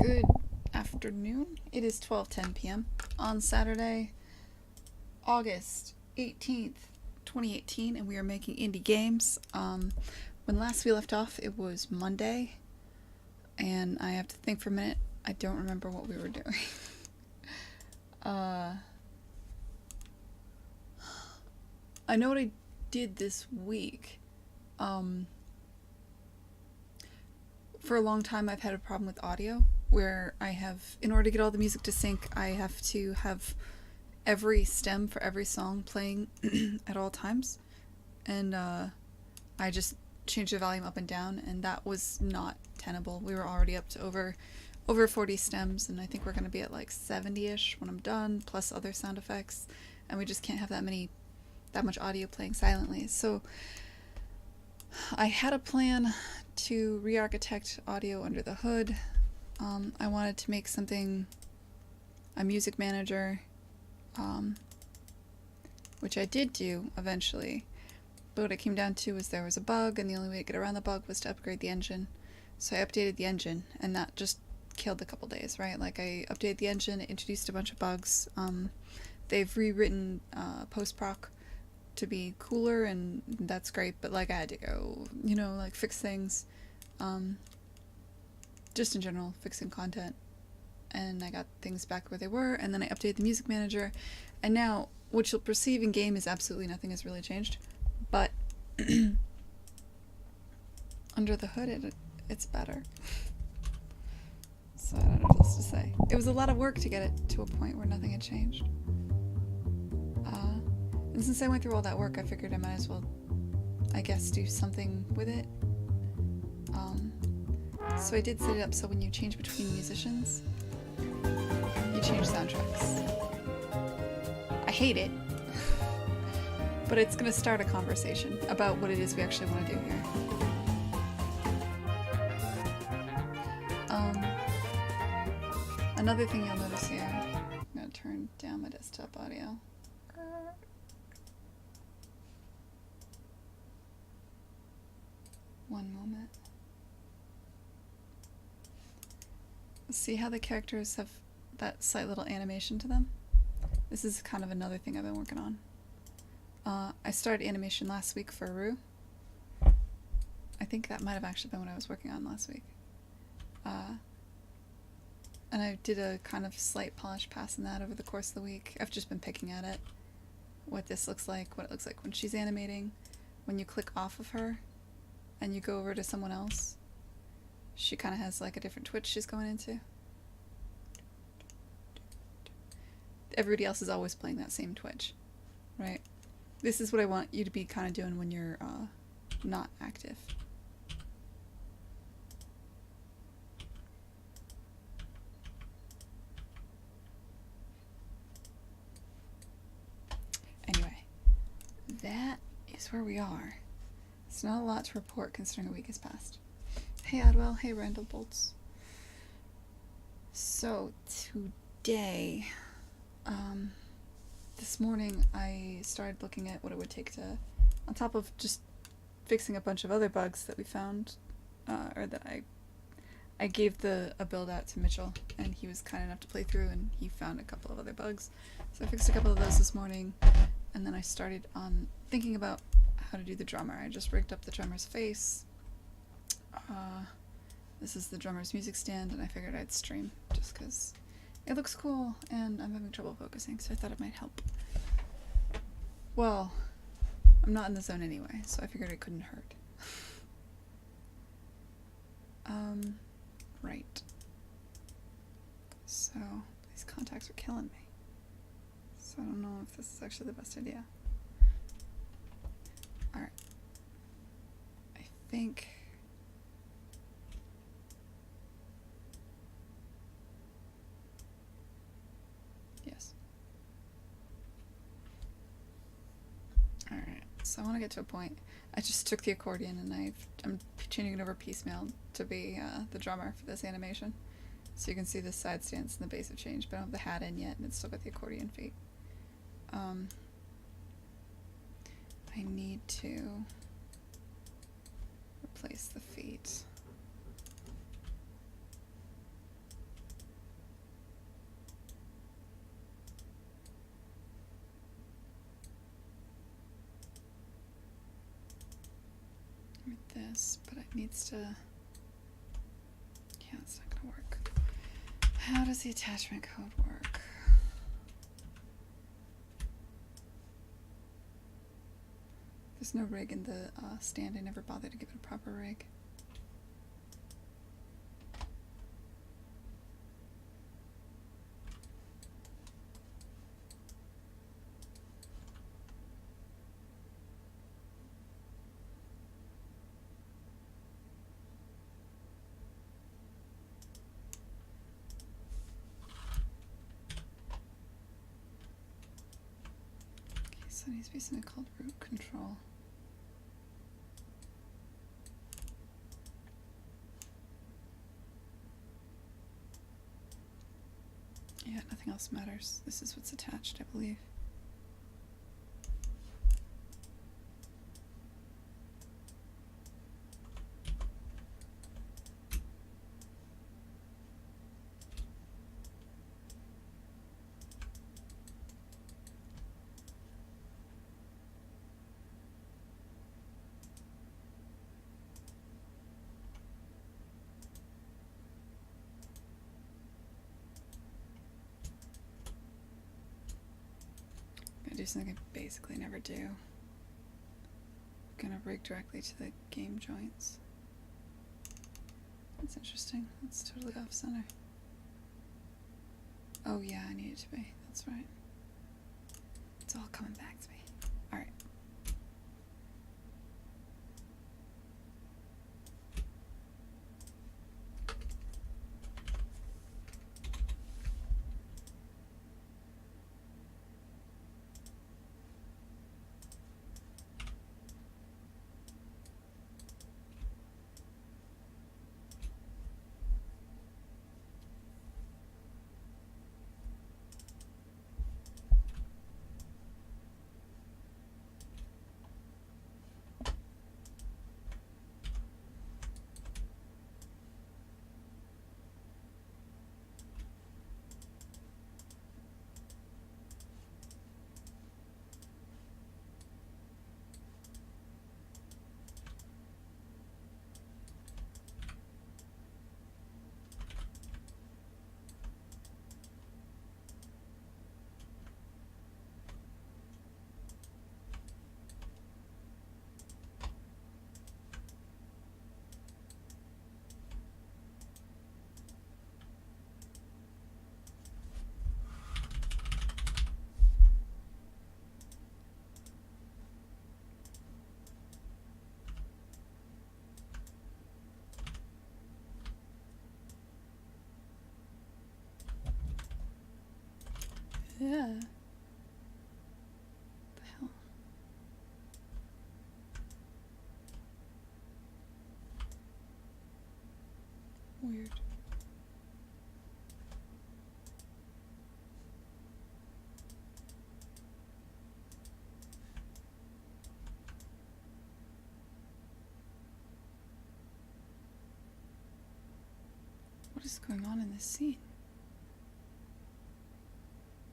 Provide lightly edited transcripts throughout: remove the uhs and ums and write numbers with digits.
Good afternoon. It is 12:10 p.m. on Saturday, August 18th, 2018, and we are making indie games. When last we left off, it was Monday, and I have to think for a minute. I don't remember what we were doing. I know what I did this week. For a long time, I've had a problem with audio where I have, in order to get all the music to sync, I have to have every stem for every song playing at all times. And I just changed the volume up and down, and that was not tenable. We were already up to over 40 stems, and I think we're going to be at like 70-ish when I'm done, plus other sound effects, and we just can't have that much audio playing silently. So I had a plan to re-architect audio under the hood. I wanted to make a music manager, which I did do eventually, but what it came down to was there was a bug, and the only way to get around the bug was to upgrade the engine. So I updated the engine, and that just killed a couple days, right? Like, I updated the engine, introduced a bunch of bugs. They've rewritten post-proc to be cooler, and that's great, but like I had to go, like fix things, just in general, fixing content, and I got things back where they were, and then I updated the music manager, and now what you'll perceive in game is absolutely nothing has really changed, but under the hood it's better. So I don't know what else to say. It was a lot of work to get it to a point where nothing had changed. And since I went through all that work, I figured I might as well, I guess, do something with it. So I did set it up so when you change between musicians, you change soundtracks. I hate it, but it's going to start a conversation about what it is we actually want to do here. Another thing you'll notice here, I'm going to turn down my desktop audio. One moment. See how the characters have that slight little animation to them? This is kind of another thing I've been working on. I started animation last week for Rue. I think that might have actually been what I was working on last week. And I did a kind of slight polish pass in that over the course of the week. I've just been picking at it. What this looks like, what it looks like when she's animating. When you click off of her and you go over to someone else, she kind of has like a different twitch she's going into. Everybody else is always playing that same twitch, right? This is what I want you to be kind of doing when you're not active. Anyway, that is where we are. It's not a lot to report considering a week has passed. Hey Adwell, hey Randall Bolts. So today, this morning I started looking at what it would take to, on top of just fixing a bunch of other bugs that we found, or that I gave a build out to Mitchell, and he was kind enough to play through, and he found a couple of other bugs. So I fixed a couple of those this morning, and then I started on thinking about how to do the drummer. I just rigged up the drummer's face. This is the drummer's music stand, and I figured I'd stream just because it looks cool and I'm having trouble focusing, so I thought it might help. Well, I'm not in the zone anyway, so I figured it couldn't hurt. Right. So, these contacts are killing me. So I don't know if this is actually the best idea. Alright. I think... Yes. Alright, so I want to get to a point. I just took the accordion and I'm changing it over piecemeal to be the drummer for this animation. So you can see the side stance and the bass have changed, but I don't have the hat in yet, and it's still got the accordion feet. I need to replace the feet. this, but it needs to... Yeah, it's not gonna work. How does the attachment code work? There's no rig in the stand. I never bothered to give it a proper rig. So there needs to be something called root control. Yeah, nothing else matters. This is what's attached, I believe. Do something I basically never do. I'm gonna rig directly to the game joints. That's interesting. That's totally off center. Oh yeah, I need it to be. That's right. It's all coming back to me. Alright. Yeah. The hell? Weird. What is going on in this scene?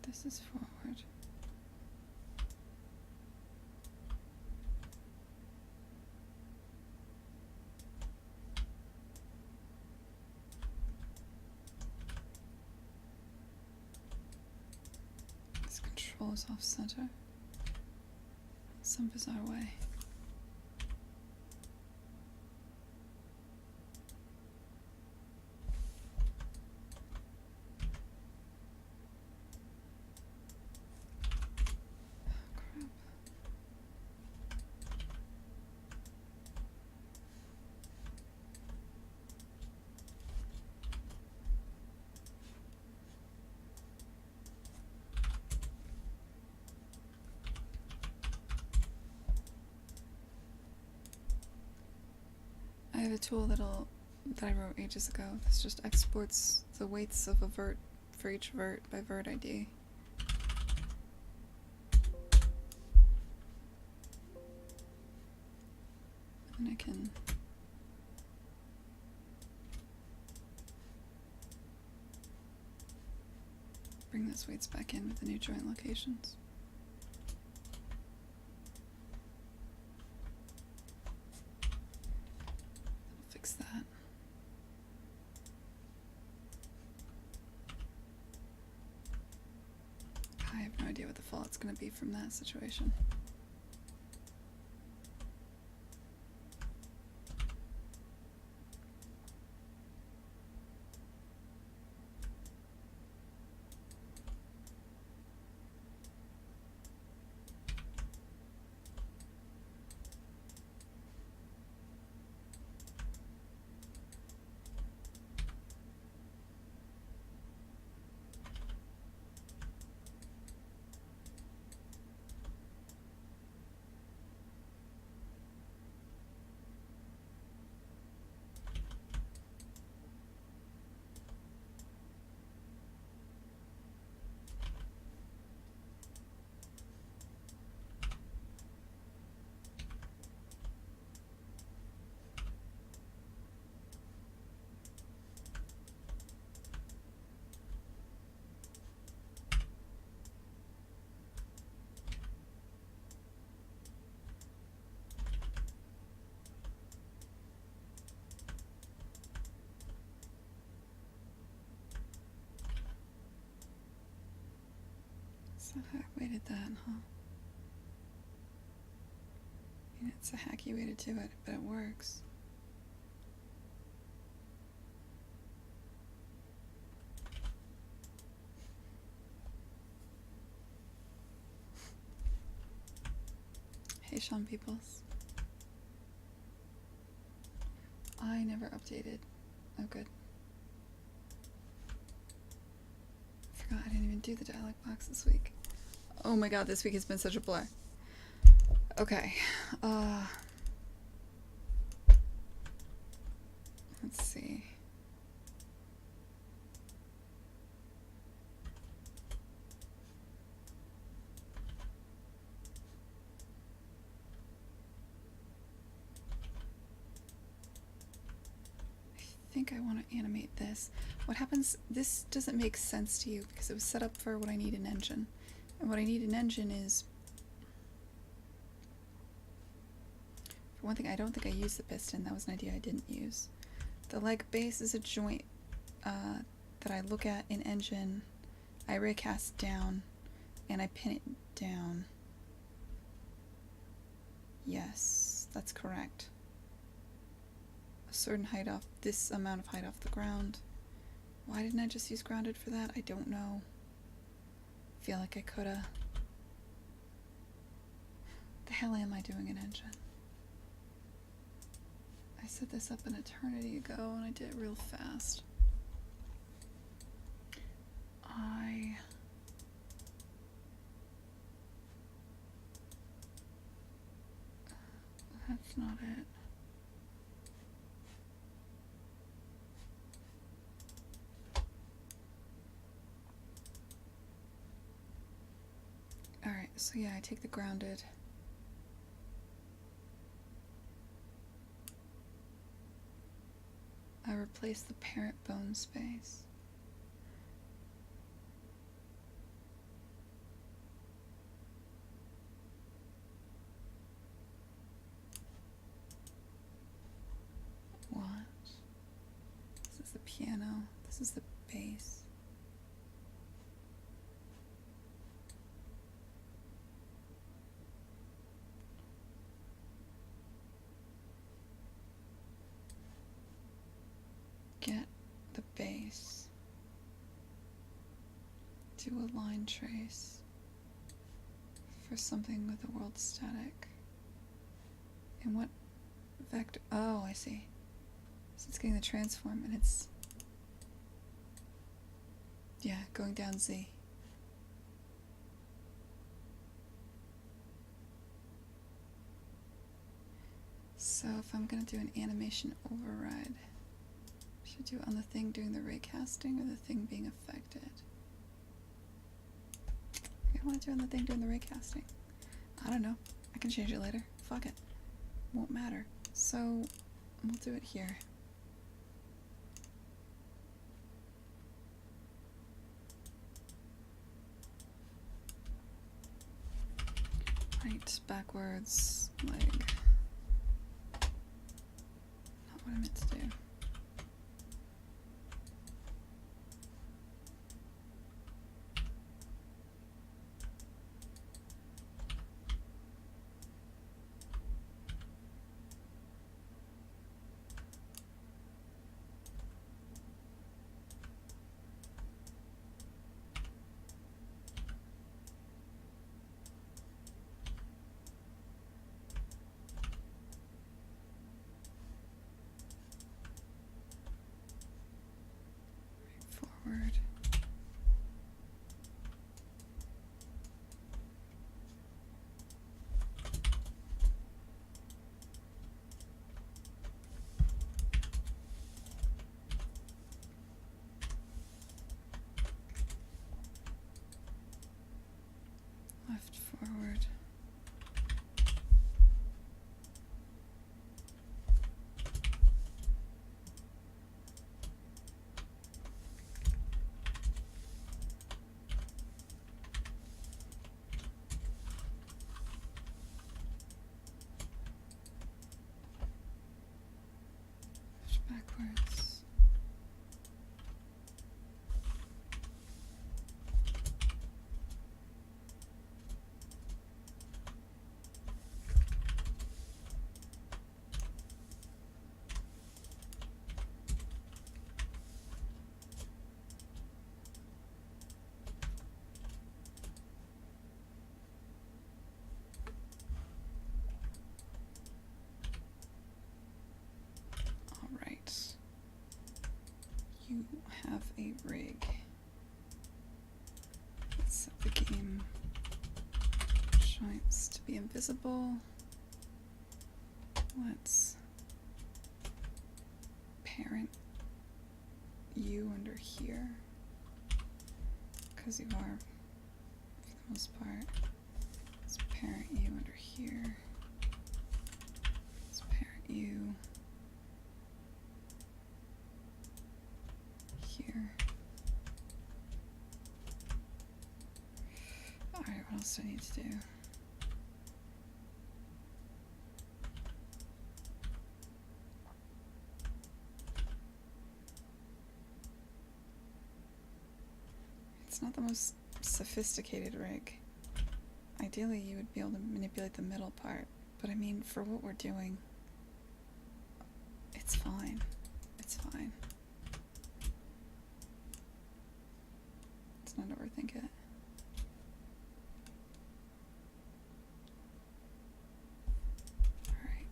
This is forward. This control is off center. Some bizarre way. I have a tool that I wrote ages ago. This just exports the weights of a vert for each vert by vert ID. And I can bring those weights back in with the new joint locations. fix that. I have no idea what the fallout's going to be from that situation. So I weighted that, huh? I mean, it's a hacky way to do it, but it works. Hey, Sean Peoples. I never updated. Oh, good. Forgot I didn't even do the dialog box this week. Oh my god, this week has been such a blur. Okay. Let's see. I think I want to animate this. What happens, this doesn't make sense to you because it was set up for what I need in engine. And what I need in engine is, for one thing, I don't think I used the piston. That was an idea I didn't use. The leg base is a joint that I look at in engine. I raycast down and I pin it down. Yes, that's correct. A certain height off, this amount of height off the ground. Why didn't I just use grounded for that? I don't know. Feel like I coulda. The hell am I doing in engine? I set this up an eternity ago and I did it real fast. That's not it. Alright, so yeah, I take the grounded. I replace the parent bone space. What? This is the piano. This is the bass. Get the bass. Do a line trace for something with the world static. And what vector? Oh, I see. So it's getting the transform and it's, yeah, going down Z. So if I'm gonna do an animation override, should I do it on the thing doing the raycasting or the thing being affected? I want to do it on the thing doing the raycasting. I don't know. I can change it later. Fuck it. Won't matter. So we'll do it here. Right, backwards, leg. Not what I meant to do. Forward. Left forward. Backwards. All right. You have a rig. Let's set the game joints to be invisible. Let's parent you under here, because you are, for the most part. Let's parent you under here. Let's parent you here. Alright, what else do I need to do? It's not the most sophisticated rig. Ideally, you would be able to manipulate the middle part, but I mean, for what we're doing, it's fine. It's fine. Let's not overthink it. Alright.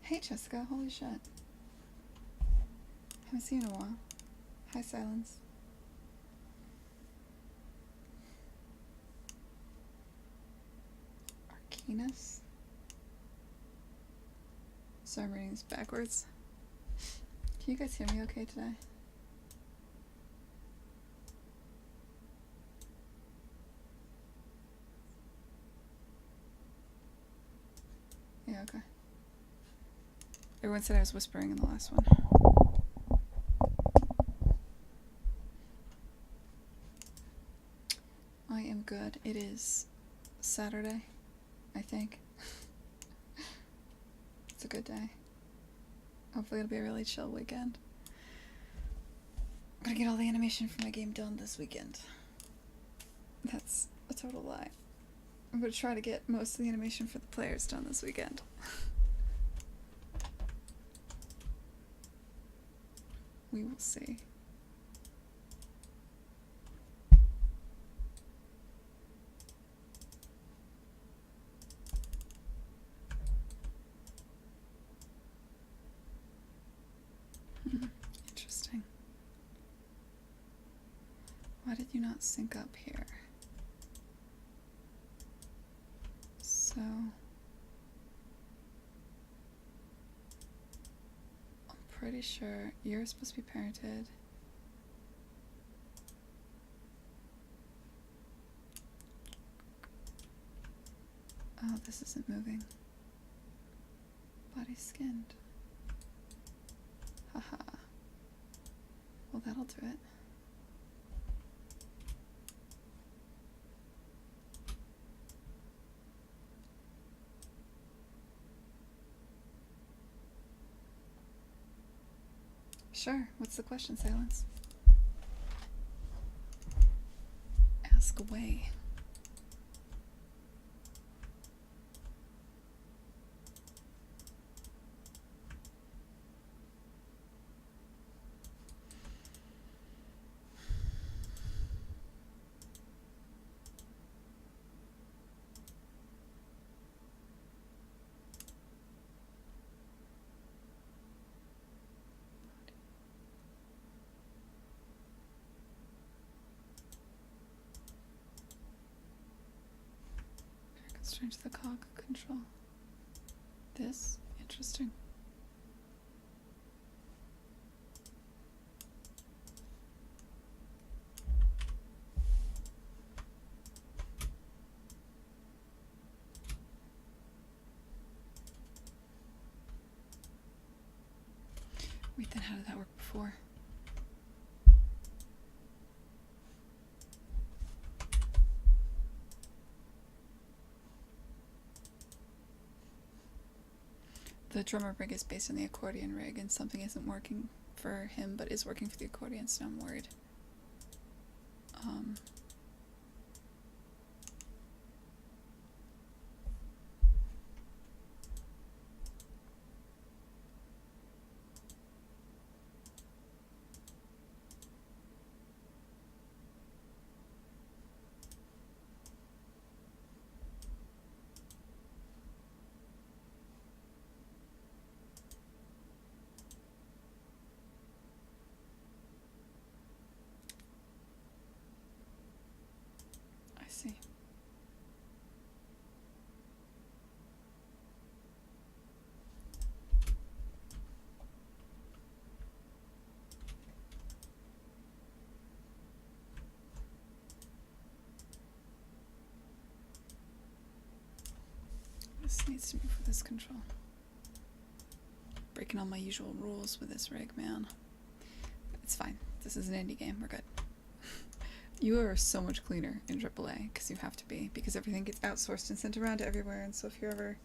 Hey, Jessica. Holy shit. Haven't seen you in a while. Hi, Silence. Arcanus? So I'm reading this backwards. Can you guys hear me okay today? Yeah, okay. Everyone said I was whispering in the last one. I am good. It is Saturday, I think. It's a good day. Hopefully it'll be a really chill weekend. I'm gonna get all the animation for my game done this weekend. That's a total lie. I'm gonna try to get most of the animation for the players done this weekend. We will see. Interesting. Why did you not sync up here? So I'm pretty sure you're supposed to be parented. Oh, this isn't moving. Body skinned. Haha. Well, that'll do it. Sure. What's the question, Silence? Ask away. Change the cog control. This? Interesting. Wait, then how did that work before? The drummer rig is based on the accordion rig, and something isn't working for him but is working for the accordion, so I'm worried. I see. This needs to be for this control. Breaking all my usual rules with this rig, man. It's fine. This is an indie game. We're good. You are so much cleaner in AAA, because you have to be, because everything gets outsourced and sent around to everywhere, and so if you're ever...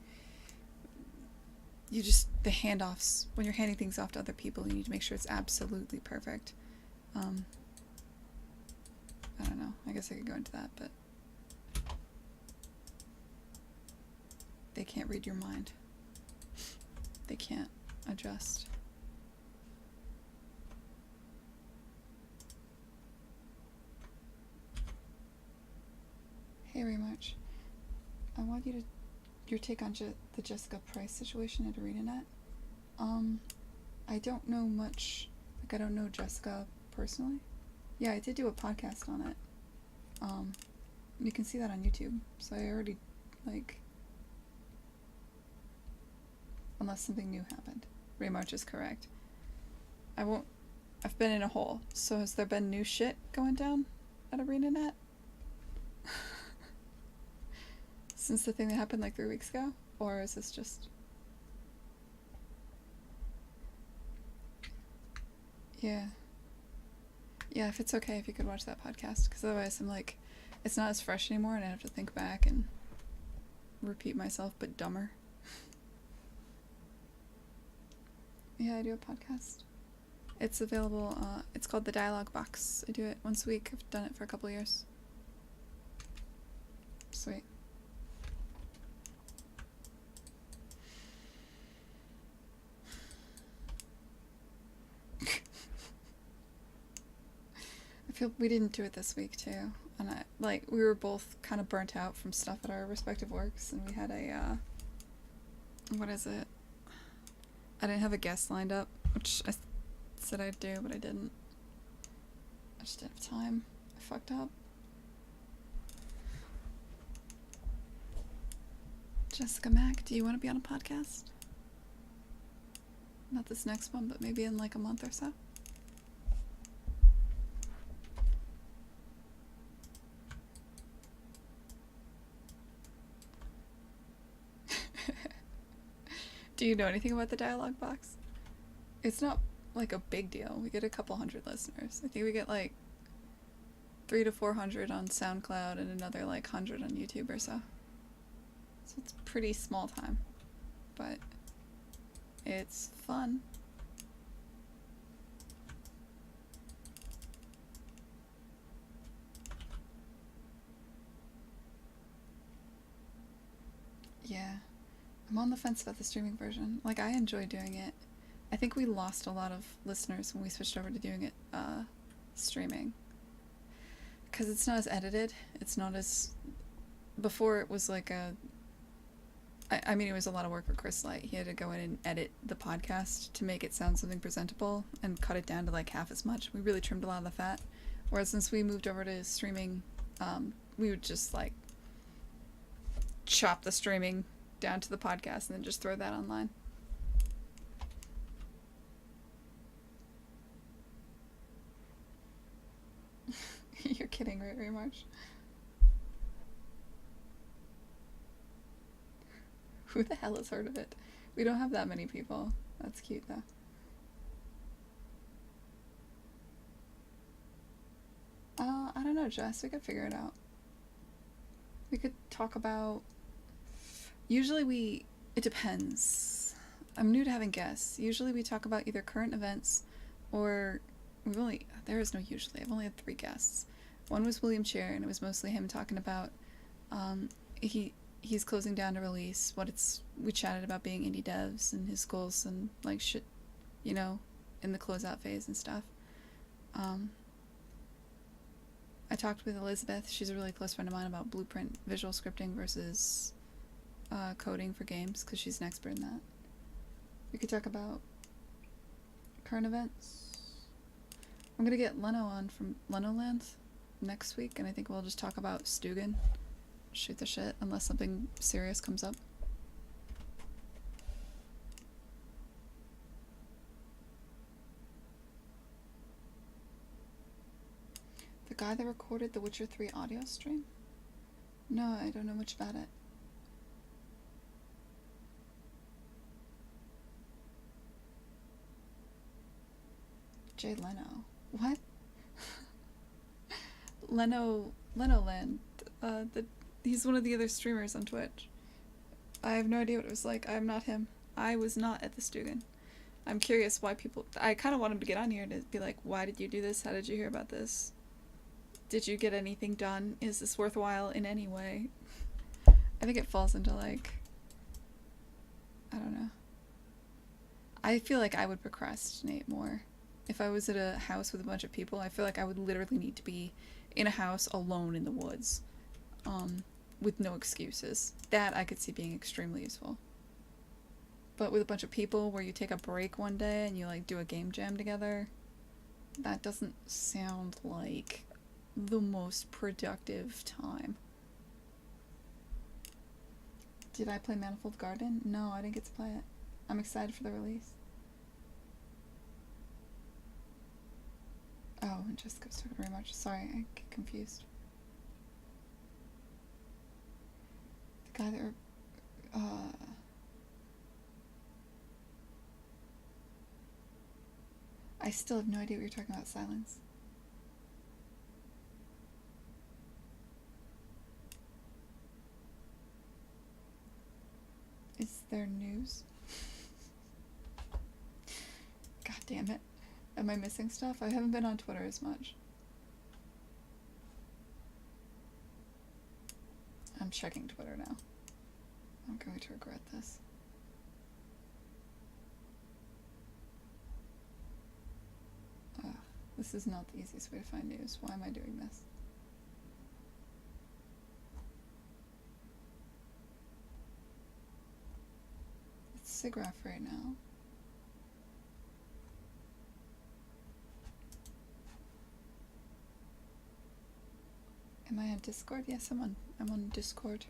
the handoffs, when you're handing things off to other people, you need to make sure it's absolutely perfect. I don't know. I guess I could go into that, but... They can't read your mind. They can't adjust. Hey, Remarch. I want your take on the Jessica Price situation at ArenaNet. I don't know much. I don't know Jessica personally. Yeah, I did do a podcast on it. You can see that on YouTube. So I already, unless something new happened. Remarch is correct. I've been in a hole. So has there been new shit going down at ArenaNet? Since the thing that happened 3 weeks ago? Or is this just... Yeah. Yeah, if it's okay if you could watch that podcast, because otherwise I'm it's not as fresh anymore and I have to think back and repeat myself, but dumber. Yeah, I do a podcast. It's available, it's called The Dialogue Box. I do it once a week. I've done it for a couple years. Sweet. I feel we didn't do it this week too, and we were both kind of burnt out from stuff at our respective works, and we had a what is it? I didn't have a guest lined up, which I said I'd do, but I didn't. I just didn't have time. I fucked up. Jessica Mack, do you want to be on a podcast? Not this next one, but maybe in a month or so. Do you know anything about the dialogue box? It's not a big deal. We get a couple hundred listeners. I think we get 300 to 400 on SoundCloud and another 100 on YouTube or so. So it's pretty small time, but it's fun. Yeah. I'm on the fence about the streaming version. Like, I enjoy doing it. I think we lost a lot of listeners when we switched over to doing it streaming. Because it's not as edited. It's not as. Before it was like a. I mean, it was a lot of work for Chris Light. He had to go in and edit the podcast to make it sound something presentable and cut it down to like half as much. We really trimmed a lot of the fat. Whereas since we moved over to streaming, we would just like chop the streaming down to the podcast and then just throw that online. You're kidding, right, March? Who the hell has heard of it? We don't have that many people. That's cute, though. I don't know, Jess. We could figure it out. We could talk about. Usually we. It depends. I'm new to having guests. Usually we talk about either current events or. We've only. There is no usually. I've only had 3 guests. One was William Chair, and it was mostly him talking about. He's closing down to release what it's. We chatted about being indie devs and his goals and like shit, you know, in the closeout phase and stuff. I talked with Elizabeth. She's a really close friend of mine about blueprint visual scripting versus coding for games because she's an expert in that. We could talk about current events. I'm gonna get Leno on from Lenoland next week, and I think we'll just talk about Stugan. Shoot the shit, unless something serious comes up. The guy that recorded the Witcher 3 audio stream? No, I don't know much about it. Jay Leno. What? Lenoland. He's one of the other streamers on Twitch. I have no idea what it was like. I'm not him. I was not at the Stugan. I'm curious why people. I kind of want him to get on here to be like, why did you do this? How did you hear about this? Did you get anything done? Is this worthwhile in any way? I think it falls into like. I don't know. I feel like I would procrastinate more. If I was at a house with a bunch of people, I feel like I would literally need to be in a house alone in the woods. With no excuses. That I could see being extremely useful. But with a bunch of people where you take a break one day and you like do a game jam together, that doesn't sound like the most productive time. Did I play Manifold Garden? No, I didn't get to play it. I'm excited for the release. Oh, and Jessica's talking very much. Sorry, I get confused. The guy that I still have no idea what you're talking about, Silence. Is there news? God damn it. Am I missing stuff? I haven't been on Twitter as much. I'm checking Twitter now. I'm going to regret this. This is not the easiest way to find news. Why am I doing this? It's SIGGRAPH right now. Am I on Discord? Yes, I'm on Discord.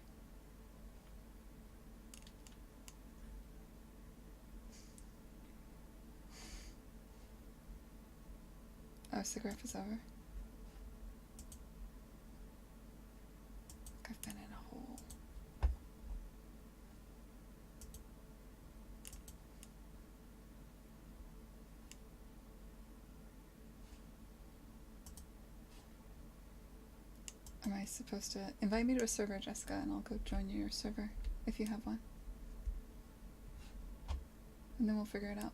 Oh, SIGGRAPH is over. I've been in a hole. Am I supposed to invite me to a server, Jessica, and I'll go join your server if you have one. And then we'll figure it out.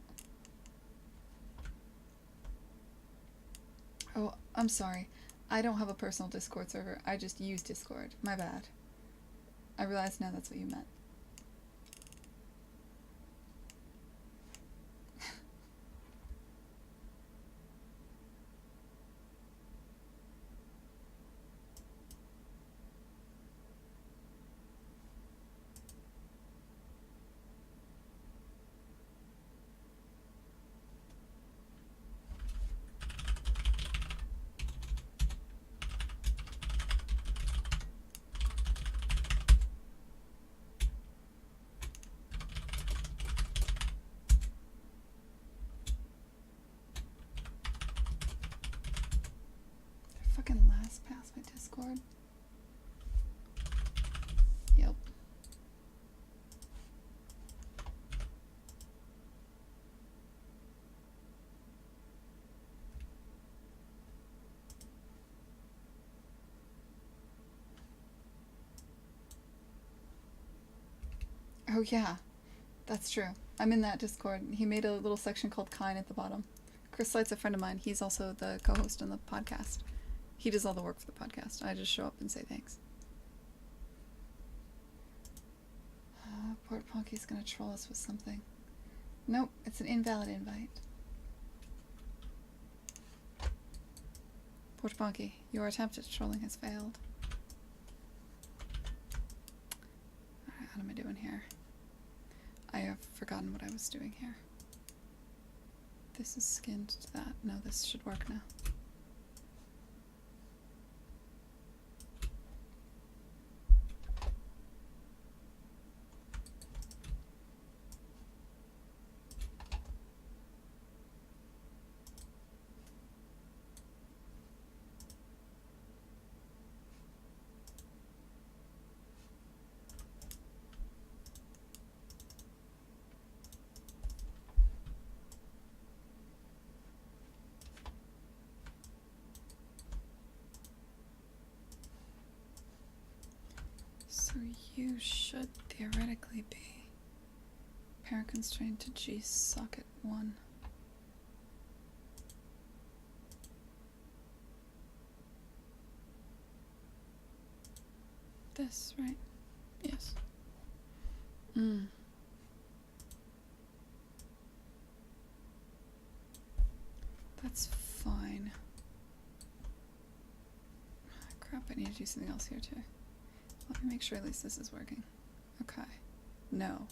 Oh, I'm sorry. I don't have a personal Discord server. I just use Discord. My bad. I realize now that's what you meant. Oh yeah, that's true. I'm in that Discord. He made a little section called Kine at the bottom. Chris Light's a friend of mine. He's also the co-host on the podcast. He does all the work for the podcast. I just show up and say thanks. Port Ponky's gonna troll us with something. Nope, it's an invalid invite. Port Ponky, your attempt at trolling has failed. Alright, what am I doing here? I have forgotten what I was doing here. This is skinned to that. No, this should work now. So you should theoretically be parent constrained to G socket 1. This, right? Yes. That's fine. Crap, I need to do something else here too. Let me make sure at least this is working. Okay. No.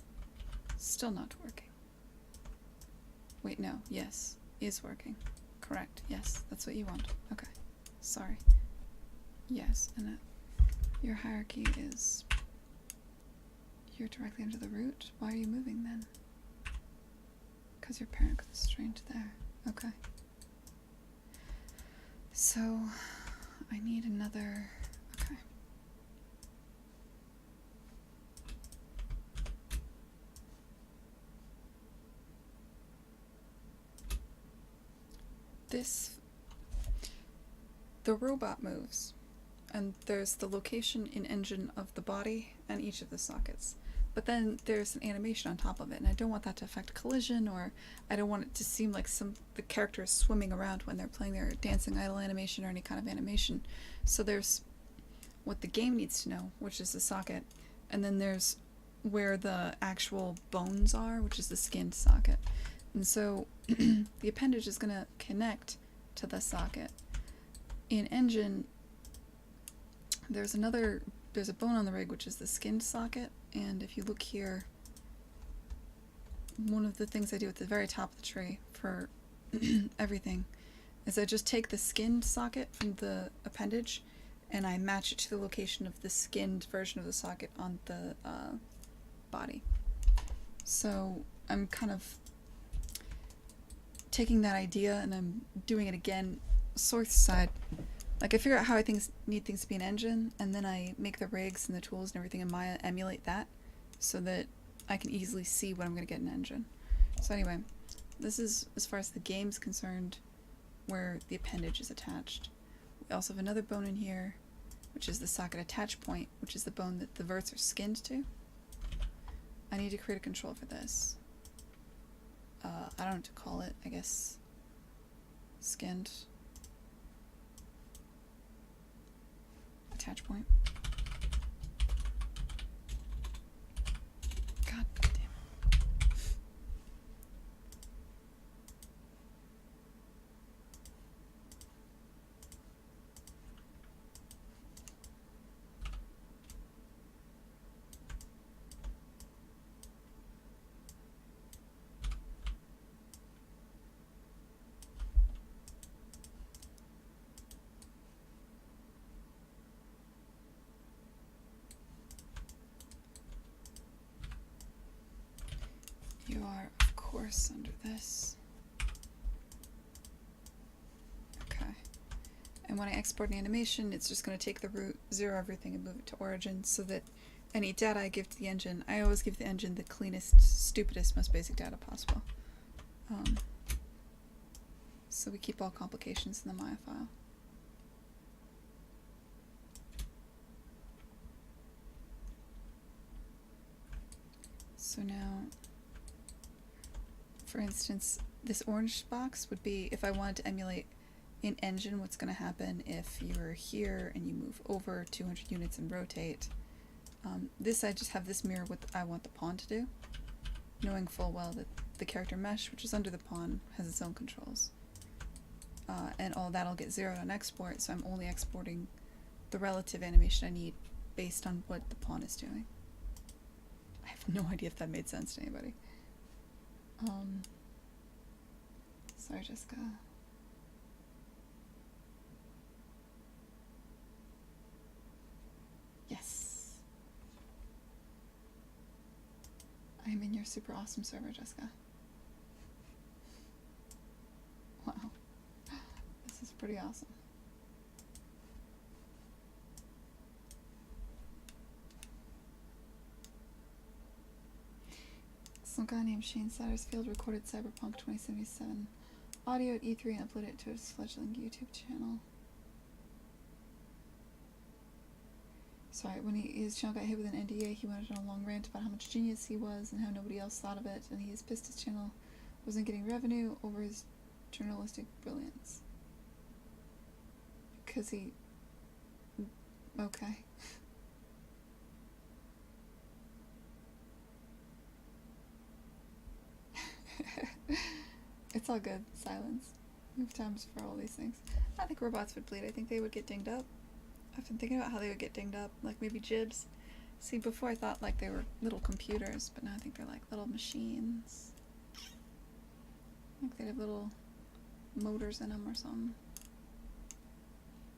Still not working. Wait, no. Yes. Is working. Correct. Yes. That's what you want. Okay. Sorry. Yes. And your hierarchy is... You're directly under the root? Why are you moving then? Because your parent constrained there. Okay. So, I need another... Okay. The robot moves, and there's the location in engine of the body and each of the sockets. But then there's an animation on top of it, and I don't want that to affect collision, or I don't want it to seem like the character is swimming around when they're playing their dancing idle animation or any kind of animation. So there's what the game needs to know, which is the socket, and then there's where the actual bones are, which is the skinned socket. And so the appendage is going to connect to the socket. In engine, there's a bone on the rig, which is the skinned socket, and if you look here, one of the things I do at the very top of the tree for everything is I just take the skinned socket from the appendage and I match it to the location of the skinned version of the socket on the body. So I'm kind of taking that idea and I'm doing it again source side. Like I figure out how I need things to be an engine, and then I make the rigs and the tools and everything in Maya emulate that so that I can easily see what I'm going to get in an engine. So anyway, this is as far as the game's concerned where the appendage is attached. We also have another bone in here, which is the socket attach point, which is the bone that the verts are skinned to. I need to create a control for this. I don't know what to call it, I guess skinned attach point. God damn it. You are, of course, under this. Okay. And when I export an animation, it's just going to take the root, zero everything, and move it to origin so that any data I give to the engine, I always give the engine the cleanest, stupidest, most basic data possible. So we keep all complications in the Maya file. So now, for instance, this orange box would be if I wanted to emulate in engine what's going to happen if you're here and you move over 200 units and rotate. This, I just have this mirror what I want the pawn to do, knowing full well that the character mesh, which is under the pawn, has its own controls. And all that'll get zeroed on export, so I'm only exporting the relative animation I need based on what the pawn is doing. I have no idea if that made sense to anybody. Sorry, Jessica. Yes. I am in your super awesome server, Jessica. Wow. This is pretty awesome. Some guy named Shane Sattersfield recorded Cyberpunk 2077 audio at E3 and uploaded it to his fledgling YouTube channel. Sorry, when his channel got hit with an NDA, he went on a long rant about how much genius he was and how nobody else thought of it, and he is pissed his channel wasn't getting revenue over his journalistic brilliance. Because he... Okay. It's all good. Silence. We have times for all these things. I think robots would bleed. I think they would get dinged up. I've been thinking about how they would get dinged up. Like maybe jibs. See, before I thought like they were little computers, but now I think they're like little machines. Like they have little motors in them or something.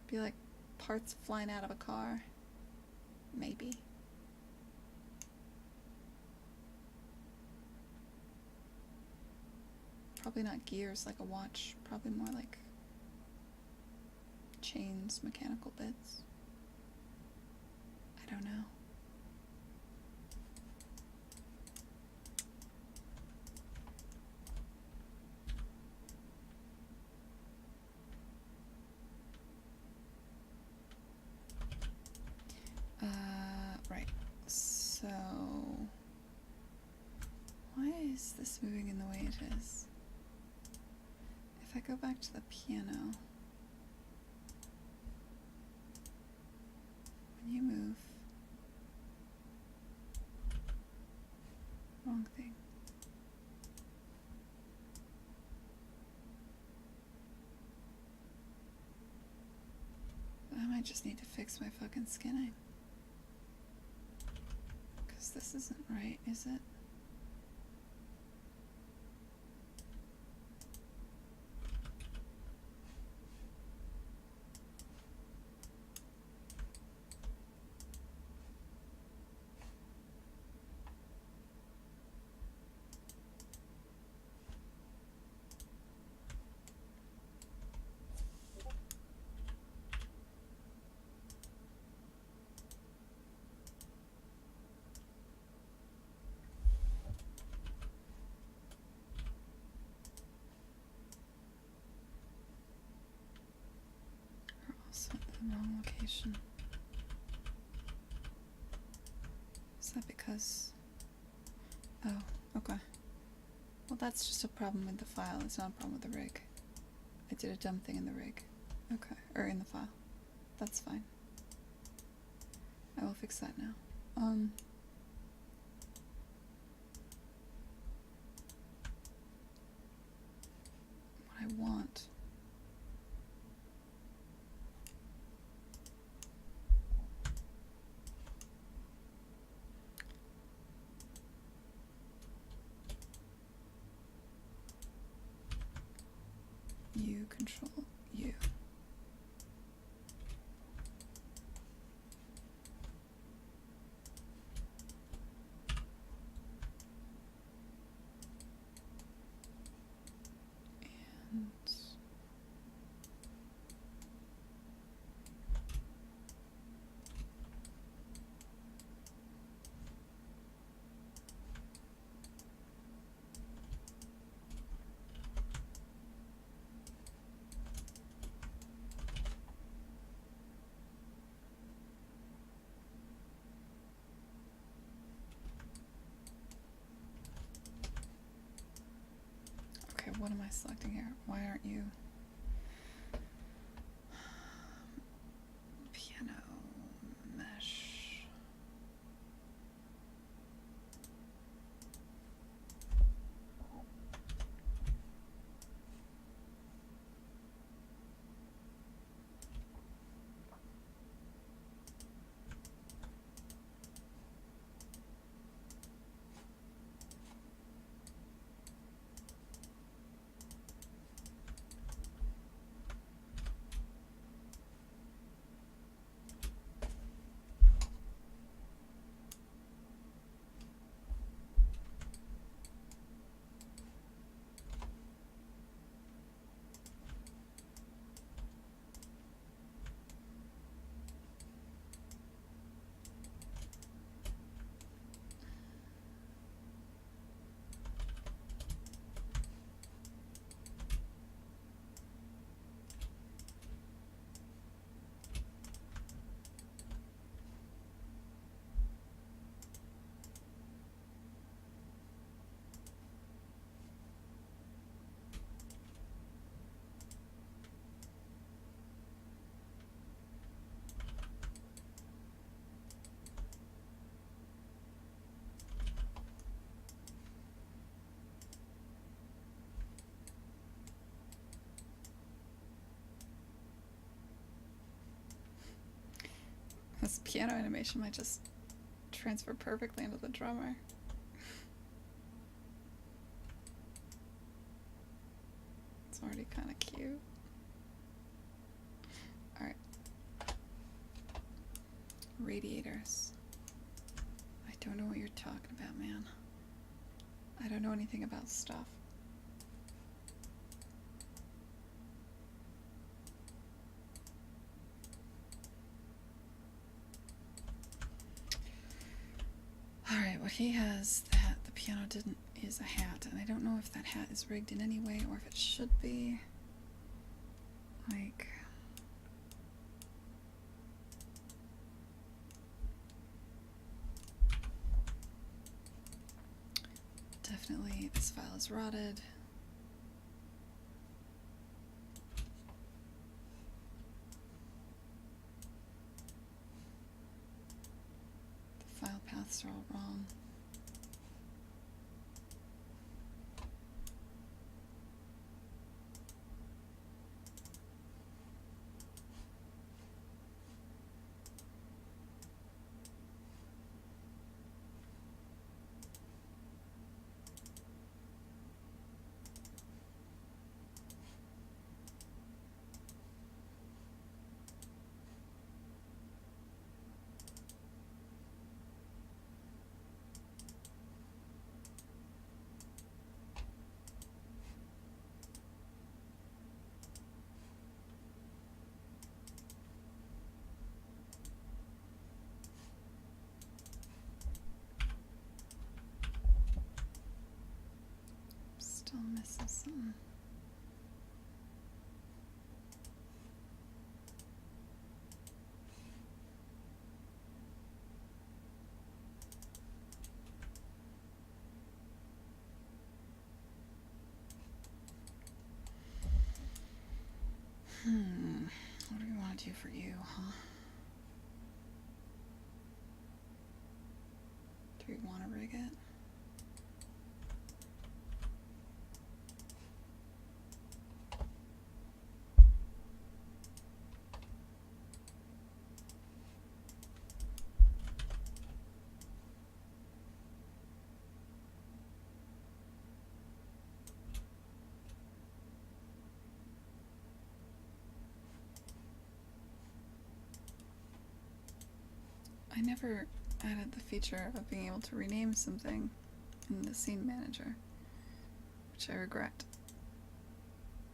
Be like parts flying out of a car. Maybe. Probably not gears like a watch. Probably more like chains, mechanical bits. I don't know. Right. So, why is this moving in the way it is? If I go back to the piano, when you move, wrong thing. I might just need to fix my fucking skinning. Because this isn't right, is it? Also at the wrong location. Is that because... Oh, okay. Well, that's just a problem with the file. It's not a problem with the rig. I did a dumb thing in the rig. Okay. Or in the file. That's fine. I will fix that now. What I want... You control you. selecting here? Why aren't you? Piano mesh. This piano animation might just transfer perfectly into the drummer. It's already kind of cute. Alright. Radiators. I don't know what you're talking about, man. I don't know anything about stuff. Alright, what he has that the piano didn't is a hat, and I don't know if that hat is rigged in any way or if it should be. Like, definitely this file is rotted. The file paths are all wrong. Still missing something. What do we want to do for you, huh? Do we want to rig it? I never added the feature of being able to rename something in the scene manager, which I regret.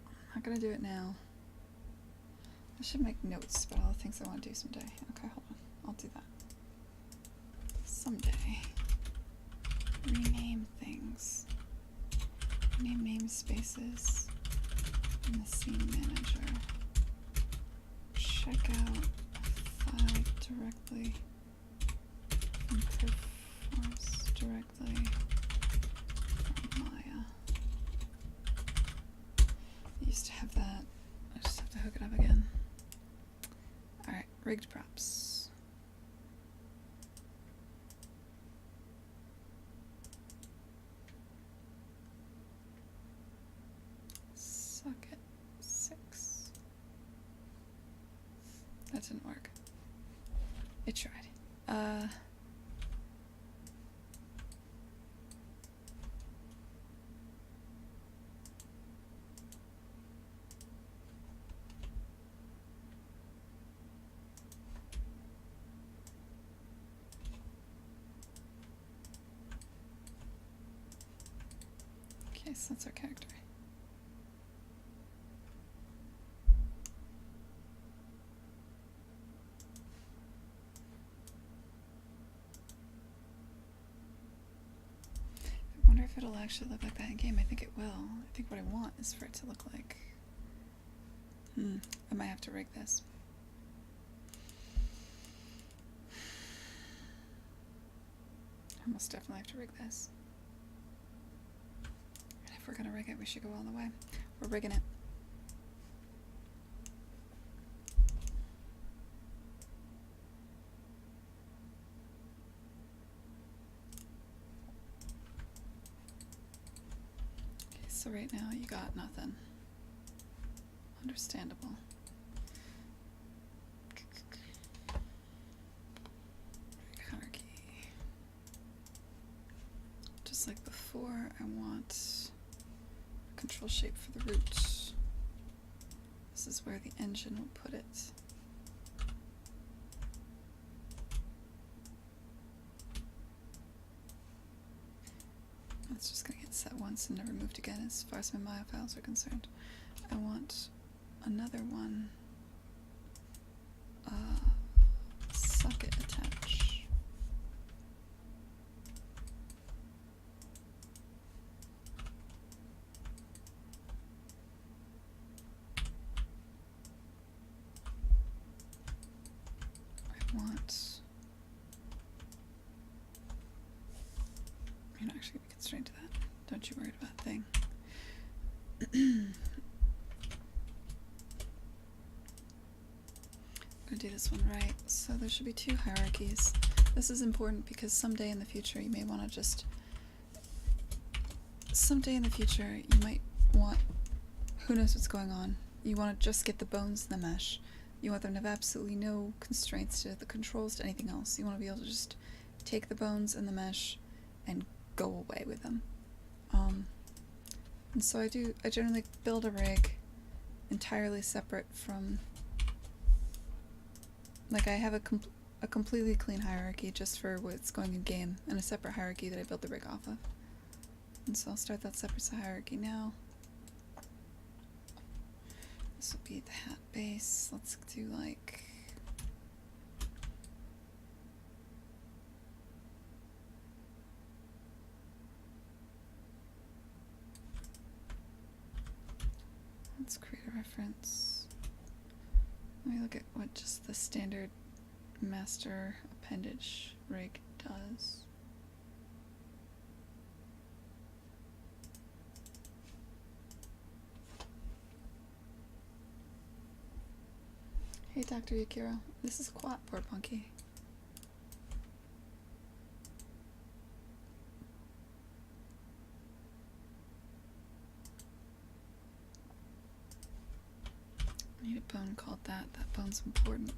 I'm not gonna do it now. I should make notes about all the things I want to do someday. Okay, hold on. I'll do that. Someday. Rename things. Rename namespaces in the scene manager. Check out a file directly. Performs directly from Maya. Rigged props. Socket 6. That didn't work. It tried. Okay, so that's our character. I wonder if it'll actually look like that in game. I think it will. I think what I want is for it to look like... I might have to rig this. I most definitely have to rig this. And if we're gonna rig it, we should go all the way. We're rigging it. Okay, so right now you got nothing. Understandable. Hierarchy. Just like before, I want a control shape for the root. This is where the engine will put it. It's just gonna get set once and never moved again as far as my Maya files are concerned. I want another one. Socket attach. I want... You're not actually going to be constrained to that. Don't you worry about a thing. I'm gonna do this one right. So there should be 2 hierarchies. This is important because someday in the future you may want to just... Someday in the future you might want... Who knows what's going on. You want to just get the bones in the mesh. You want them to have absolutely no constraints to the controls, to anything else. You want to be able to just take the bones in the mesh and go away with them. And so I generally build a rig entirely separate from... Like I have a completely clean hierarchy just for what's going in game, and a separate hierarchy that I build the rig off of. And so I'll start that separate hierarchy now. This will be the hat base. Let's do like... Let's create a reference. Let me look at what just the standard master appendage rig does. Hey Dr. Yukiro, this is Quat, poor Punky. I need a bone called that. That bone's important.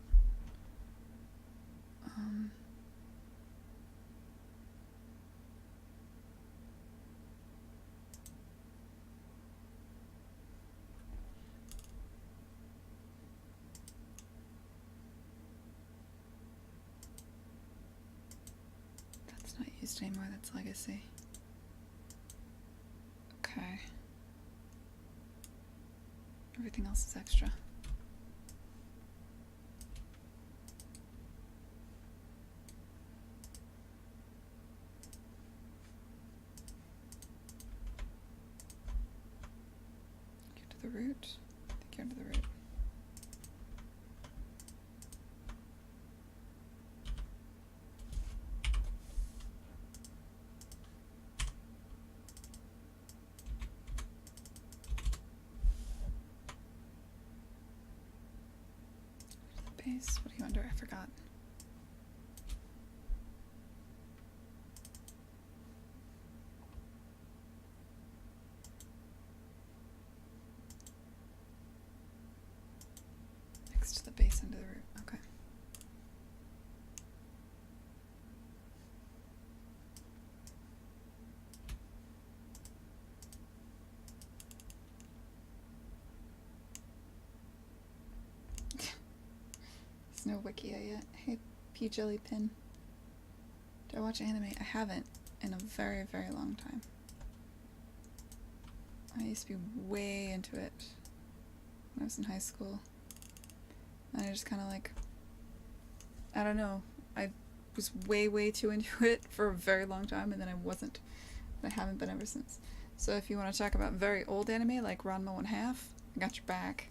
That's not used anymore, that's legacy. Okay. Everything else is extra. Get to the root. I think you're to the root. Nice. What are you under? I forgot. Next to the base under the root. Okay. There's no Wikia yet. Hey, P Jelly Pin. Do I watch anime? I haven't in a very, very long time. I used to be way into it when I was in high school. And I just kind of like, I don't know, I was way, way too into it for a very long time, and then I wasn't. And I haven't been ever since. So if you want to talk about very old anime, like Ranma 1/2, I got your back.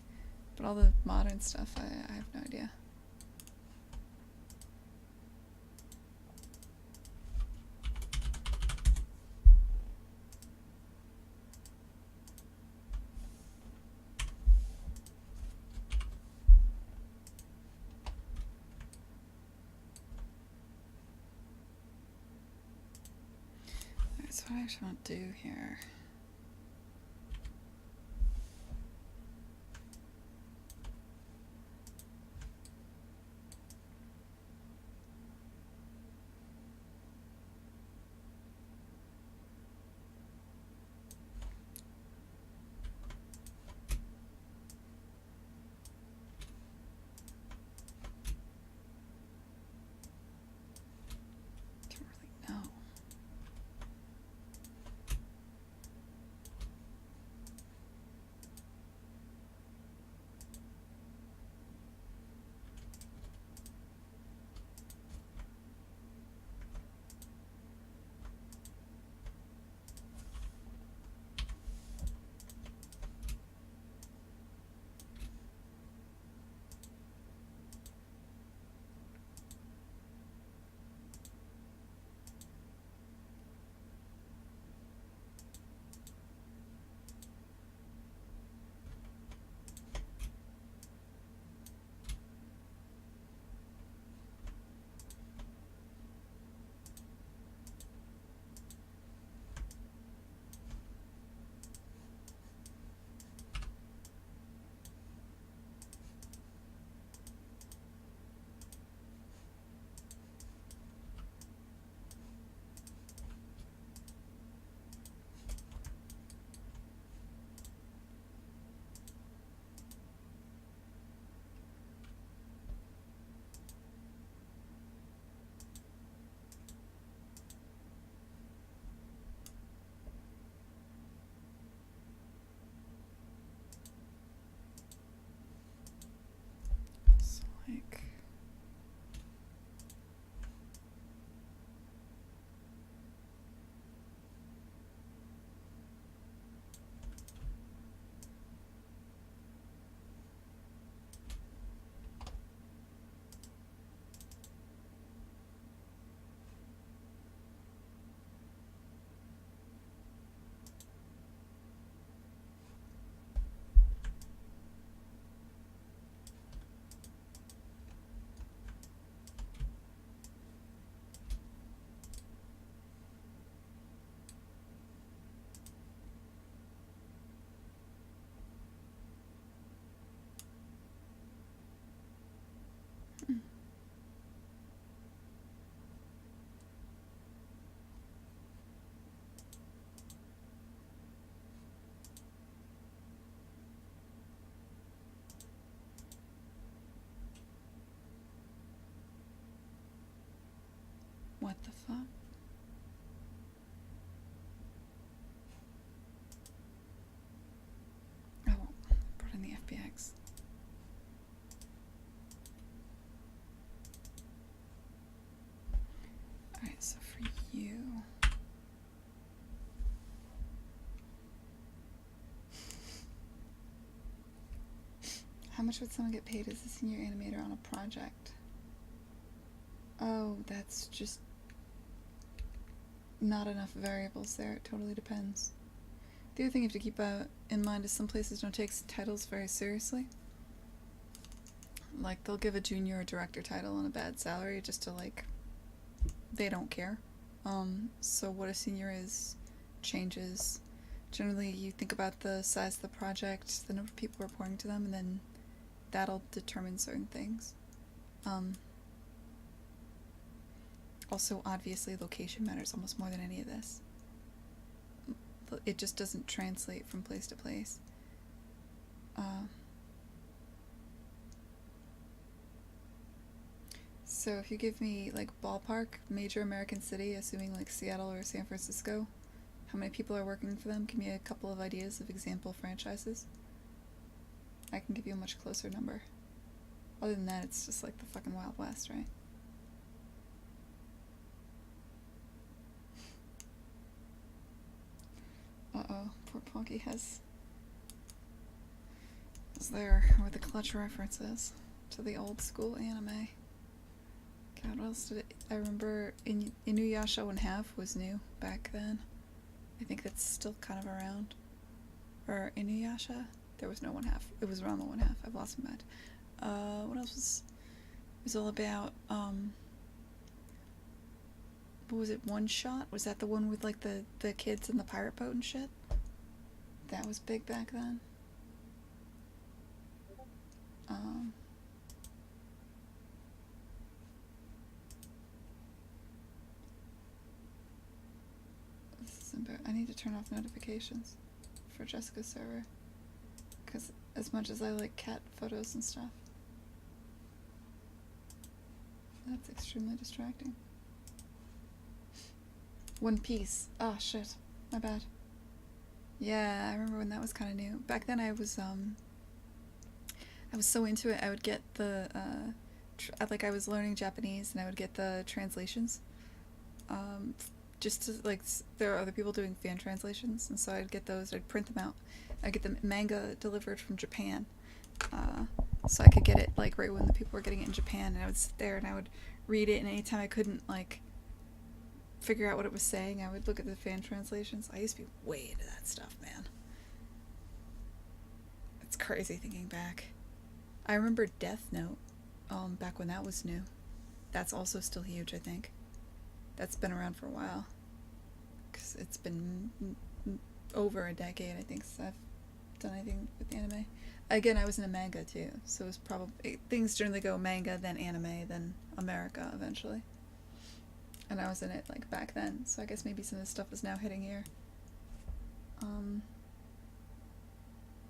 But all the modern stuff, I have no idea. Alright, so what I actually want to do here. Don't really know. So like, what the fuck? Oh, brought in the FBX. Alright, so for you. How much would someone get paid as a senior animator on a project? Oh, that's just not enough variables there. It totally depends. The other thing you have to keep in mind is some places don't take titles very seriously. Like, they'll give a junior a director title and a bad salary just to, like, they don't care. So what a senior is changes. Generally, you think about the size of the project, the number of people reporting to them, and then that'll determine certain things. Also, obviously, location matters almost more than any of this. It just doesn't translate from place to place. So if you give me, like, ballpark, major American city, assuming, like, Seattle or San Francisco, how many people are working for them? Give me a couple of ideas of example franchises. I can give you a much closer number. Other than that, it's just like the fucking Wild West, right? Uh-oh, poor Ponky is there where the clutch references to the old school anime. God, what else did it... I remember Inuyasha 1/2 was new back then. I think that's still kind of around. Or Inuyasha? There was no 1/2. It was Rama 1/2. I've lost my mind. What else was... It was all about, what was it, One Shot? Was that the one with, like, the kids in the pirate boat and shit? That was big back then. I need to turn off notifications for Jessica's server. Because as much as I like cat photos and stuff, that's extremely distracting. One Piece. Oh shit. My bad. Yeah, I remember when that was kind of new. Back then I was so into it, I would get the, like I was learning Japanese and I would get the translations. Just to, like, there are other people doing fan translations, and so I'd get those, I'd print them out. I'd get the manga delivered from Japan, so I could get it, like, right when the people were getting it in Japan, and I would sit there and I would read it, and anytime I couldn't, like, figure out what it was saying, I would look at the fan translations. I used to be way into that stuff, man. It's crazy thinking back. I remember Death Note, back when that was new. That's also still huge, I think. That's been around for a while. Because it's been over a decade, I think, since I've done anything with anime. Again, I was in a manga, too. So it was probably... Things generally go manga, then anime, then America, eventually. And I was in it, like, back then. So I guess maybe some of this stuff is now hitting here.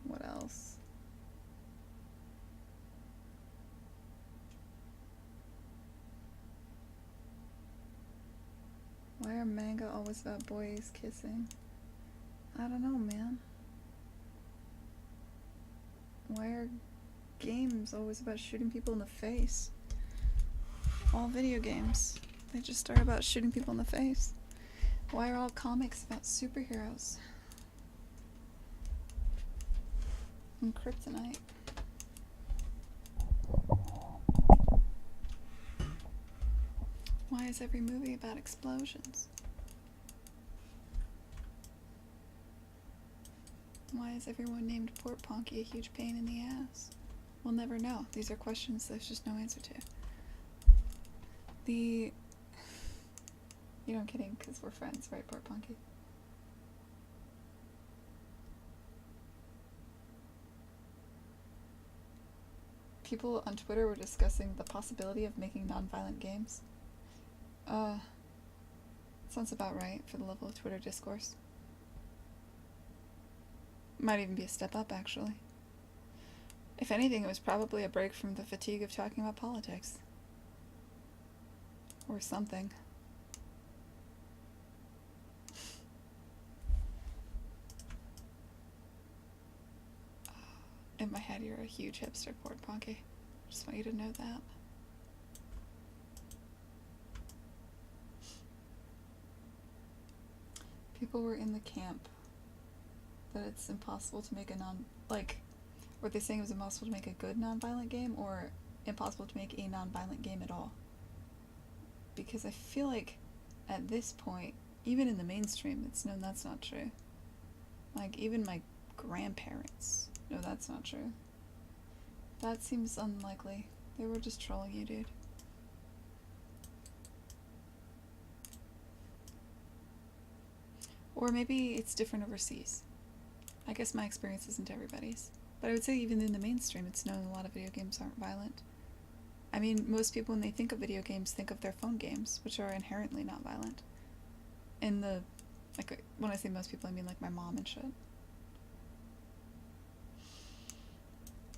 What else? Why are manga always about boys kissing? I don't know, man. Why are games always about shooting people in the face? All video games, they just are about shooting people in the face. Why are all comics about superheroes? And kryptonite. Why is every movie about explosions? Why is everyone named Port Ponky a huge pain in the ass? We'll never know. These are questions there's just no answer to. You know, I'm kidding, because we're friends, right, Port Ponky? People on Twitter were discussing the possibility of making non-violent games. Sounds about right for the level of Twitter discourse. Might even be a step up, actually. If anything, it was probably a break from the fatigue of talking about politics. Or something. In my head, you're a huge hipster, Port Ponky. Just want you to know that. People were in the camp that it's impossible to make a were they saying it was impossible to make a good non-violent game, or impossible to make a non-violent game at all? Because I feel like at this point, even in the mainstream, it's known that's not true. Like, even my grandparents know that's not true. That seems unlikely. They were just trolling you, dude. Or maybe it's different overseas. I guess my experience isn't everybody's. But I would say even in the mainstream, it's known a lot of video games aren't violent. I mean, most people when they think of video games think of their phone games, which are inherently not violent. In the, like, when I say most people, I mean like my mom and shit.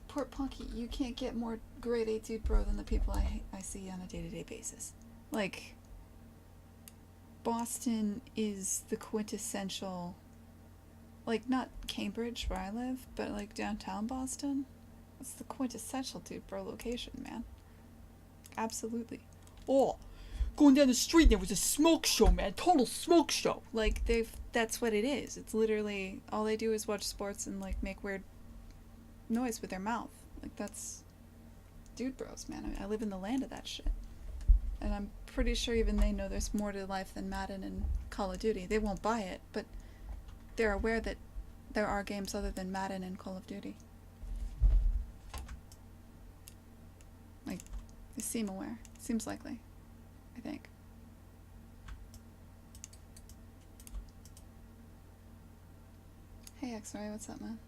Port Punky, you can't get more grade A dude bro than the people I see on a day-to-day basis. Like, Boston is the quintessential, like, not Cambridge where I live, but like downtown Boston. It's the quintessential dude bro location, man. Absolutely. Oh, going down the street there was a smoke show, man. Total smoke show. Like, that's what it is. It's literally, all they do is watch sports and like make weird noise with their mouth. Like, that's dude bros, man. I live in the land of that shit. And I'm pretty sure even they know there's more to life than Madden and Call of Duty. They won't buy it, but they're aware that there are games other than Madden and Call of Duty. Like, they seem aware. Seems likely, I think. Hey X-Ray, what's up, man?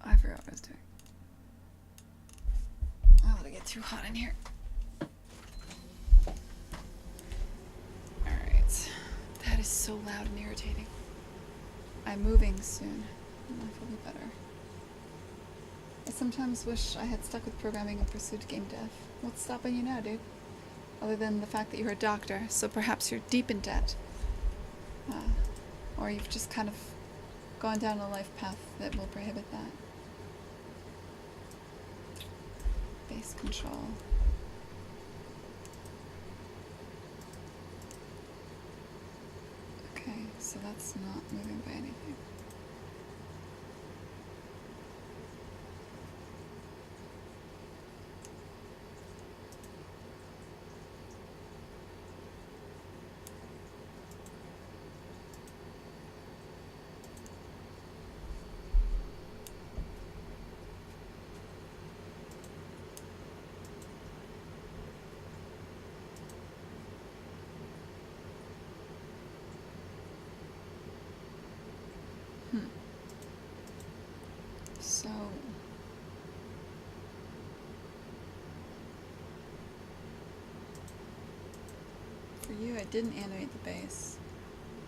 I forgot what I was doing. I don't want to get too hot in here. Alright. That is so loud and irritating. I'm moving soon. Life will be better. I sometimes wish I had stuck with programming and pursued game dev. What's stopping you now, dude? Other than the fact that you're a doctor, so perhaps you're deep in debt. Or you've just kind of gone down a life path that will prohibit that. Base control. Okay, so that's not moving by anything. So for you, I didn't animate the base.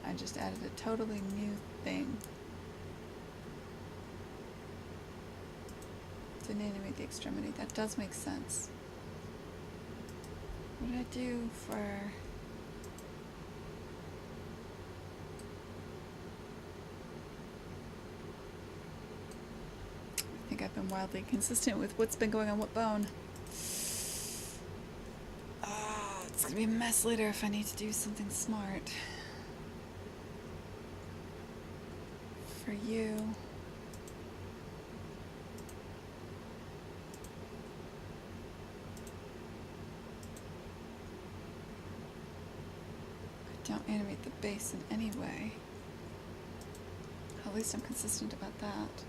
I just added a totally new thing. Didn't animate the extremity. That does make sense. What did I do for... I think I've been wildly consistent with what's been going on what bone. It's gonna be a mess later if I need to do something smart. For you... I don't animate the base in any way. At least I'm consistent about that.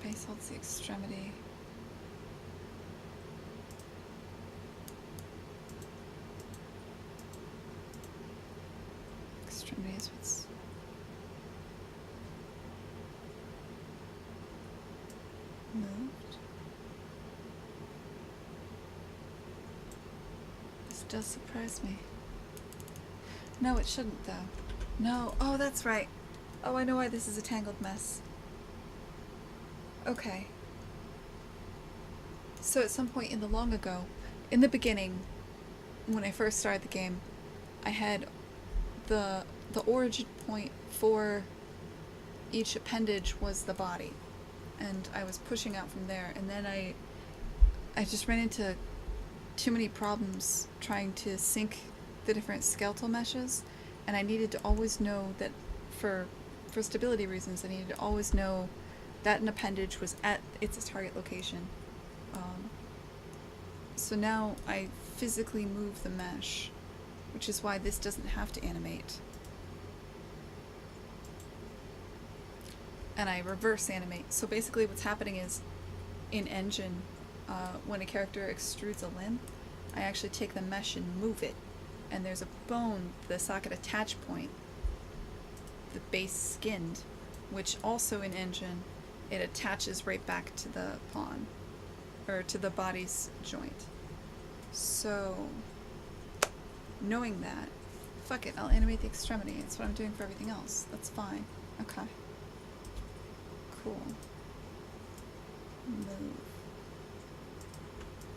Base holds the extremity. Extremity is what's moved. This does surprise me. No, it shouldn't though. No. Oh, that's right. Oh, I know why this is a tangled mess. Okay. So at some point in the long ago, in the beginning, when I first started the game, I had the origin point for each appendage was the body, and I was pushing out from there, and then I just ran into too many problems trying to sync the different skeletal meshes, and I needed to always know that for stability reasons, I needed to always know that an appendage was at its target location. So now I physically move the mesh, which is why this doesn't have to animate. And I reverse animate. So basically what's happening is in Engine, when a character extrudes a limb, I actually take the mesh and move it. And there's a bone, the socket attach point, the base skinned, which also in Engine, it attaches right back to the pawn, or to the body's joint. So, knowing that, fuck it, I'll animate the extremity. It's what I'm doing for everything else. That's fine. Okay. Cool. Move.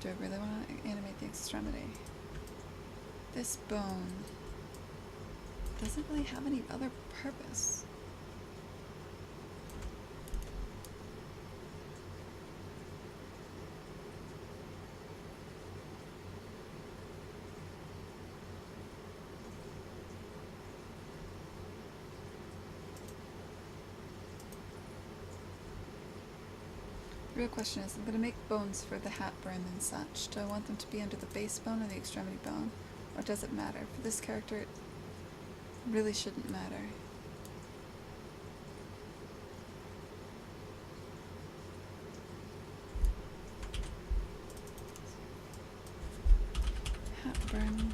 Do I really want to animate the extremity? This bone doesn't really have any other purpose. The real question is, I'm going to make bones for the hat brim and such. Do I want them to be under the base bone or the extremity bone? Or does it matter? For this character, it really shouldn't matter. Hat brim.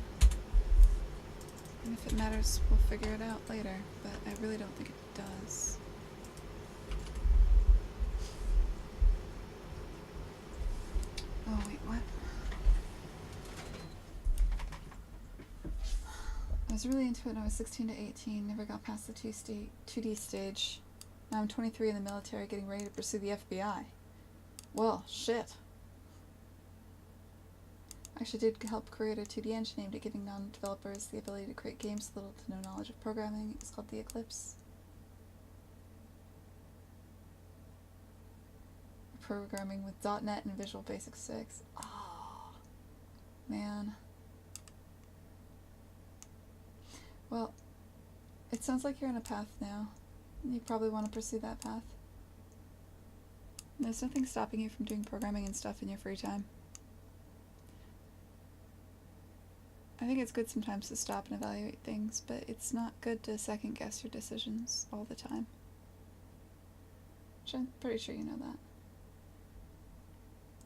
And if it matters, we'll figure it out later, but I really don't think it does. Oh, wait, what? I was really into it when I was 16 to 18, never got past the 2D stage. Now I'm 23 in the military, getting ready to pursue the FBI. Well, shit. I actually did help create a 2D engine aimed at giving non-developers the ability to create games with little to no knowledge of programming. It's called The Eclipse. Programming with .NET and Visual Basic 6. Oh, man. Well, it sounds like you're on a path now. You probably want to pursue that path. There's nothing stopping you from doing programming and stuff in your free time. I think it's good sometimes to stop and evaluate things, but it's not good to second guess your decisions all the time. Which I'm pretty sure you know that.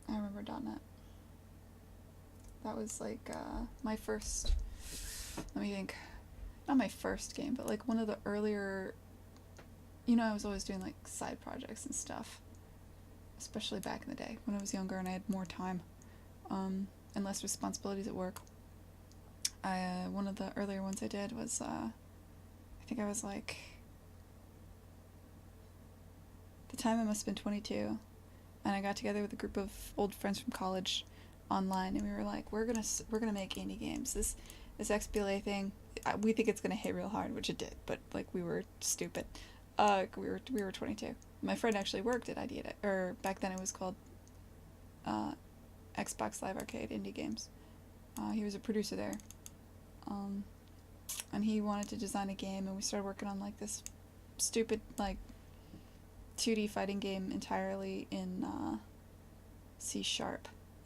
I remember .NET. That was like my first, let me think, not my first game, but like one of the earlier, you know, I was always doing like side projects and stuff, especially back in the day when I was younger and I had more time and less responsibilities at work. One of the earlier ones I did was, I think I was like, at the time I must have been 22. And I got together with a group of old friends from college online, and we were like, we're gonna make indie games. This XBLA thing, we think it's gonna hit real hard, which it did. But like we were stupid. We were 22. My friend actually worked at ID, or back then it was called Xbox Live Arcade Indie Games. He was a producer there, and he wanted to design a game, and we started working on like this stupid like 2D fighting game entirely in C#.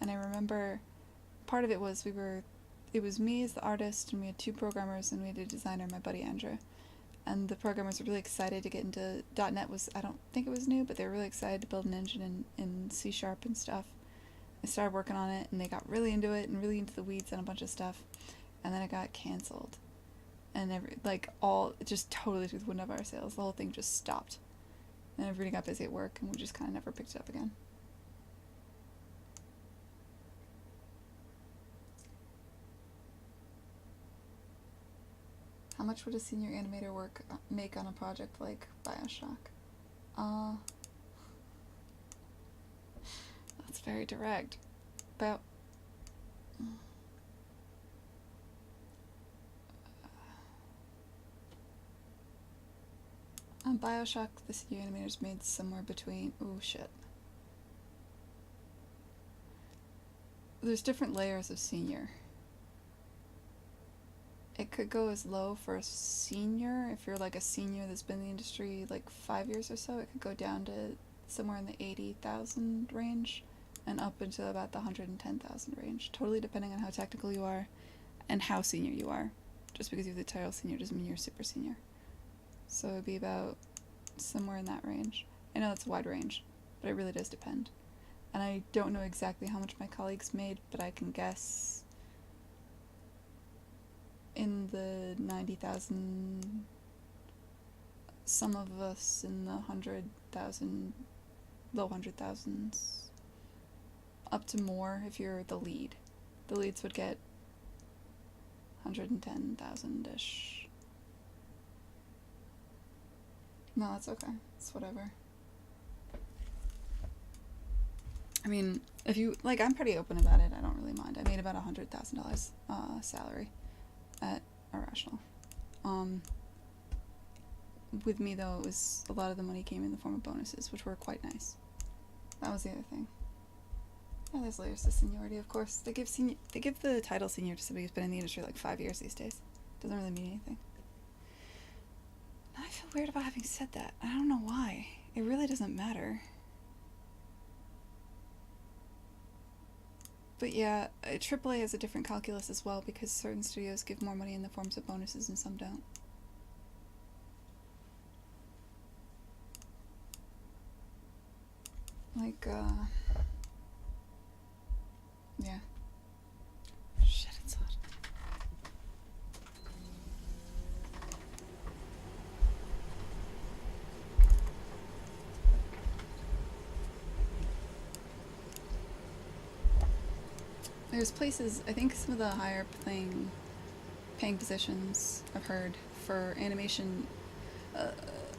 And I remember part of it was it was me as the artist, and we had two programmers, and we had a designer, my buddy Andrew. And the programmers were really excited to get into .NET. I don't think it was new, but they were really excited to build an engine in C# and stuff. I started working on it, and they got really into it and really into the weeds and a bunch of stuff. And then it got canceled. And it just totally took the wind out of our sails. The whole thing just stopped. And everybody got busy at work, and we just kind of never picked it up again. How much would a senior animator make on a project like BioShock? That's very direct. About... On BioShock, the senior animators made somewhere between... Ooh, shit. There's different layers of senior. It could go as low for a senior. If you're like a senior that's been in the industry like 5 years or so, it could go down to somewhere in the 80,000 range. and up into about the 110,000 range, totally depending on how technical you are and how senior you are. Just because you have the title senior doesn't mean you're super senior. So it would be about somewhere in that range. I know it's a wide range, but it really does depend. And I don't know exactly how much my colleagues made, but I can guess in the 90,000, some of us in the 100,000, low 100,000s, up to more if you're the lead. The leads would get 110,000-ish. No, that's okay. It's whatever. I mean, if you, like, I'm pretty open about it. I don't really mind. I made about $100,000 salary at Irrational. With me, though, it was a lot of the money came in the form of bonuses, which were quite nice. That was the other thing. Yeah, there's layers to seniority, of course. They give the title senior to somebody who's been in the industry like 5 years these days. Doesn't really mean anything. Now I feel weird about having said that. I don't know why. It really doesn't matter. But yeah, AAA has a different calculus as well because certain studios give more money in the forms of bonuses and some don't. Like, yeah. Shit, it's hot. There's places, I think some of the higher paying positions I've heard for animation,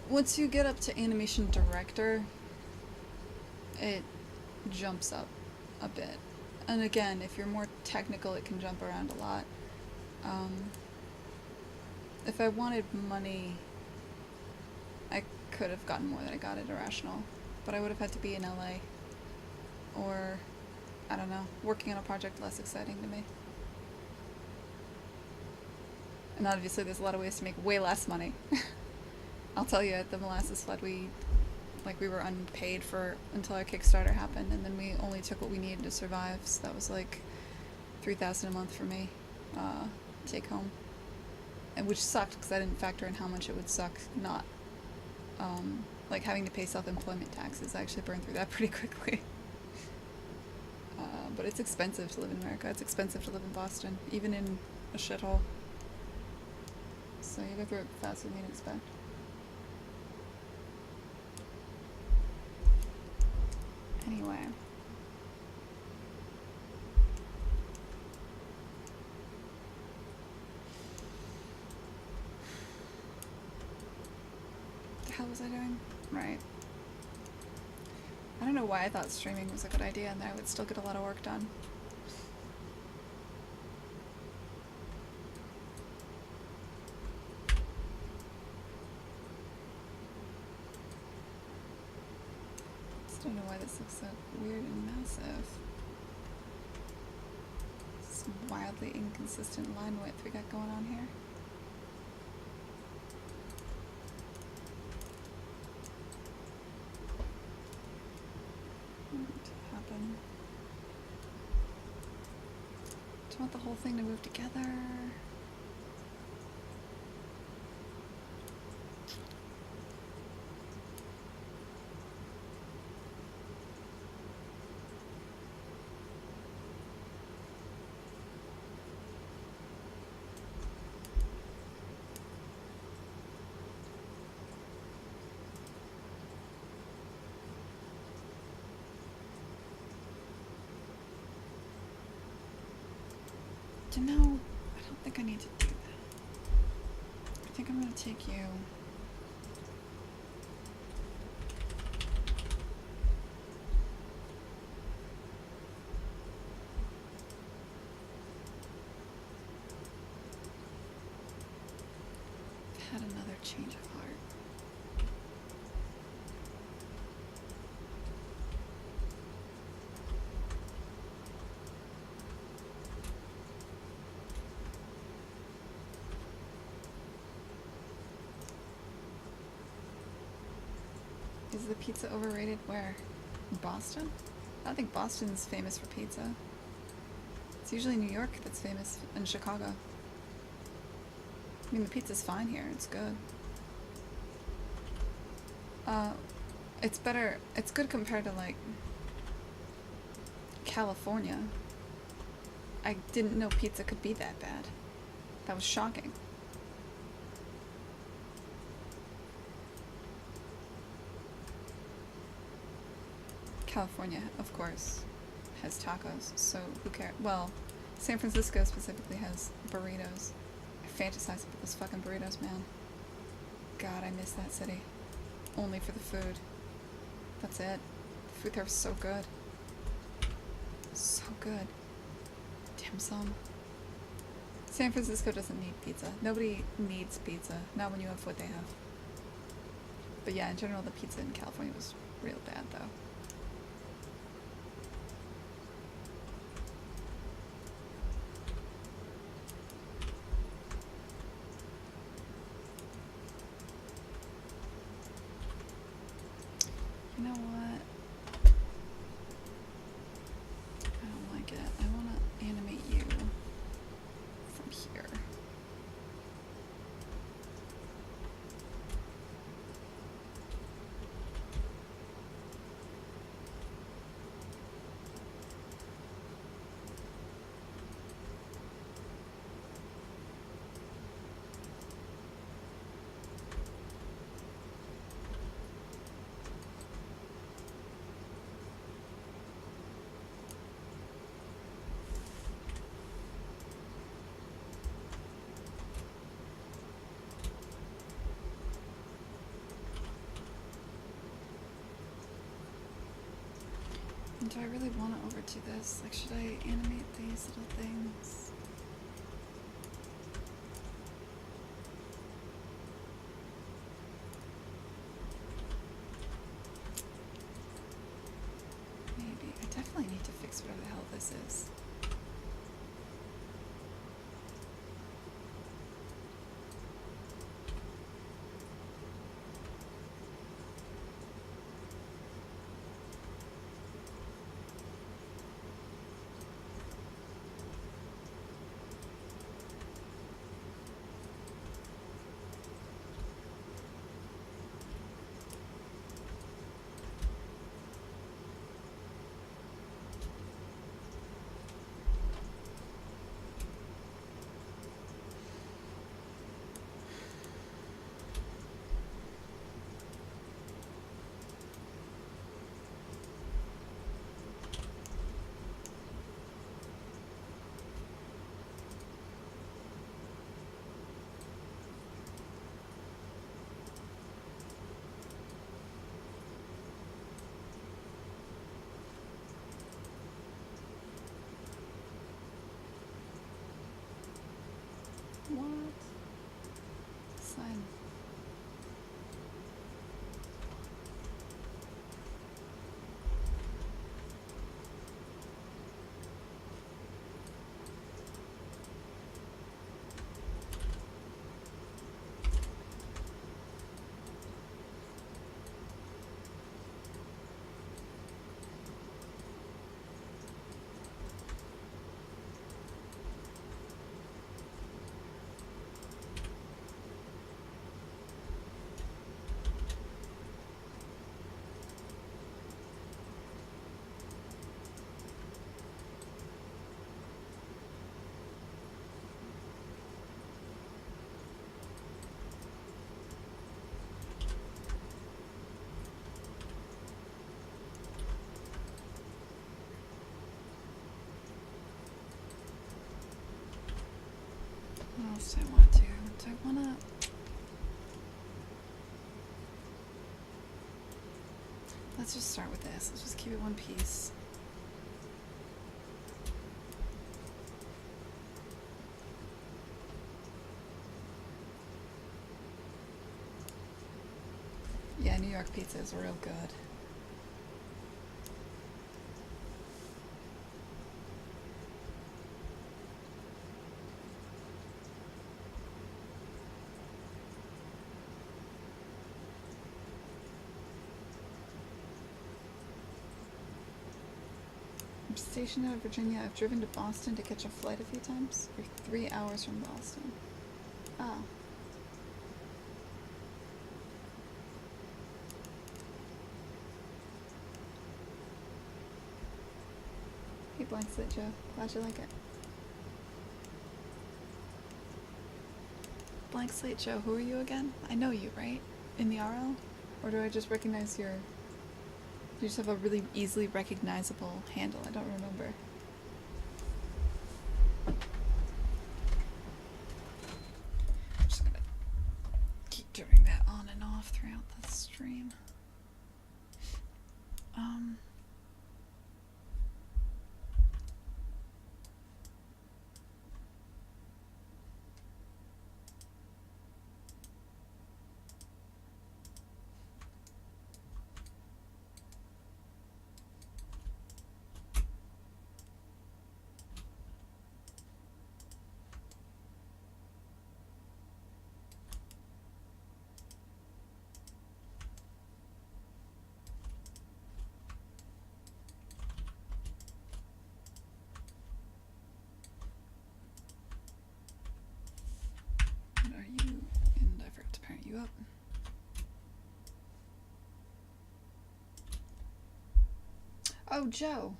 once you get up to animation director, it jumps up a bit. And again, if you're more technical, it can jump around a lot. If I wanted money, I could have gotten more than I got at Irrational, but I would have had to be in LA, or, I don't know, working on a project less exciting to me. And obviously there's a lot of ways to make way less money. I'll tell you, at the Molasses Flood, we were unpaid for until our Kickstarter happened, and then we only took what we needed to survive, so that was like $3,000 a month for me, take home. And which sucked, because I didn't factor in how much it would suck not, like having to pay self-employment taxes. I actually burned through that pretty quickly. But it's expensive to live in America. It's expensive to live in Boston, even in a shithole. So you go through it faster than you'd expect. Anyway. What the hell was I doing? Right. I don't know why I thought streaming was a good idea and that I would still get a lot of work done. I don't know why this looks so weird and massive. Some wildly inconsistent line width we got going on here. What happened? Do you want the whole thing to move together? You know, I don't think I need to do that. I think I'm gonna take you. I've had another change of heart. Is the pizza overrated? Where? In Boston? I think Boston's famous for pizza. It's usually New York that's famous, and Chicago. I mean, the pizza's fine here. It's good. Uh, it's better. It's good compared to, like, California. I didn't know pizza could be that bad. That was shocking. California, of course, has tacos, so who cares? Well, San Francisco specifically has burritos. I fantasize about those fucking burritos, man. God, I miss that city. Only for the food. That's it. The food there was so good. So good. Dim sum. San Francisco doesn't need pizza. Nobody needs pizza. Not when you have what they have. But yeah, in general, the pizza in California was real bad, though. You know what? I don't like it. I want to animate you from here. And do I really want to overdo this? Like, should I animate these little things? Maybe. I definitely need to fix whatever the hell this is. What? Sign. What else do I want to do? Do I want to... Let's just start with this. Let's just keep it one piece. Yeah, New York pizza is real good. stationed out of Virginia. I've driven to Boston to catch a flight a few times. We're 3 hours from Boston. Ah. Hey, Blank Slate Joe. Glad you like it. Blank Slate Joe, who are you again? I know you, right? In the RL? Or do I just recognize your... You just have a really easily recognizable handle. I don't remember. I'm just gonna keep doing that on and off throughout the stream. What are you? And I forgot to parent you up. Oh, Joe.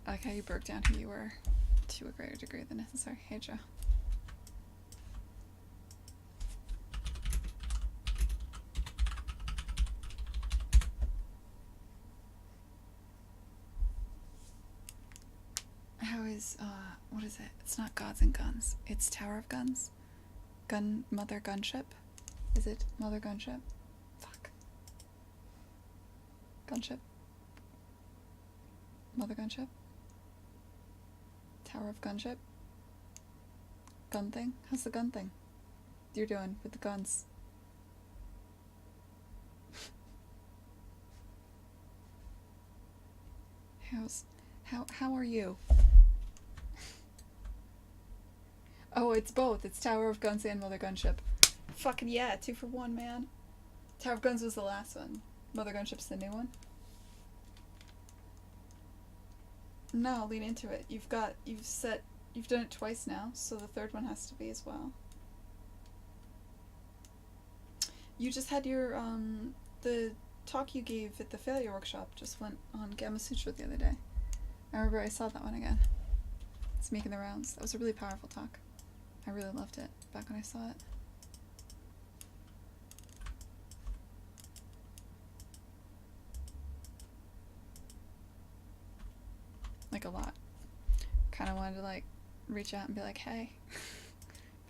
I like how you broke down who you were to a greater degree than necessary. Hey, Joe. How is, what is it? It's not Gods and Guns. It's Tower of Guns? Mother Gunship? Is it Mother Gunship? Fuck. Gunship? Mother Gunship? Tower of Gunship? Gun thing? How's the gun thing you're doing with the guns? How are you? Oh, it's both. It's Tower of Guns and Mother Gunship. Fucking yeah, 2 for 1, man. Tower of Guns was the last one. Mother Gunship's the new one. No, lean into it. You've done it twice now, so the third one has to be as well. You just had your, the talk you gave at the failure workshop just went on Gamma Sutra the other day. I remember I saw that one again. It's making the rounds. That was a really powerful talk. I really loved it back when I saw it. Like a lot. Kind of wanted to like reach out and be like, hey.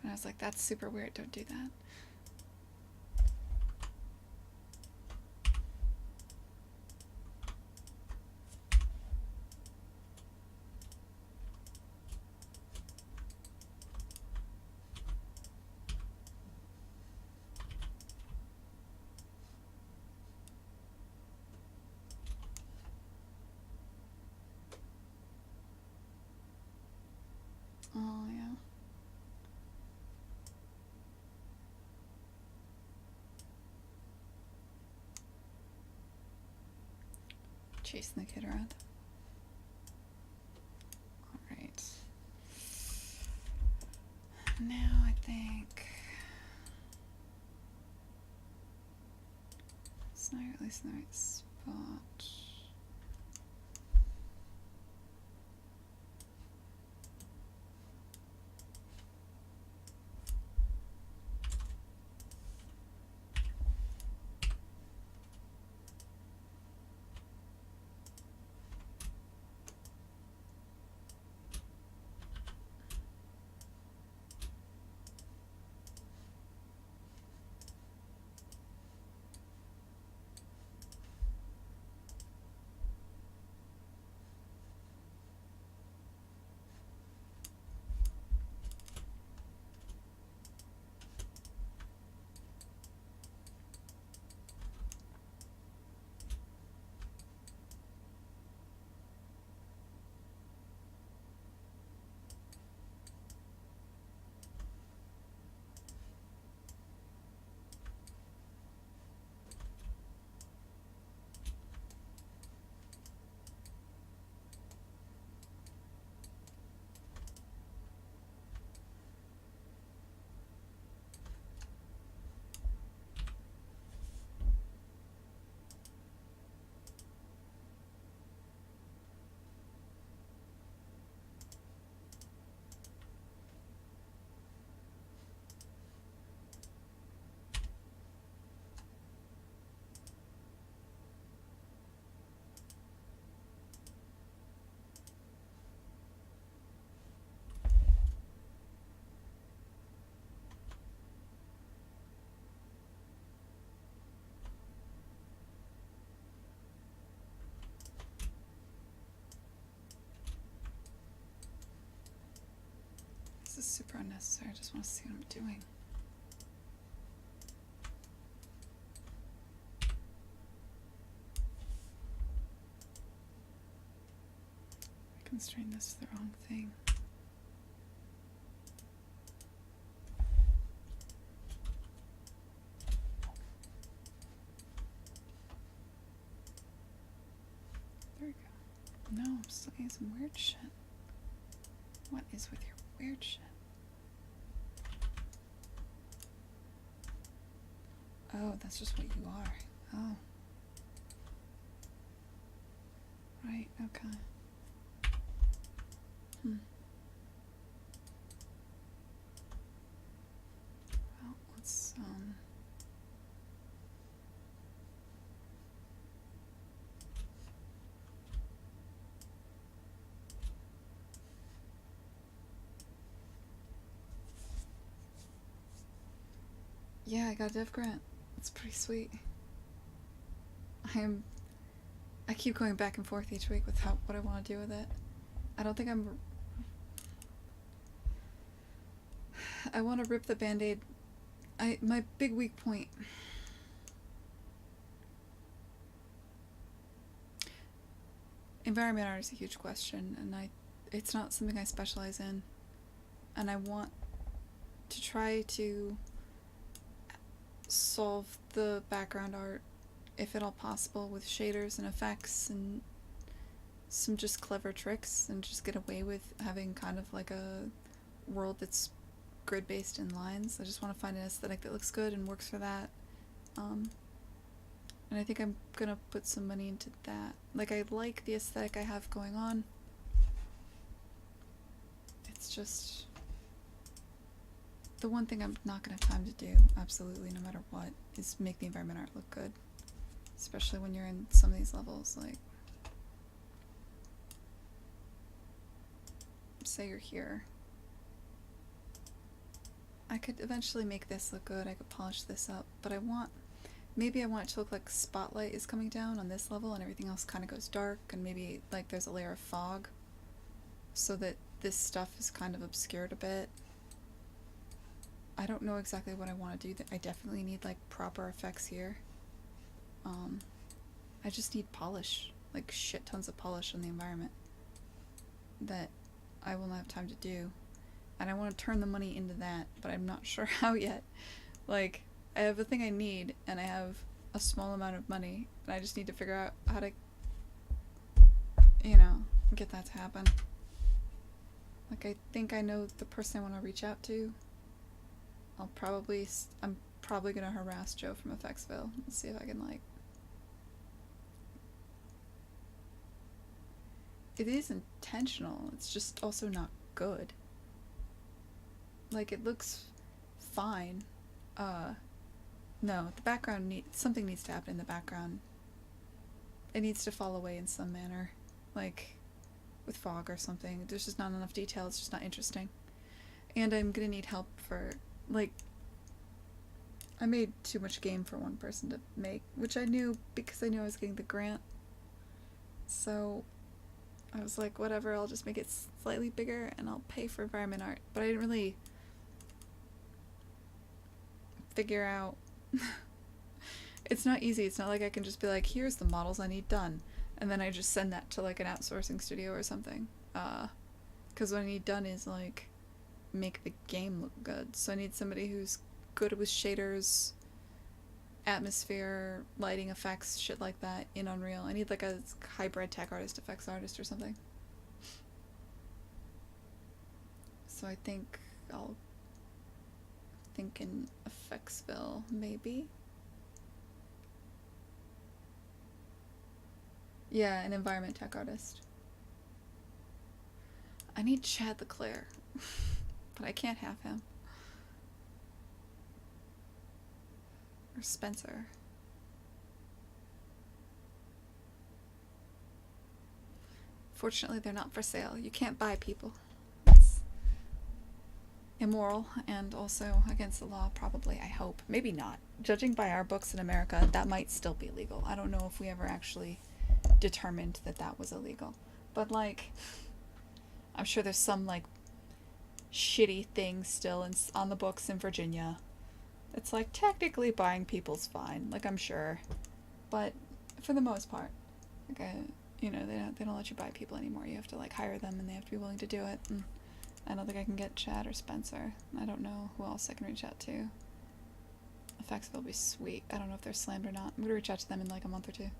And I was like, that's super weird, don't do that. Oh, yeah. Chasing the kid around. Alright. Now I think... It's not at least in the right spot. is super unnecessary. I just want to see what I'm doing. I constrained this to the wrong thing. There we go. No, I'm still getting some weird shit. What is with your weird shit? Oh, that's just what you are. Oh. Right, okay. Well, let's, yeah, I got a dev grant. It's pretty sweet. I keep going back and forth each week with what I want to do with it. I don't think I want to rip the band-aid. My big weak point. Environment art is a huge question, and it's not something I specialize in. And I want to try to solve the background art, if at all possible, with shaders and effects and some just clever tricks, and just get away with having kind of like a world that's grid-based in lines. I just want to find an aesthetic that looks good and works for that. And I think I'm gonna put some money into that. Like, I like the aesthetic I have going on. It's just the one thing I'm not gonna have time to do, absolutely, no matter what, is make the environment art look good. Especially when you're in some of these levels, like, say you're here. I could eventually make this look good, I could polish this up, but maybe I want it to look like spotlight is coming down on this level and everything else kind of goes dark, and maybe like there's a layer of fog so that this stuff is kind of obscured a bit. I don't know exactly what I want to do. I definitely need like proper effects here. I just need polish, like shit tons of polish on the environment that I will not have time to do. And I want to turn the money into that, but I'm not sure how yet. Like, I have a thing I need, and I have a small amount of money, and I just need to figure out how to, you know, get that to happen. Like, I think I know the person I want to reach out to. I'm probably gonna harass Joe from Effectsville and see if I can, like... It is intentional, it's just also not good. Like, it looks fine. No, the background something needs to happen in the background. It needs to fall away in some manner. Like, with fog or something. There's just not enough detail, it's just not interesting. And I'm gonna need help for, like... I made too much game for one person to make, which I knew because I knew I was getting the grant. So I was like, whatever, I'll just make it slightly bigger and I'll pay for environment art. But I didn't really figure out... It's not easy. It's not like I can just be like, here's the models I need done, and then I just send that to like an outsourcing studio or something. Because what I need done is like make the game look good. So I need somebody who's good with shaders, atmosphere, lighting effects, shit like that in Unreal. I need like a hybrid tech artist, effects artist or something. So I think I'll think in Effectsville, maybe. Yeah, an environment tech artist. I need Chad LeClaire, but I can't have him. Or Spencer. Fortunately, they're not for sale. You can't buy people. It's immoral and also against the law, probably, I hope. Maybe not. Judging by our books in America, that might still be illegal. I don't know if we ever actually determined that that was illegal. But, like, I'm sure there's some, like, shitty thing still on the books in Virginia. It's like technically buying people's fine, like I'm sure, but for the most part, like they don't let you buy people anymore. You have to like hire them, and they have to be willing to do it. And I don't think I can get Chad or Spencer. I don't know who else I can reach out to. Effectsville will be sweet. I don't know if they're slammed or not. I'm gonna reach out to them in like a month or two.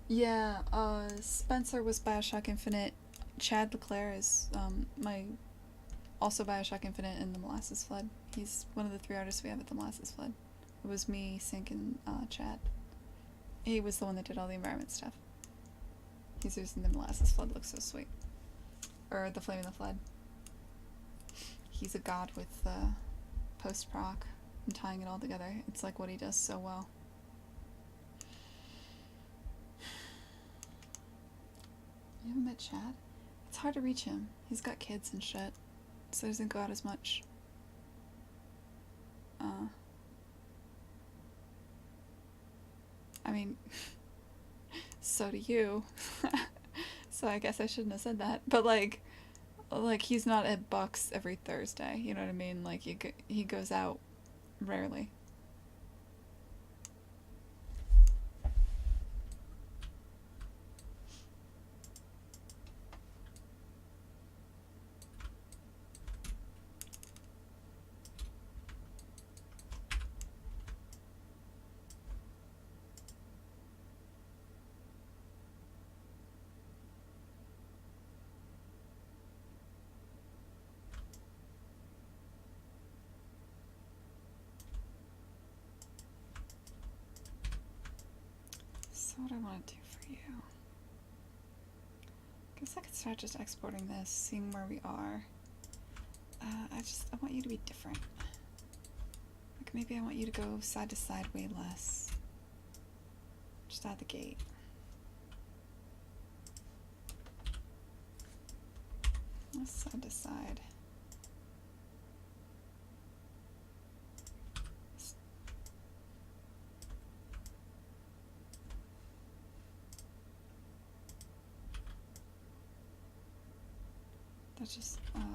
Yeah, Spencer was Bioshock Infinite. Chad LeClaire is my also Bioshock Infinite and the Molasses Flood. He's one of the 3 artists we have at the Molasses Flood. It was me, Sink, and Chad. He was the one that did all the environment stuff. He's using the Molasses Flood. Looks so sweet. Or the Flame in the Flood. He's a god with post-proc and tying it all together. It's like what he does so well. You haven't met Chad? It's hard to reach him. He's got kids and shit, so he doesn't go out as much. I mean, so do you. So I guess I shouldn't have said that. But like he's not at Bucks every Thursday. You know what I mean? Like he goes out rarely. So what I want to do for you? I guess I could start just exporting this, seeing where we are. I want you to be different. Like maybe I want you to go side to side way less. Just out the gate. Less side to side.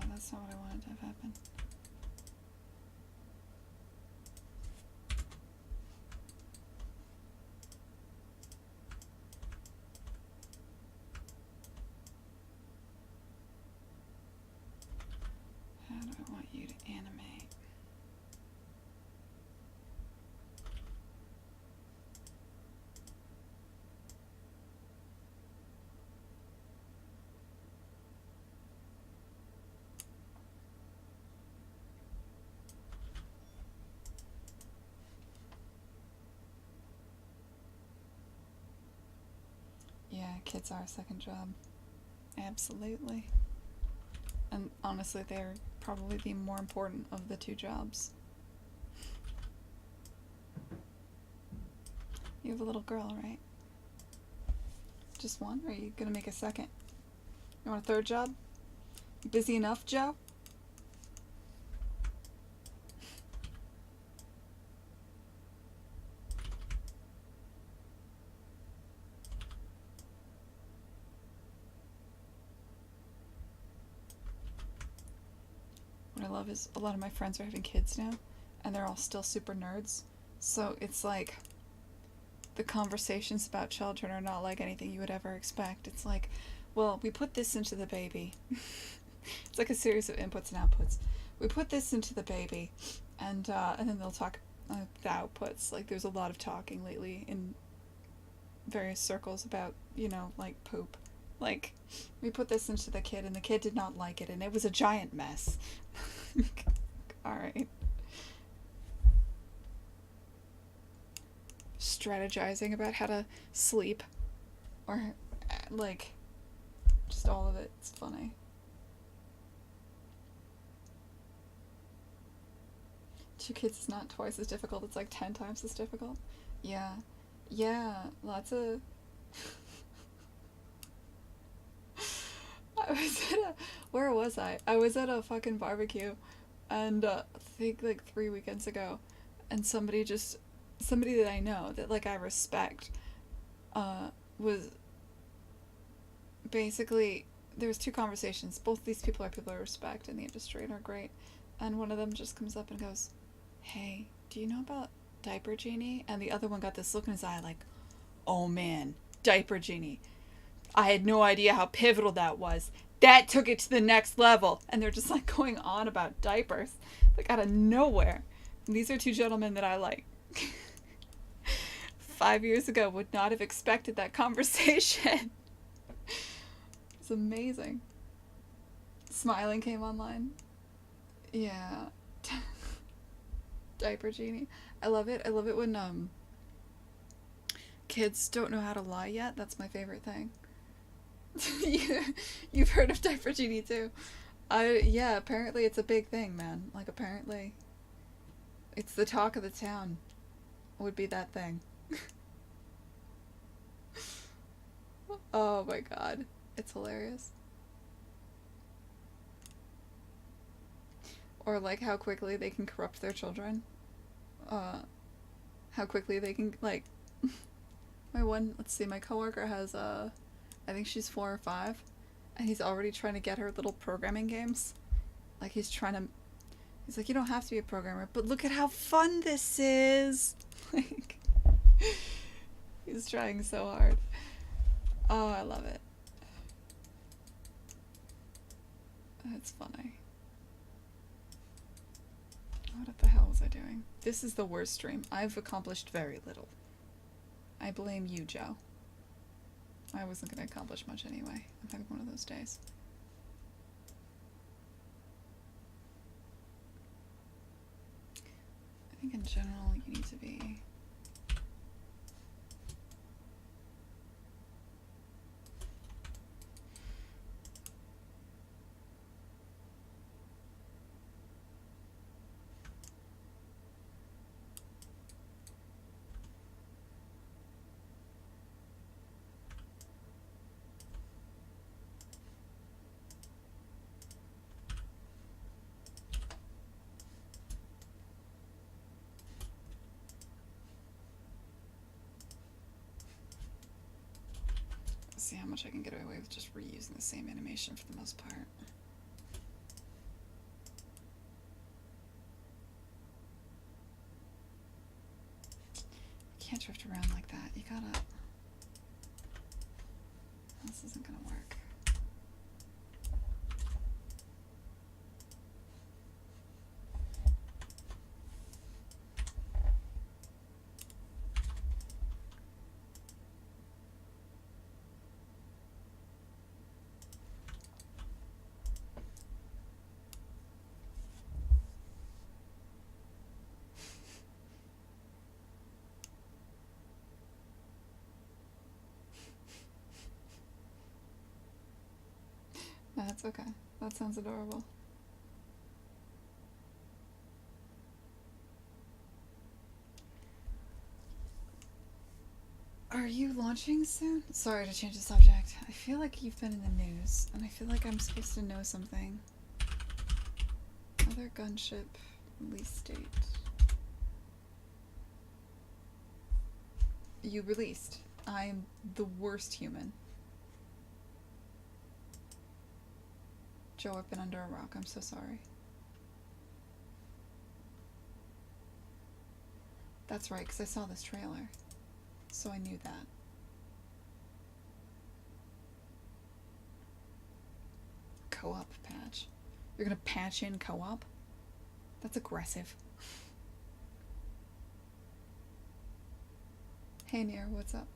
That's not what I wanted to have happen. How do I want you to animate? Yeah, kids are a second job. Absolutely. And honestly, they're probably the more important of the 2 jobs. You have a little girl, right? Just one? Or are you gonna make a second? You want a 3rd job? You busy enough, Joe? What I love is a lot of my friends are having kids now, and they're all still super nerds. So it's like the conversations about children are not like anything you would ever expect. It's like, well, we put this into the baby. It's like a series of inputs and outputs. We put this into the baby, and then they'll talk the outputs. Like there's a lot of talking lately in various circles about, like poop. Like, we put this into the kid, and the kid did not like it, and it was a giant mess. Alright. Strategizing about how to sleep. Or, like, just all of it. It's funny. Two kids is not twice as difficult, it's like 10 times as difficult. Yeah. Yeah, lots of... Where was I? I was at a fucking barbecue, and I think like 3 weekends ago, and somebody that I know, that like I respect, was basically, there's two conversations. Both these people are people I respect in the industry and are great. And one of them just comes up and goes, "Hey, do you know about Diaper Genie?" And the other one got this look in his eye like, "Oh man, Diaper Genie. I had no idea how pivotal that was. That took it to the next level." And they're just like going on about diapers, like out of nowhere. And these are two gentlemen that I like. 5 years ago would not have expected that conversation. It's amazing. Smiling came online. Yeah. Diaper Genie. I love it. I love it when kids don't know how to lie yet. That's my favorite thing. You've heard of Diaper Genie too. Yeah, apparently it's a big thing, man. Like apparently it's the talk of the town. Would be that thing. Oh my god. It's hilarious. Or like how quickly they can corrupt their children. How quickly they can like my coworker has I think she's 4 or 5, and he's already trying to get her little programming games. Like he's like, "You don't have to be a programmer, but look at how fun this is." Like he's trying so hard. Oh, I love it. That's funny. What the hell was I doing? This is the worst stream. I've accomplished very little. I blame you, Joe. I wasn't going to accomplish much anyway. I'm having one of those days. I think in general you need to be... see how much I can get away with just reusing the same animation for the most part. You can't drift around like that. You gotta... This isn't gonna work. No, that's okay. That sounds adorable. Are you launching soon? Sorry to change the subject. I feel like you've been in the news, and I feel like I'm supposed to know something. Other gunship release date. You released. I am the worst human. Joe, I've been under a rock. I'm so sorry. That's right, because I saw this trailer. So I knew that. Co-op patch. You're gonna patch in co-op? That's aggressive. Hey Nier, what's up?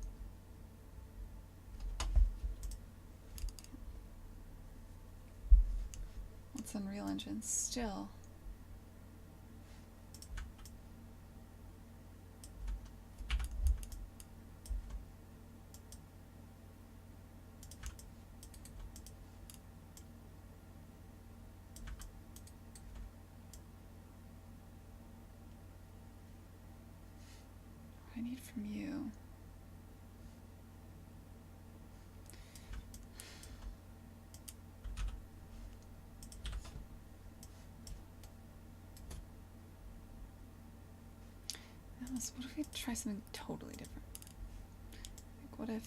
What's Unreal Engine? Still. What I need from you. Alice, what if we try something totally different? Like, what if...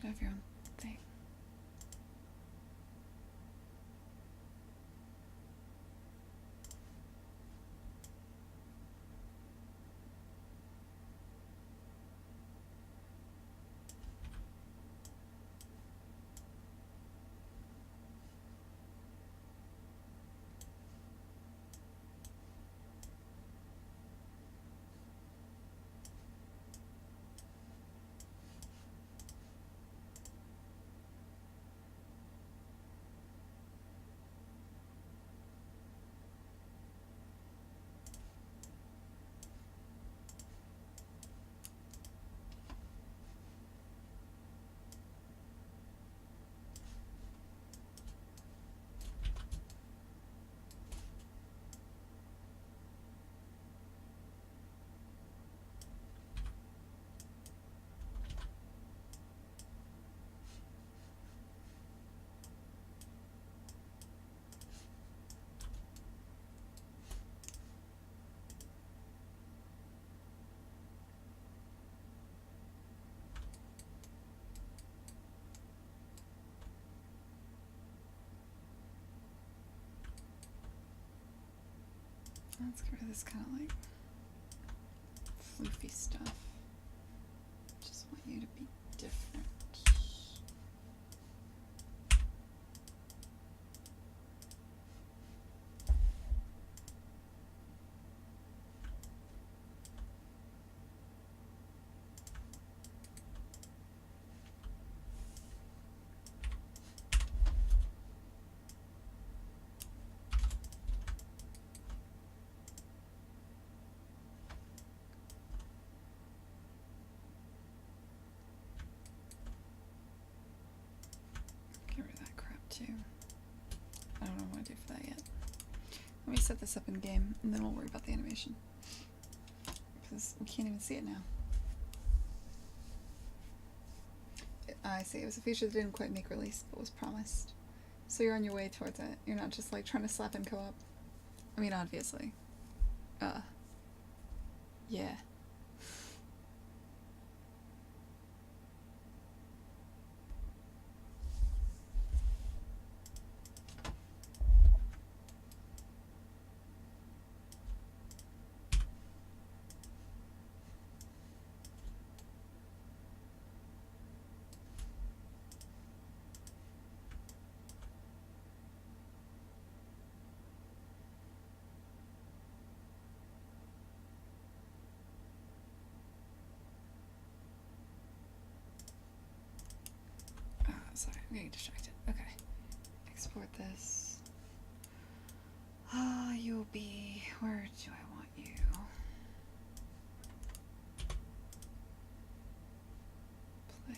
You have your own thing. Let's get rid of this kind of like floofy stuff. Just want you to be different. Get rid of that crap too. I don't know what to do for that yet. Let me set this up in game and then we'll worry about the animation. Because we can't even see it now. I see, it was a feature that didn't quite make release but was promised. So you're on your way towards it. You're not just like trying to slap in co-op. I mean, obviously. Yeah. Sorry, I'm getting distracted. Okay. Export this. You'll be... Where do I want you? Player.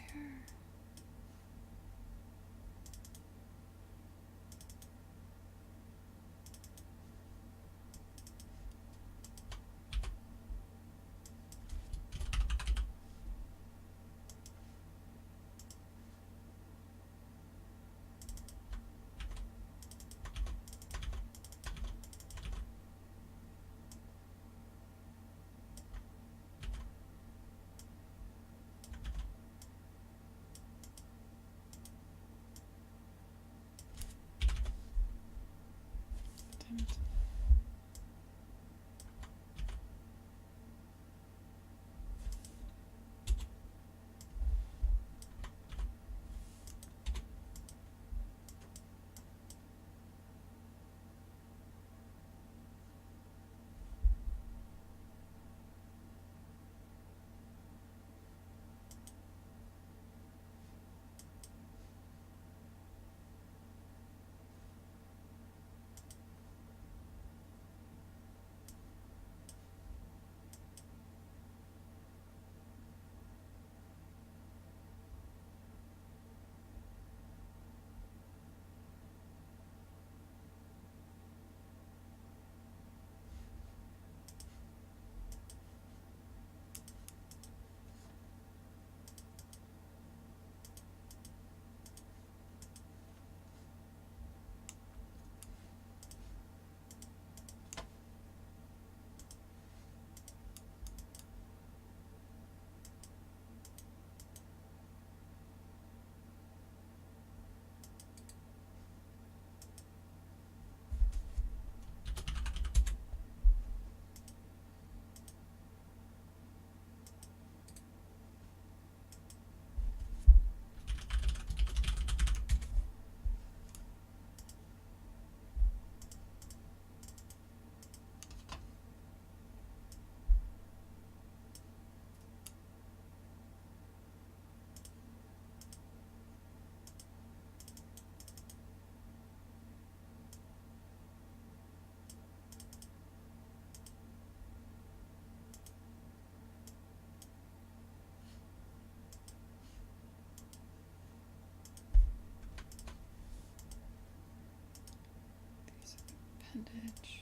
appendage.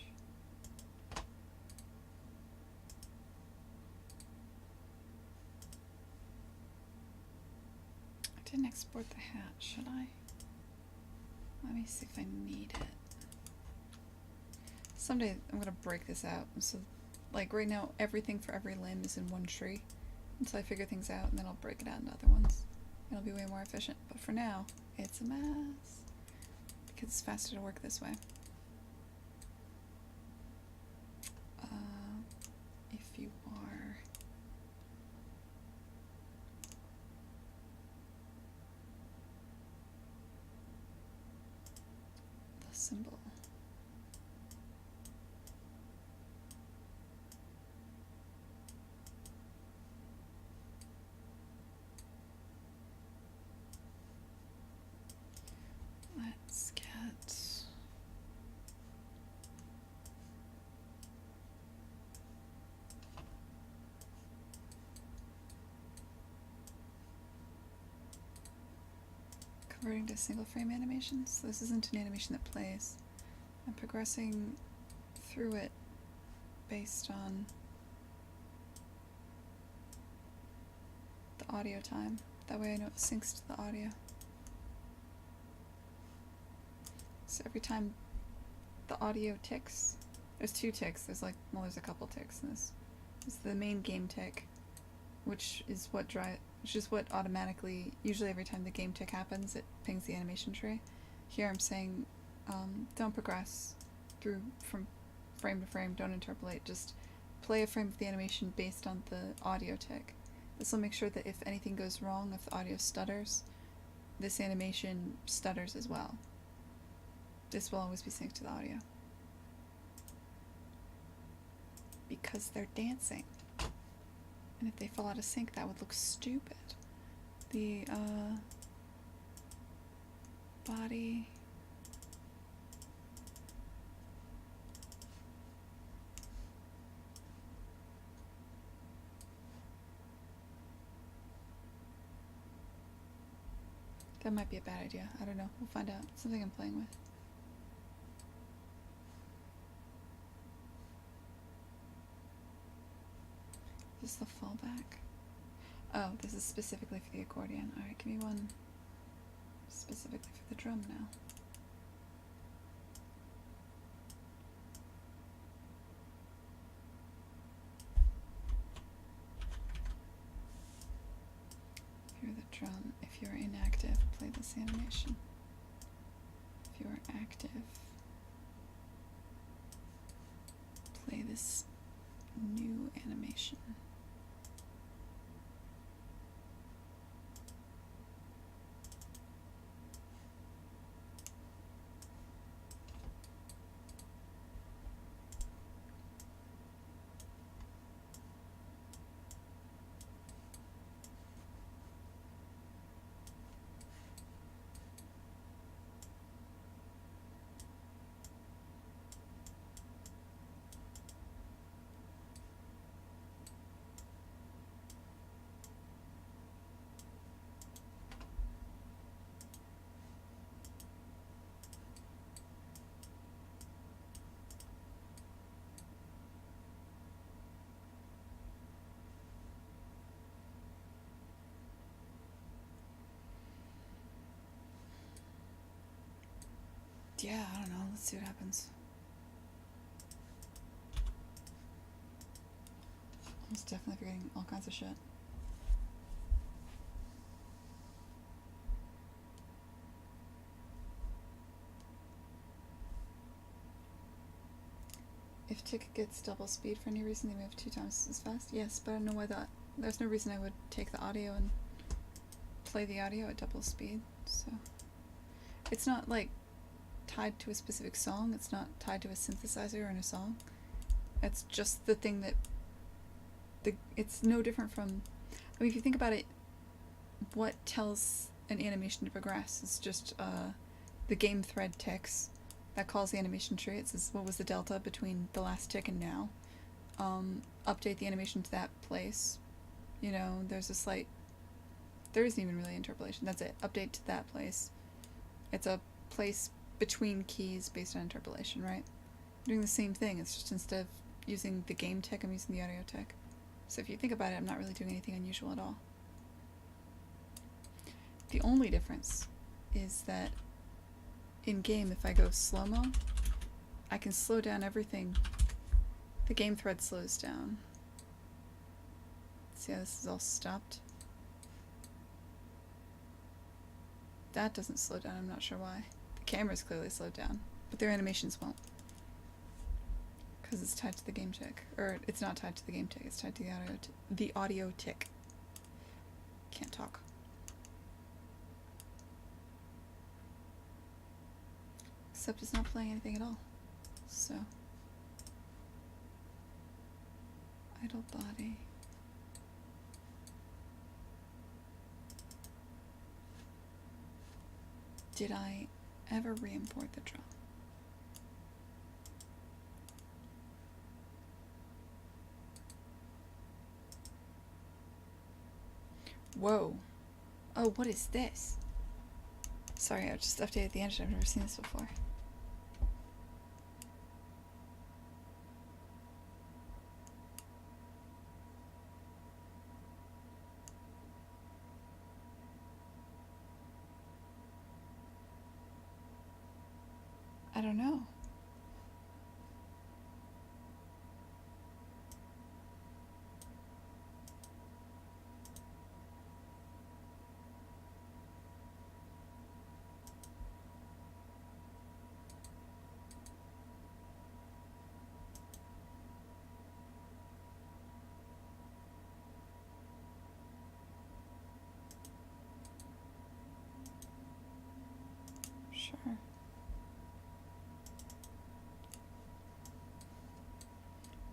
I didn't export the hat, should I? Let me see if I need it. Someday I'm gonna break this out. So, like right now, everything for every limb is in one tree. Until I figure things out, and then I'll break it out into other ones. It'll be way more efficient. But for now, it's a mess. Because it's faster to work this way. If you are... the symbol. Let's get... converting to single frame animations. This isn't an animation that plays. I'm progressing through it based on the audio time. That way I know it syncs to the audio. So every time the audio ticks, there's two ticks, there's a couple ticks in this. This is the main game tick, which is what automatically, usually every time the game tick happens, it pings the animation tree. Here I'm saying, don't progress through from frame to frame, don't interpolate, just play a frame of the animation based on the audio tick. This will make sure that if anything goes wrong, if the audio stutters, this animation stutters as well. This will always be synced to the audio. Because they're dancing. And if they fall out of sync, that would look stupid. The, body... That might be a bad idea. I don't know. We'll find out. It's something I'm playing with. Is this the fallback? Oh, this is specifically for the accordion. Alright, give me one specifically for the drum now. If you're the drum, if you're inactive, play this animation. If you are active, play this new animation. Yeah, I don't know. Let's see what happens. I was definitely forgetting all kinds of shit. If tick gets double speed for any reason, they move 2 times as fast? Yes, but I don't know why that. There's no reason I would take the audio and play the audio at double speed, so. It's not like tied to a specific song, it's not tied to a synthesizer in a song. It's just the thing that it's no different from, I mean, if you think about it, what tells an animation to progress? It's just the game thread ticks that calls the animation tree. It says what was the delta between the last tick and now. Update the animation to that place. You know, there's a slight, there isn't even really interpolation, that's it. Update to that place. It's a place between keys based on interpolation, right? doing the same thing. It's just instead of using the game tech, I'm using the audio tech. So if you think about it, I'm not really doing anything unusual at all. The only difference is that in game, if I go slow-mo, I can slow down everything. The game thread slows down. See how this is all stopped? That doesn't slow down, I'm not sure why. The camera's clearly slowed down, but their animations won't. Because it's tied to the game tick. Or, it's not tied to the game tick, it's tied to the audio tick. Can't talk. Except it's not playing anything at all. So. Idle body. Did I ever re-import the drum? Whoa. Oh, what is this? Sorry, I just updated the engine. I've never seen this before. I don't know. Sure.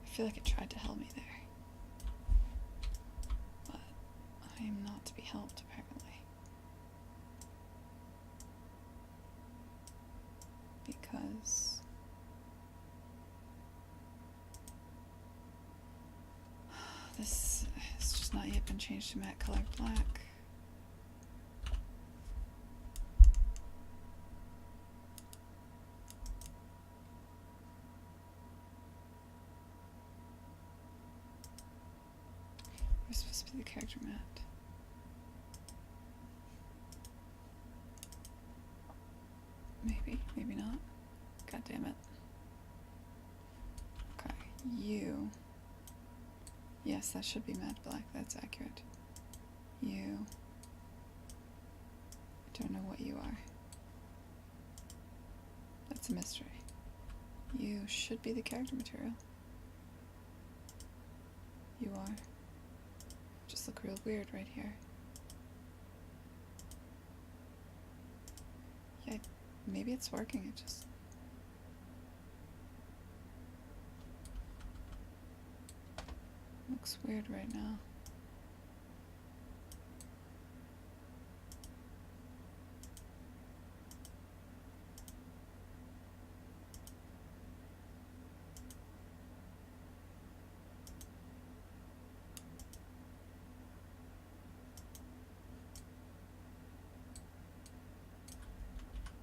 I feel like it tried to help me there. But I am not to be helped, apparently. Because this has just not yet been changed to matte color black. We're supposed to be the character matte. Maybe, maybe not. God damn it. Okay, you. Yes, that should be matte black. That's accurate. You. I don't know what you are. That's a mystery. You should be the character material. You are. Just look real weird right here. Yeah, maybe it's working. It just... looks weird right now.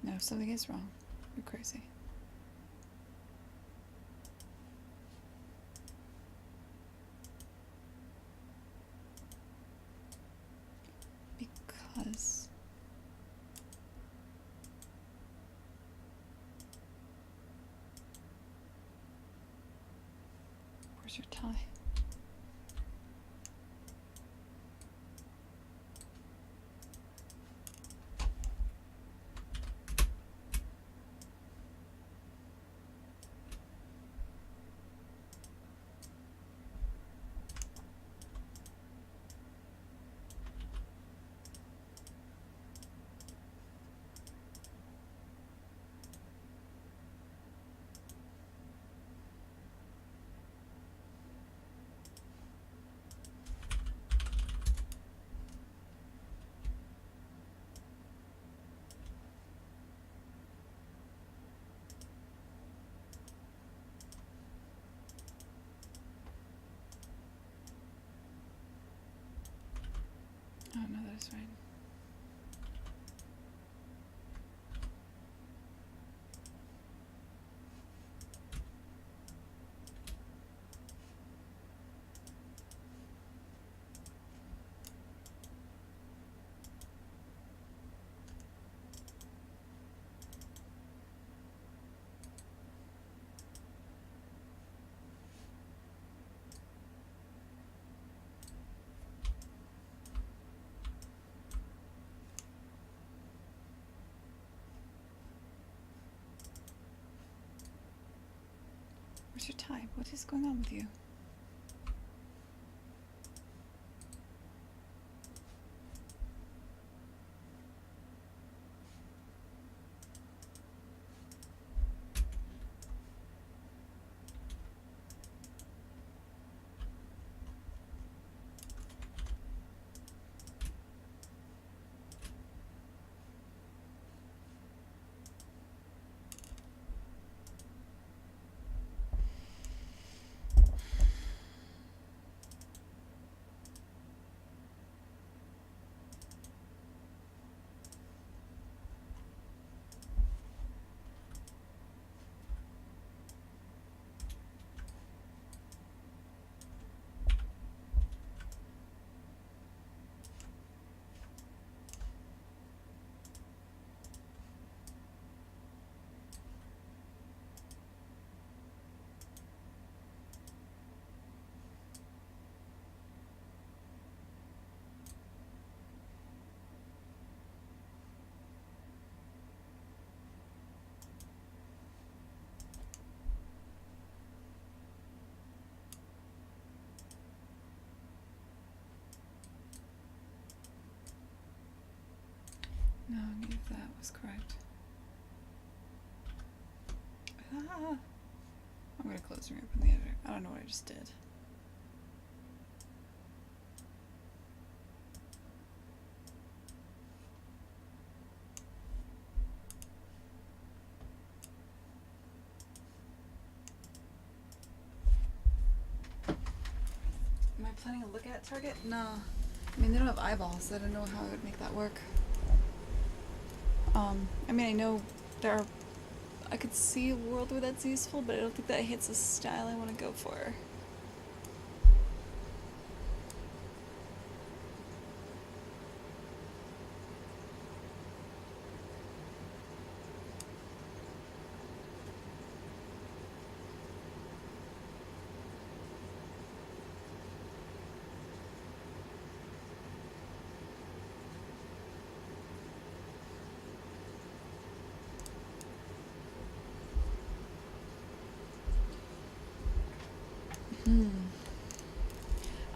No, something is wrong. You're crazy. Because... where's your tie? Oh no, that is right. Where's your tie? What is going on with you? No, I knew that was correct. Ah! I'm gonna close and reopen the editor. I don't know what I just did. Am I planning to look at Target? No. I mean, they don't have eyeballs, so I don't know how I would make that work. I mean, I know there are... I could see a world where that's useful, but I don't think that hits the style I want to go for.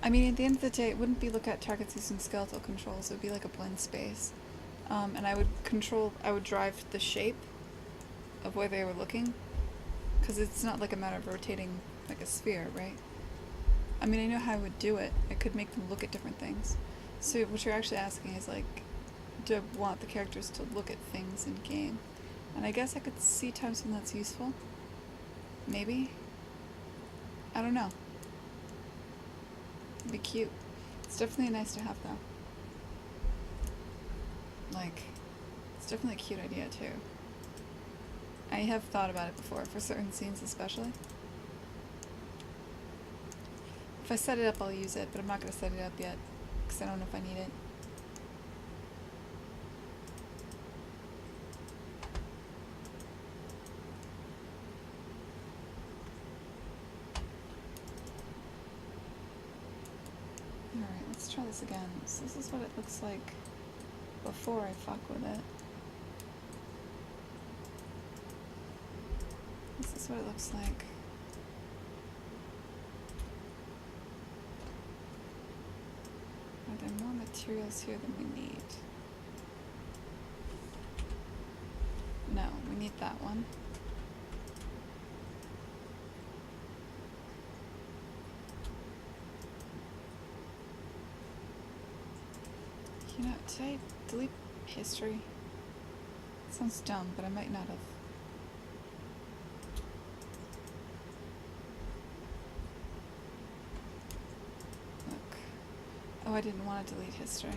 I mean, at the end of the day, it wouldn't be look at targets using skeletal controls. It would be like a blend space. And I would drive the shape of where they were looking. Because it's not like a matter of rotating like a sphere, right? I mean, I know how I would do it. I could make them look at different things. So what you're actually asking is like, do I want the characters to look at things in game? And I guess I could see times when that's useful. Maybe. I don't know. It'd be cute. It's definitely nice to have though. Like, it's definitely a cute idea too. I have thought about it before, for certain scenes especially. If I set it up, I'll use it, but I'm not going to set it up yet, because I don't know if I need it. Alright, let's try this again. So this is what it looks like before I fuck with it. This is what it looks like. Are there more materials here than we need? No, we need that one. You know, did I delete history? It sounds dumb, but I might not have. Look. Oh, I didn't want to delete history.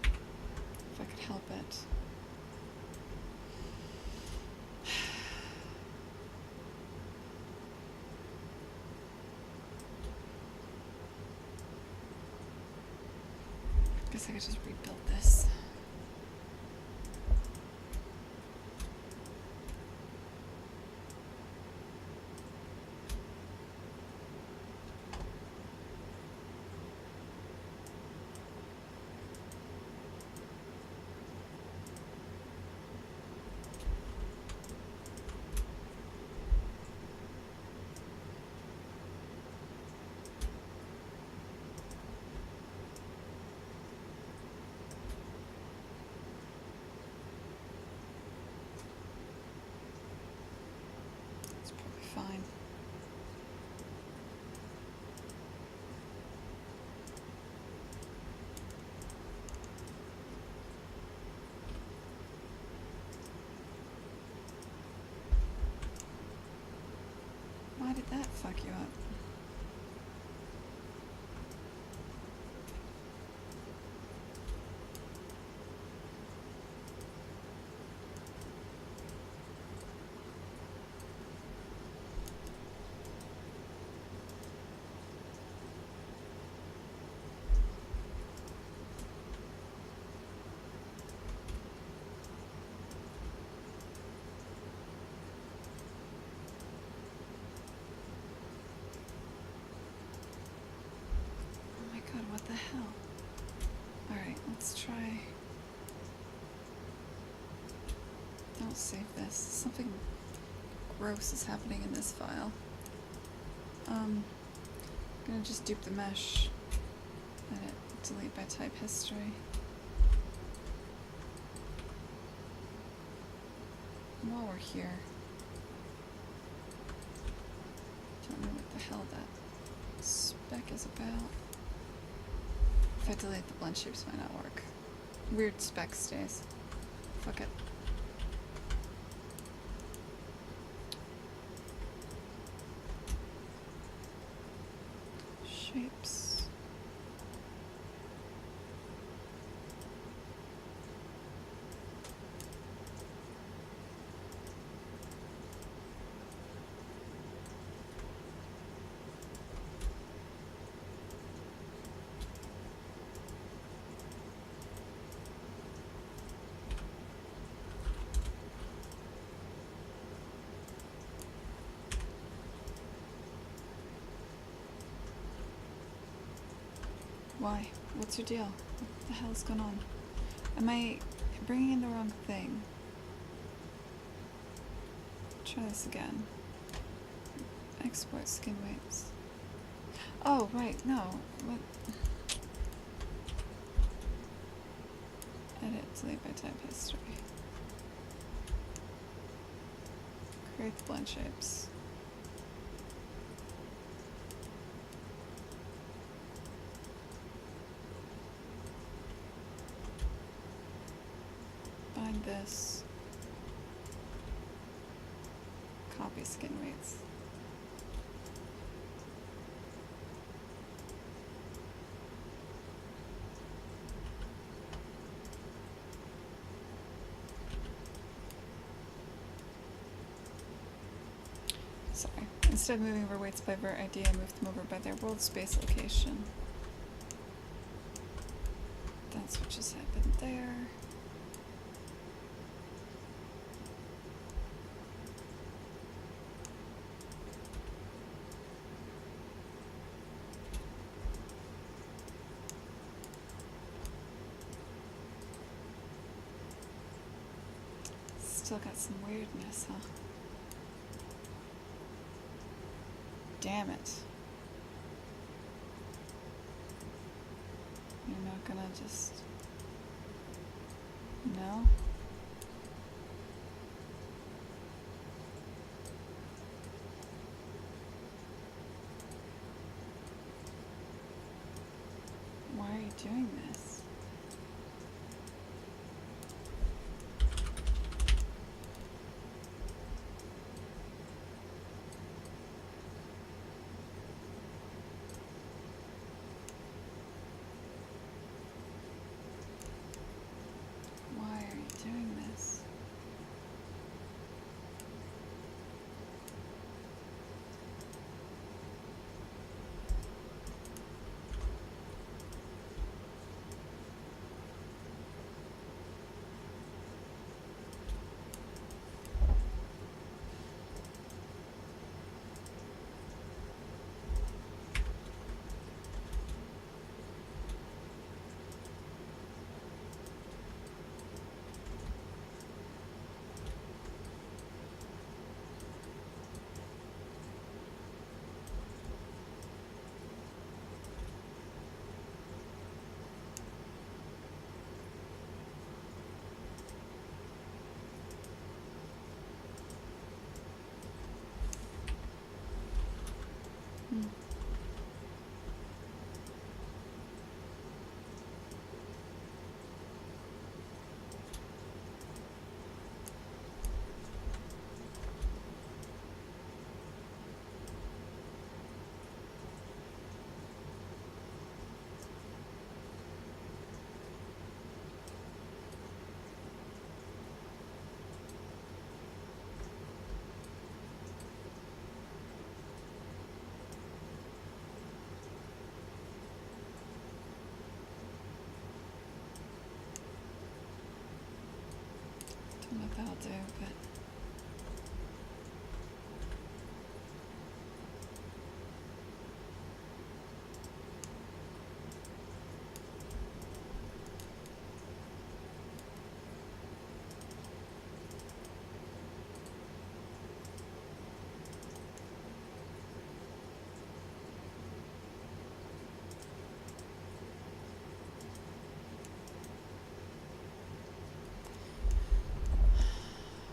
If I could help it. Guess I could just rebuild this. Why did that fuck you up? God, what the hell? Alright, let's try... Don't save this. Something gross is happening in this file. I'm gonna just dupe the mesh. Edit, delete by type history. And while we're here... Don't know what the hell that spec is about. If I delete the blend shapes, might not work. Weird spec stays. Fuck it. Shapes. Why? What's your deal? What the hell's going on? Am I bringing in the wrong thing? Try this again. Export skin weights. Oh, right, no. What? Edit, delete by type history. Create the blend shapes. Bind this. Copy skin weights. Sorry. Instead of moving over weights by vert ID, I moved them over by their world space location. That's what just happened there. Still got some weirdness, huh? Damn it. You're not gonna just... No? Why are you doing this? Hmm. that'll do, but...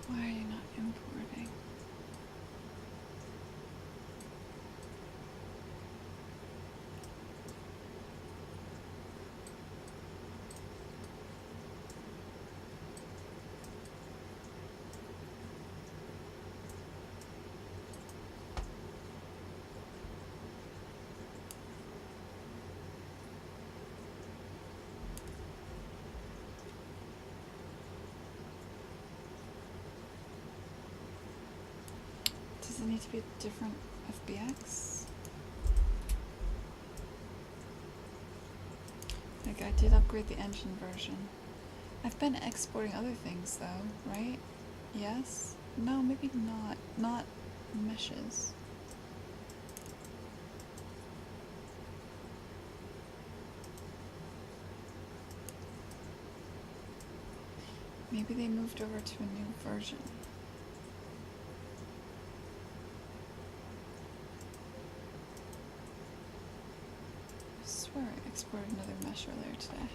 Why are you not importing? Does it need to be a different FBX? Like, I did upgrade the engine version. I've been exporting other things though, right? Yes? No, maybe not. Not meshes. Maybe they moved over to a new version. I swear I exported another mesh earlier today.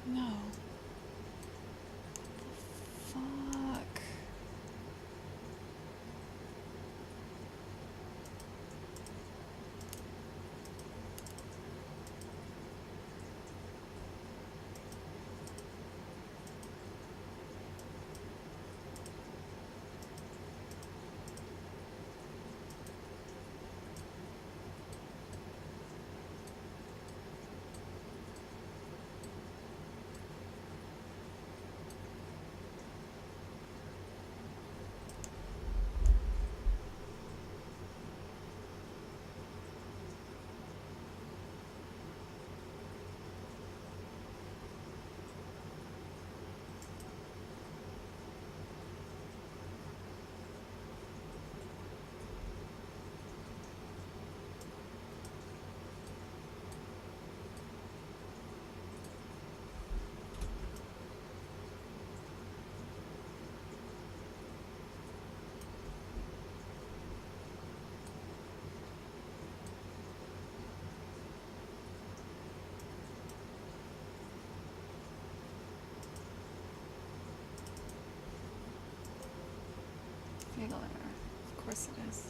No. Fuck. Fatal error. Of course it is.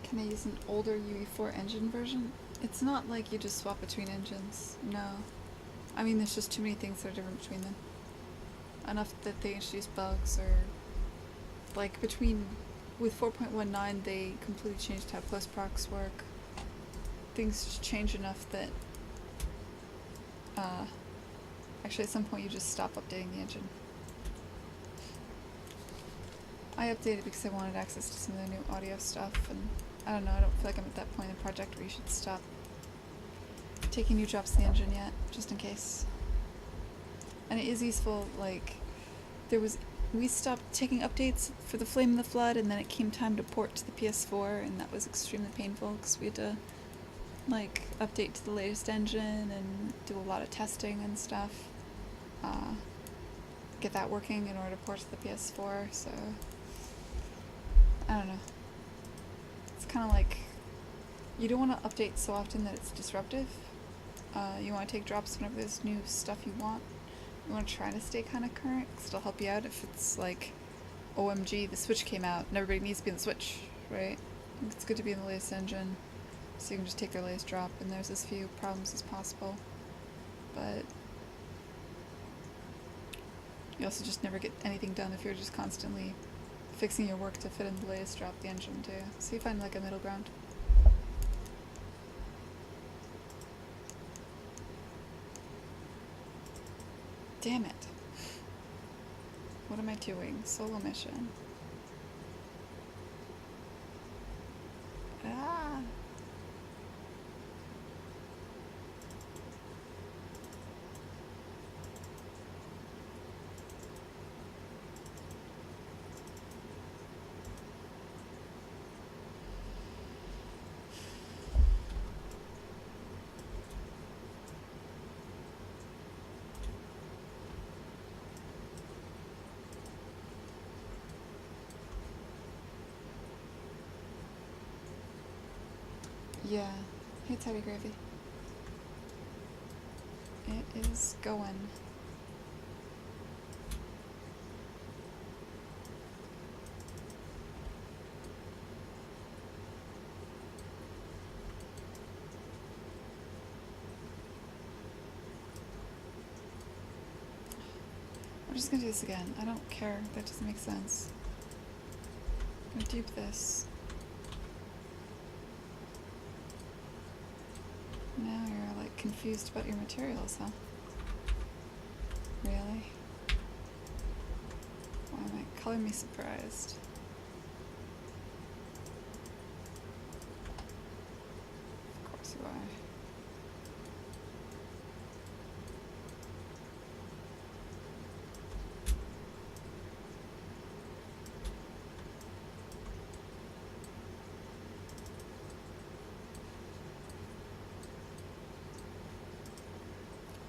Can I use an older UE4 engine version? It's not like you just swap between engines. No. I mean, there's just too many things that are different between them. Enough that they introduce bugs or... Like, with 4.19, they completely changed how post-procs work. Things just change enough that... actually, at some point you just stop updating the engine. I updated because I wanted access to some of the new audio stuff, and I don't know, I don't feel like I'm at that point in the project where you should stop taking new drops in the engine yet, just in case. And it is useful, like, we stopped taking updates for the Flame and the Flood, and then it came time to port to the PS4, and that was extremely painful, because we had to, like, update to the latest engine, and do a lot of testing and stuff. Get that working in order to port to the PS4, so... I don't know. It's kind of like, you don't want to update so often that it's disruptive. You want to take drops whenever there's new stuff you want. You want to try to stay kind of current, because it'll help you out if it's like, OMG, the Switch came out, and everybody needs to be in the Switch, right? It's good to be in the latest engine, so you can just take their latest drop, and there's as few problems as possible. But you also just never get anything done if you're just constantly fixing your work to fit in the latest drop the engine too. So you find like a middle ground. Damn it. What am I doing? Solo mission. Ah! Yeah. Hey, Teddy Gravy. It is going. We're just gonna do this again. I don't care. That doesn't make sense. I'm gonna dupe this. Now you're like confused about your materials, huh? Really? Why am I calling me surprised? Of course you are.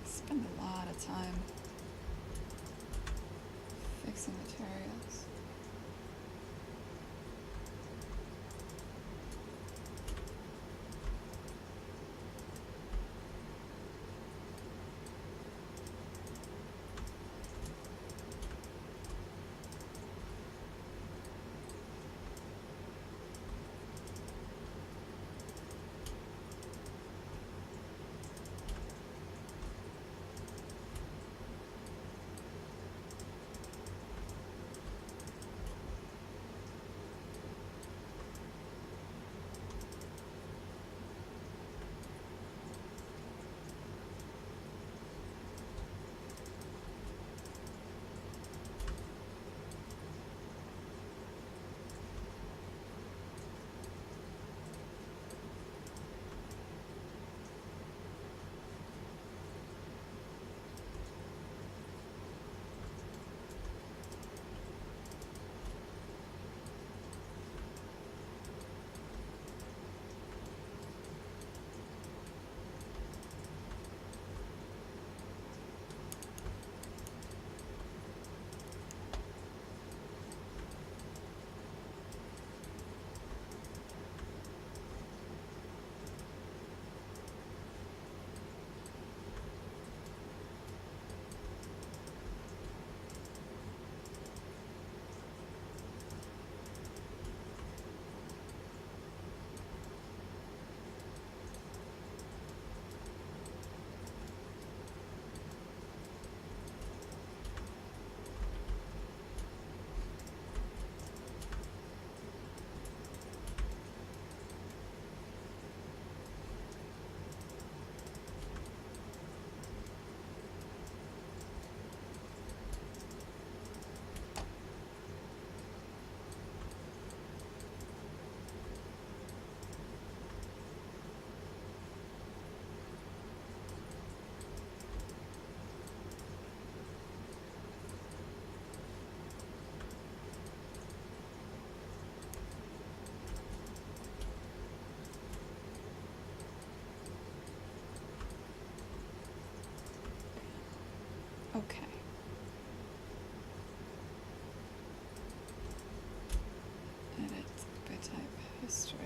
Spend a lot of time fixing materials. Okay. Edit by type history.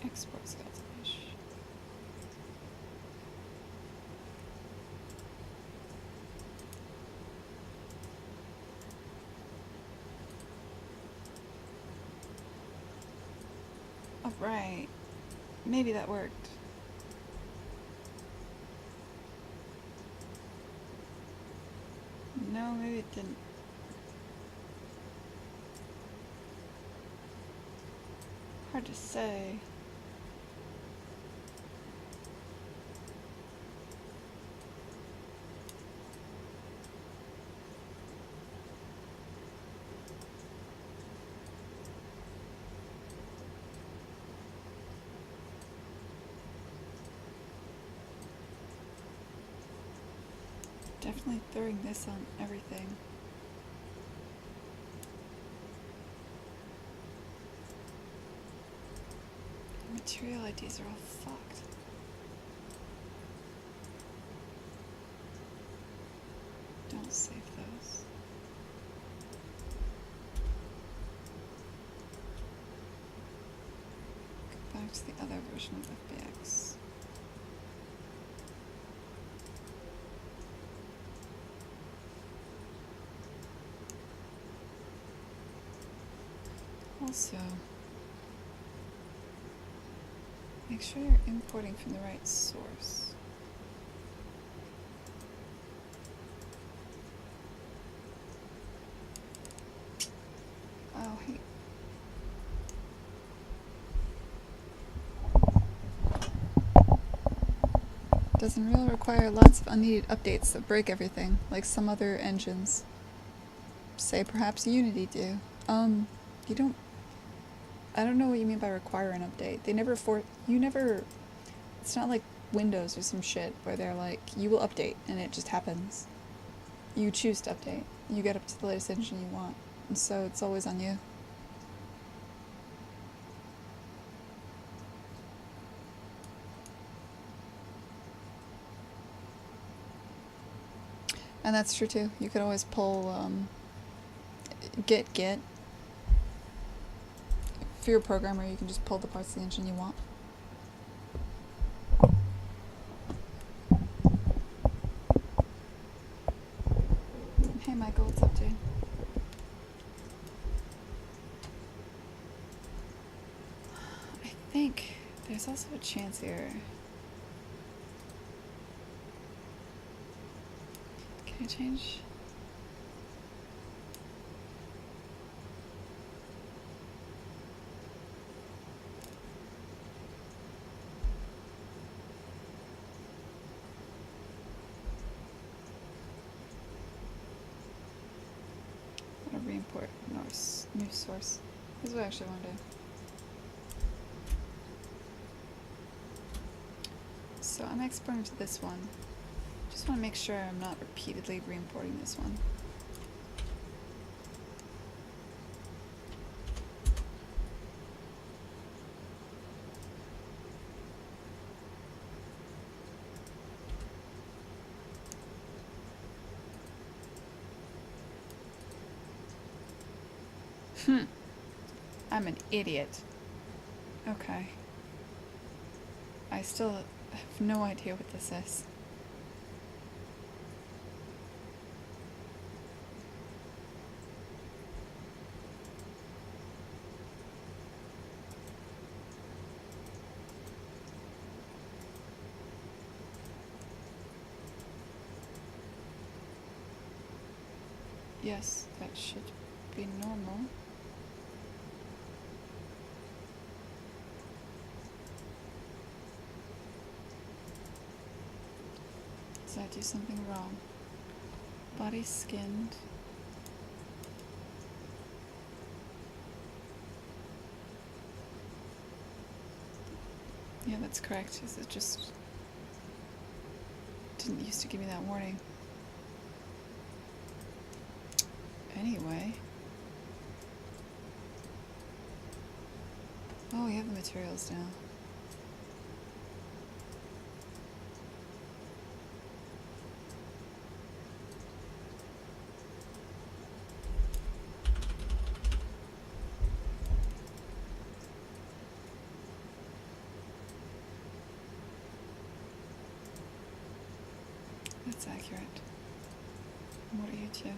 Export skeleton mesh. Oh, right. Maybe that worked. No, maybe it didn't. Hard to say. Definitely throwing this on everything. Material IDs are all fucked. Don't save those. Go back to the other version of FBX. Also, make sure you're importing from the right source. Oh, hey. Doesn't really require lots of unneeded updates that break everything, like some other engines. Say perhaps Unity do. You don't... I don't know what you mean by require an update. They never you never... It's not like Windows or some shit where they're like, you will update, and it just happens. You choose to update. You get up to the latest engine you want. And so it's always on you. And that's true too. You could always pull git. If you're a programmer, you can just pull the parts of the engine you want. Hey Michael, what's up, dude? I think there's also a chance here. Can I change? I'm gonna re-import new source. This is what I actually want to do. So I'm exporting to this one. Just want to make sure I'm not repeatedly re-importing this one. I'm an idiot. Okay. I still have no idea what this is. Yes, that should be normal. Did I do something wrong? Body skinned. Yeah, that's correct. It just didn't used to give me that warning. Anyway. Oh, we have the materials now. That's accurate. And what are you two?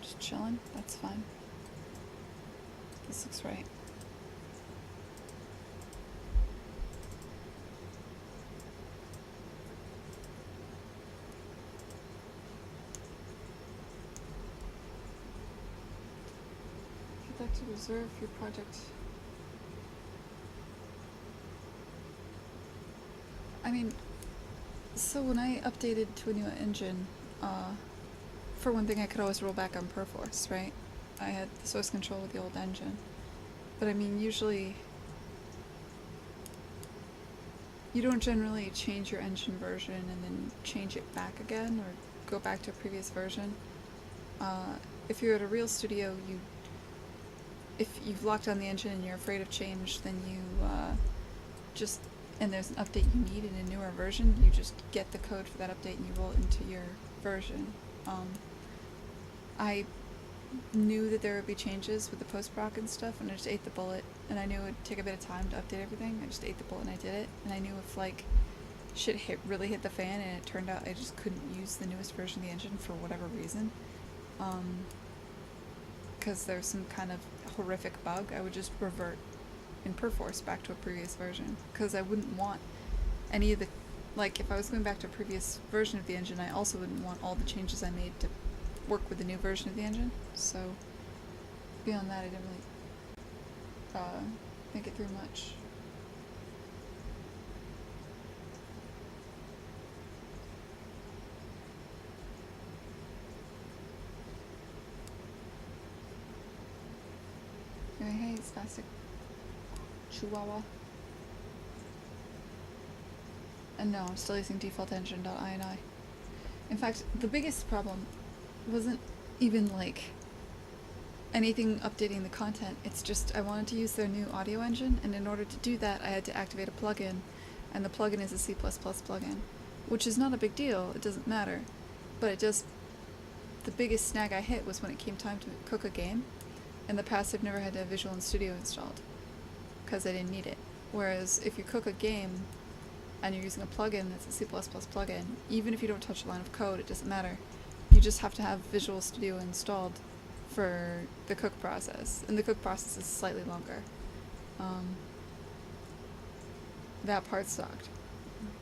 Just chilling. That's fine. This looks right. If you'd like to reserve your project, I mean, so when I updated to a new engine, for one thing, I could always roll back on Perforce, right? I had the source control with the old engine. But I mean, usually, you don't generally change your engine version and then change it back again, or go back to a previous version. If you're at a real studio, if you've locked on the engine and you're afraid of change, then you and there's an update you need in a newer version, you just get the code for that update and you roll it into your version. I knew that there would be changes with the post-proc and stuff, and I just ate the bullet, and I knew it would take a bit of time to update everything. I just ate the bullet and I did it, and I knew if, like, shit really hit the fan and it turned out I just couldn't use the newest version of the engine for whatever reason, because there's some kind of horrific bug, I would just revert in Perforce back to a previous version, because I wouldn't want any of the, like, if I was going back to a previous version of the engine, I also wouldn't want all the changes I made to work with the new version of the engine. So beyond that, I didn't really think it through much. Hey, spastic chihuahua. And no, I'm still using default engine.ini. In fact, the biggest problem wasn't even like anything updating the content, it's just I wanted to use their new audio engine, and in order to do that I had to activate a plugin, and the plugin is a C++ plugin, which is not a big deal, it doesn't matter, but it just, the biggest snag I hit was when it came time to cook a game. In the past I've never had to have Visual Studio installed, because I didn't need it. Whereas if you cook a game and you're using a plugin that's a C++ plugin, even if you don't touch a line of code, it doesn't matter. You just have to have Visual Studio installed for the cook process, and the cook process is slightly longer. That part sucked.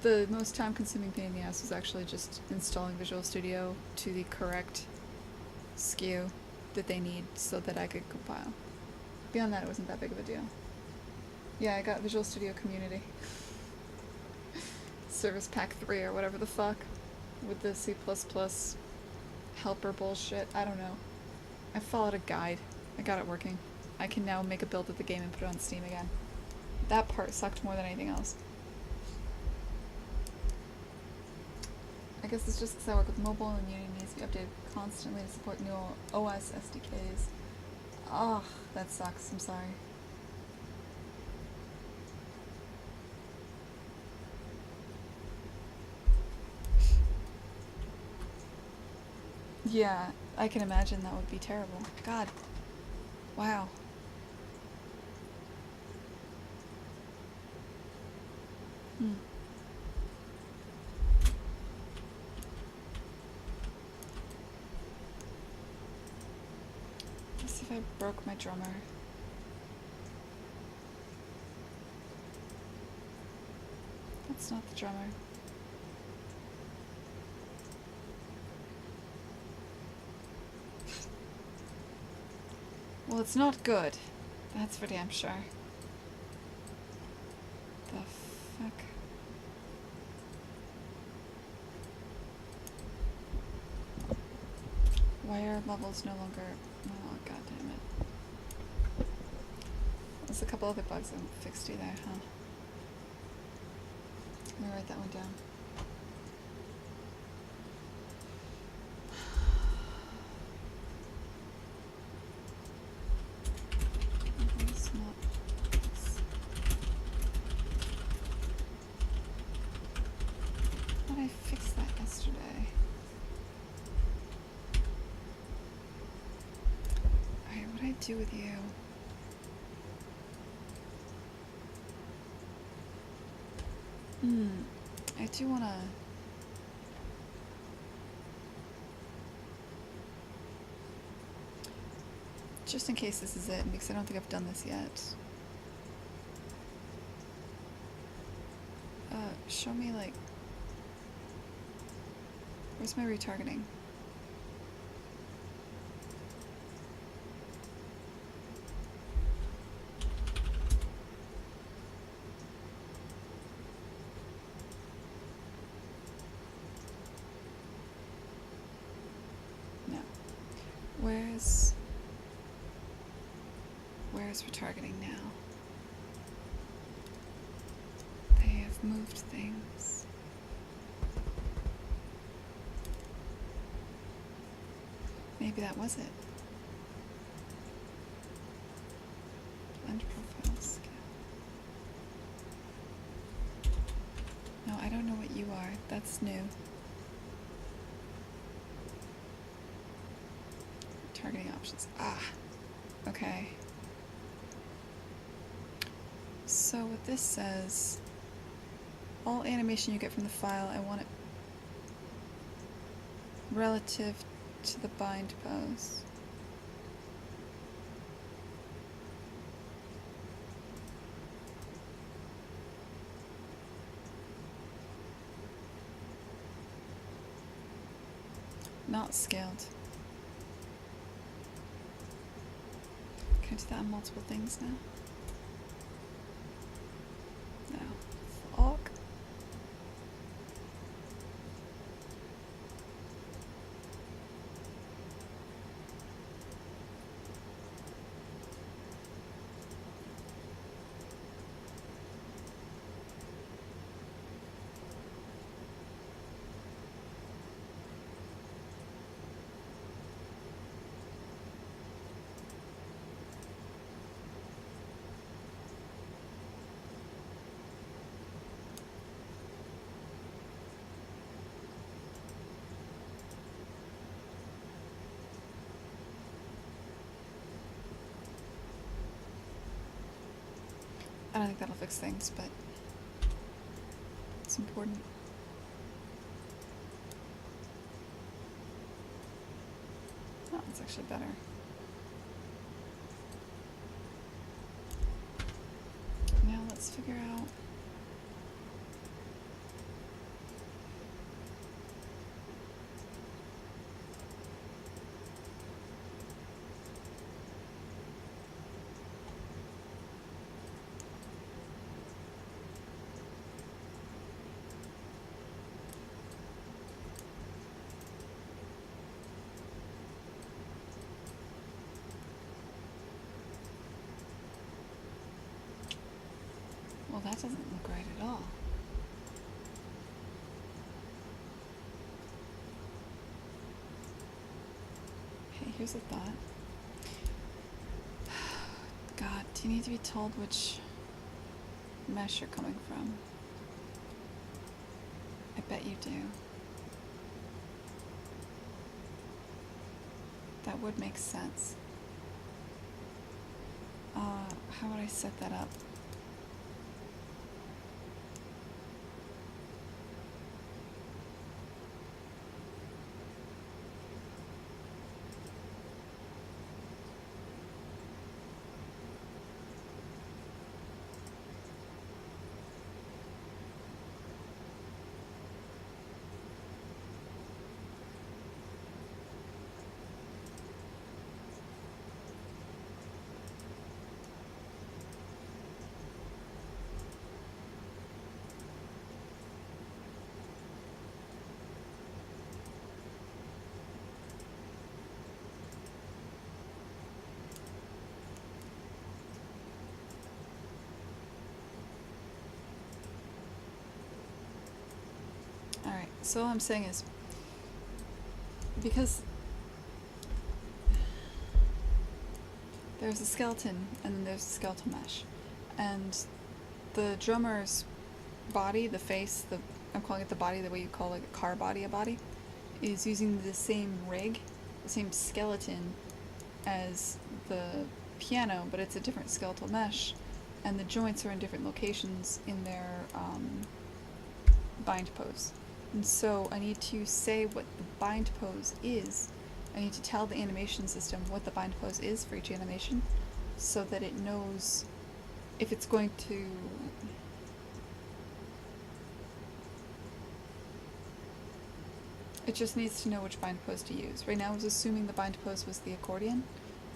The most time-consuming pain in the ass was actually just installing Visual Studio to the correct SKU that they need so that I could compile. Beyond that, it wasn't that big of a deal. Yeah, I got Visual Studio Community. Service Pack 3 or whatever the fuck, with the C++ helper bullshit. I don't know. I followed a guide. I got it working. I can now make a build of the game and put it on Steam again. That part sucked more than anything else. I guess it's just because I work with mobile and Unity needs to be updated constantly to support new OS SDKs. Ugh, that sucks. I'm sorry. Yeah, I can imagine that would be terrible. God. Wow. Let's see if I broke my drummer. That's not the drummer. Well, it's not good. That's for damn sure. The fuck? Wire levels no longer... Oh, god damn it. There's a couple other bugs I haven't fixed either, huh? Let me write that one down. Do with you. I do wanna... just in case this is it, because I don't think I've done this yet. Show me, like... Where's my retargeting? No. Where's retargeting now? They have moved things. Maybe that was it. Blend profile scale. No, I don't know what you are. That's new. Targeting options. Ah. Okay. So what this says, all animation you get from the file, I want it relative to the bind pose. Not scaled. Can I do that on multiple things now? No. Fuck. I don't think that'll fix things, but it's important. Oh, that's actually better. Now let's figure out... Well, that doesn't look right at all. Okay, here's a thought. God, do you need to be told which mesh you're coming from? I bet you do. That would make sense. How would I set that up? Alright, so all I'm saying is, because there's a skeleton and then there's a skeletal mesh, and the drummer's body, the face, I'm calling it the body the way you call like a car body a body, is using the same rig, the same skeleton as the piano, but it's a different skeletal mesh, and the joints are in different locations in their bind pose. And so I need to say what the bind pose is I need to tell the animation system what the bind pose is for each animation so that it knows if it's going to... It just needs to know which bind pose to use. Right now I was assuming the bind pose was the accordion,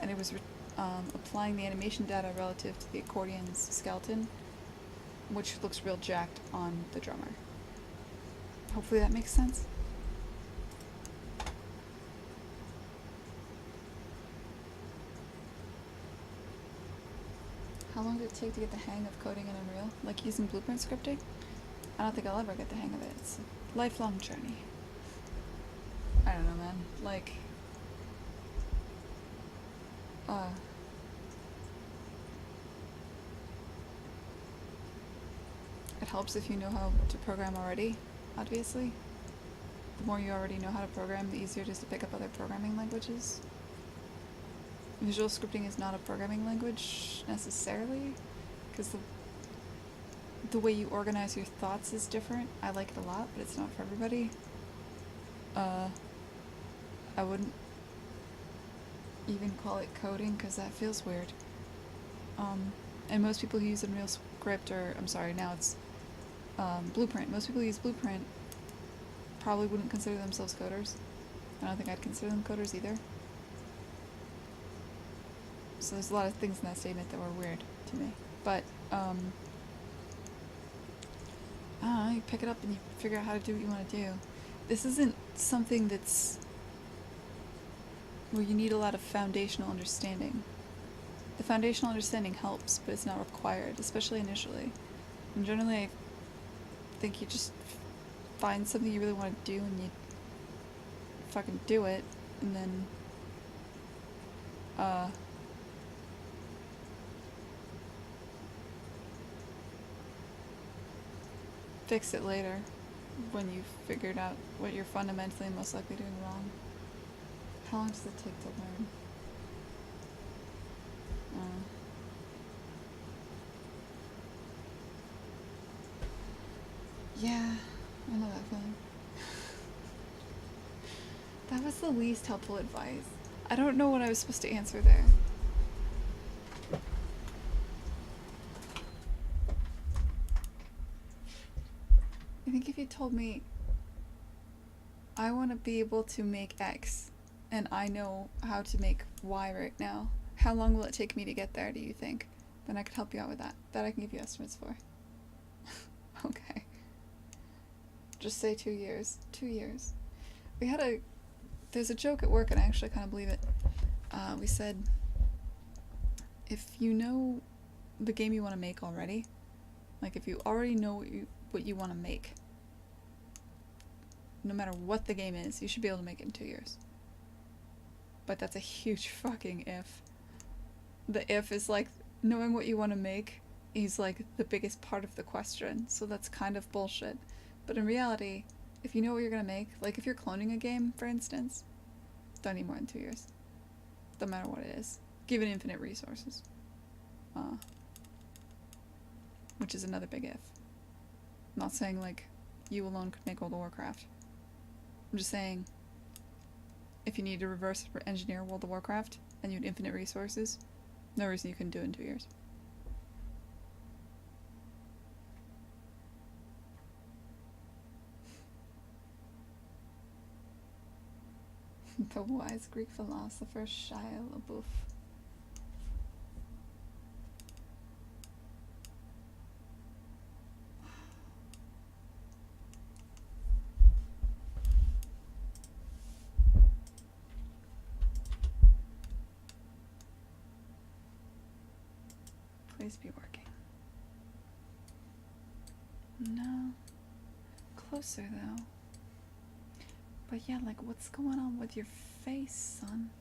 and it was applying the animation data relative to the accordion's skeleton, which looks real jacked on the drummer. Hopefully that makes sense. How long did it take to get the hang of coding in Unreal? Like using blueprint scripting? I don't think I'll ever get the hang of it. It's a lifelong journey. I don't know, man. Like, it helps if you know how to program already, obviously. The more you already know how to program, the easier it is to pick up other programming languages. Visual scripting is not a programming language, necessarily, because the way you organize your thoughts is different. I like it a lot, but it's not for everybody. I wouldn't even call it coding, because that feels weird. And most people who use Unreal Script, or, I'm sorry, now it's Blueprint. Most people who use Blueprint probably wouldn't consider themselves coders. I don't think I'd consider them coders either. So there's a lot of things in that statement that were weird to me. But, I don't know, you pick it up and you figure out how to do what you want to do. This isn't something that's where you need a lot of foundational understanding. The foundational understanding helps, but it's not required, especially initially. And generally, I think you just find something you really want to do and you fucking do it, and then, fix it later when you've figured out what you're fundamentally most likely doing wrong. How long does it take to learn? Yeah, I know that feeling. That was the least helpful advice. I don't know what I was supposed to answer there. I think if you told me, I want to be able to make X, and I know how to make Y right now, how long will it take me to get there, do you think? Then I could help you out with that. That I can give you estimates for. Okay. Just say 2 years. 2 years. There's a joke at work, and I actually kind of believe it. We said, if you know the game you want to make already, like if you already know what you want to make, no matter what the game is, you should be able to make it in 2 years. But that's a huge fucking if. The if is like, knowing what you want to make is like the biggest part of the question, so that's kind of bullshit. But in reality, if you know what you're gonna make, like if you're cloning a game, for instance, don't need more than 2 years. No matter what it is. Given infinite resources. Which is another big if. I'm not saying like you alone could make World of Warcraft. I'm just saying if you need to reverse engineer World of Warcraft and you had infinite resources, no reason you couldn't do it in 2 years. The wise Greek philosopher Shia LaBeouf. Please be working. No. Closer though. But yeah, like what's going on with your face, son?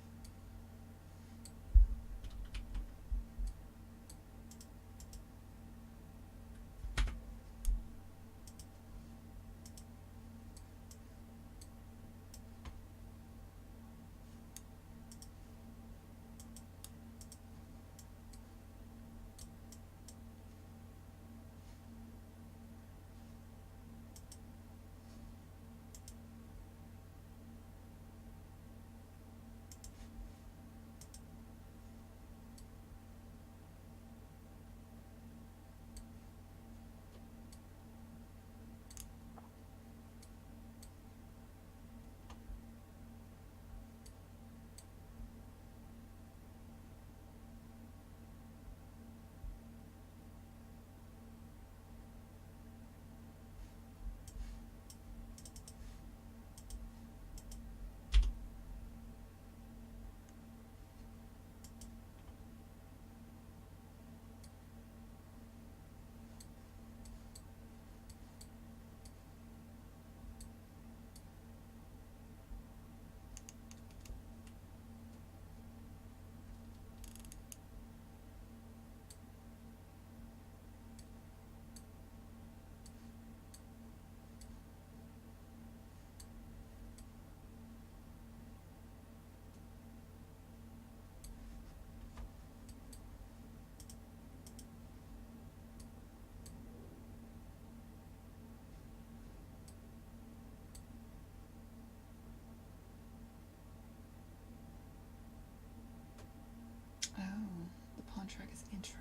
track is intro.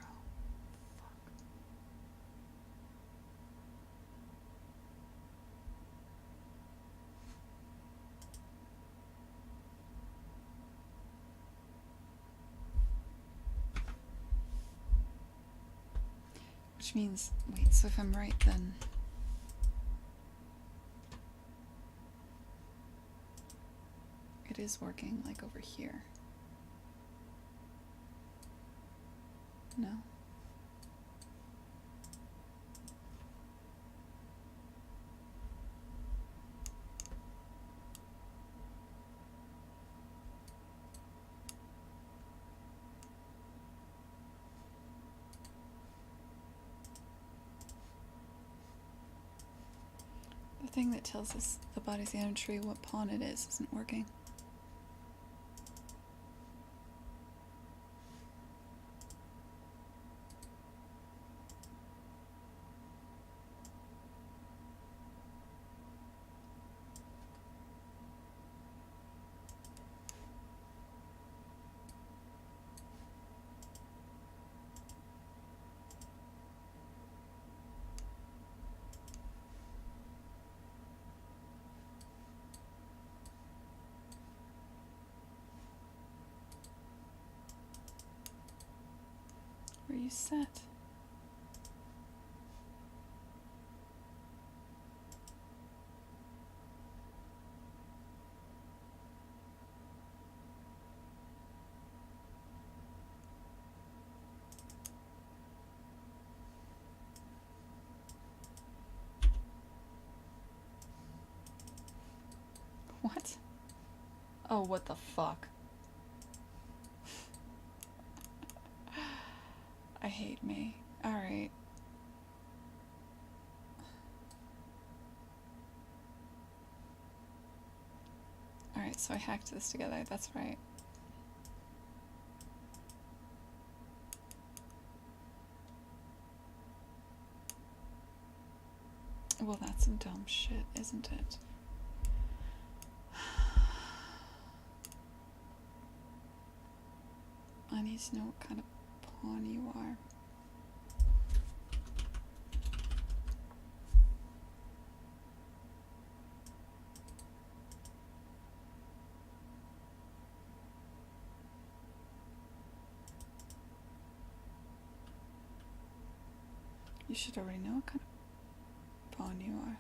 Fuck. Which means, wait, so if I'm right, then it is working, like, over here. No? The thing that tells us the body's tree what pawn it is isn't working. Where you set? What? Oh, what the fuck? I hate me. Alright. Alright, so I hacked this together, that's right. Well, that's some dumb shit, isn't it? I need to know what kind of pawn you are. You should already know what kind of pawn you are.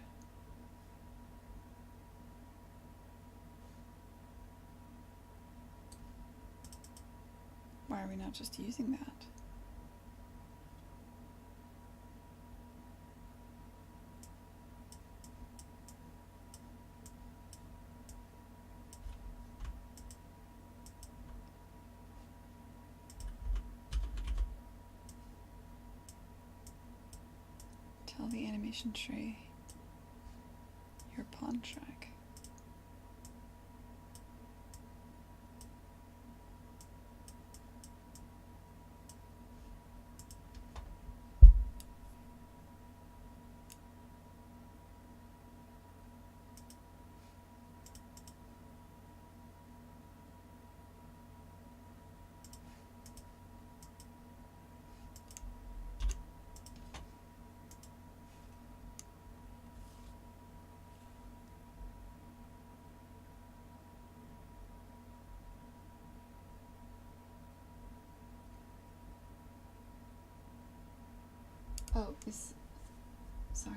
Why are we not just using that? Tell the animation tree your pawn track. Oh, sorry.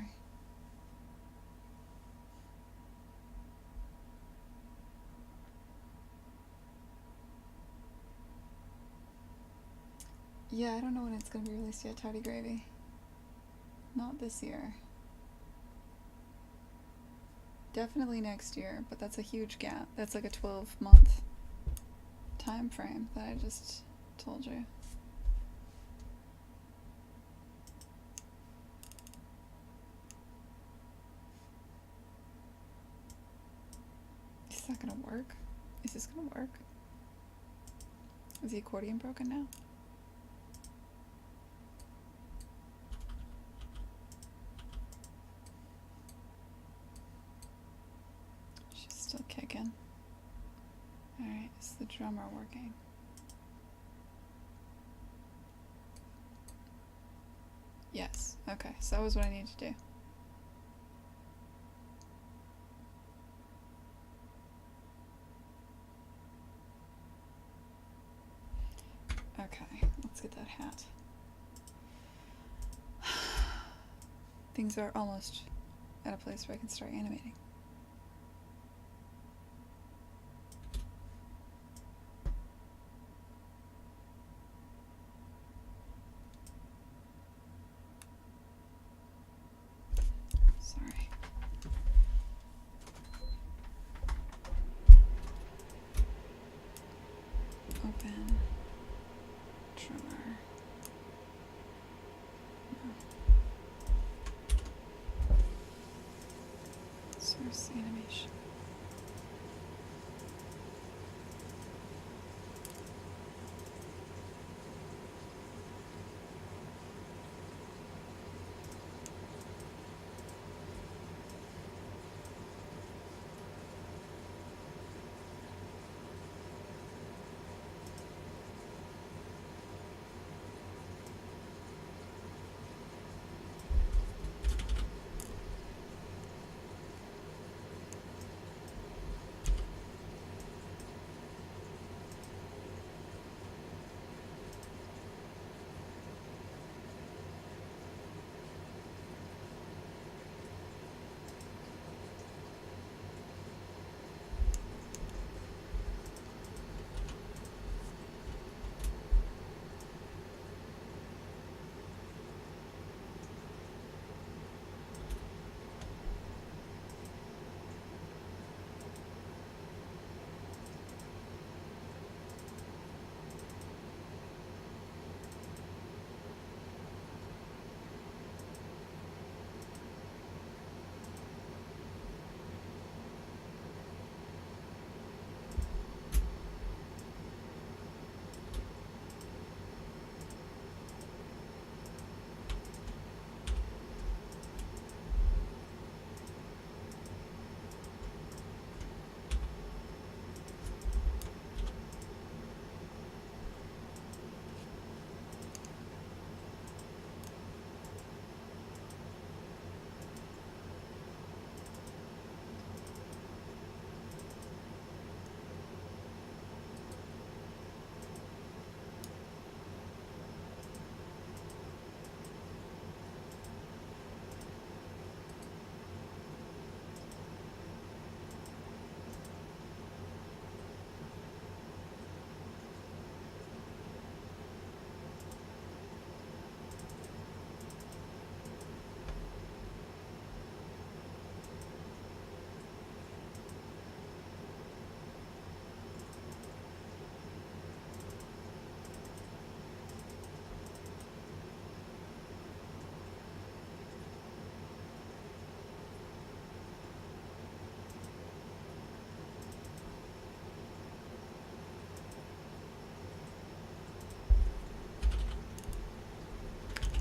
Yeah, I don't know when it's gonna be released yet, Tardy Gravy. Not this year. Definitely next year, but that's a huge gap. That's like a 12-month time frame that I just told you. Is that gonna work? Is this gonna work? Is the accordion broken now? She's still kicking. Alright, is the drummer working? So that was what I needed to do. Okay, let's get that hat. Things are almost at a place where I can start animating. Sorry. Open. Trimmer. No. Source animation.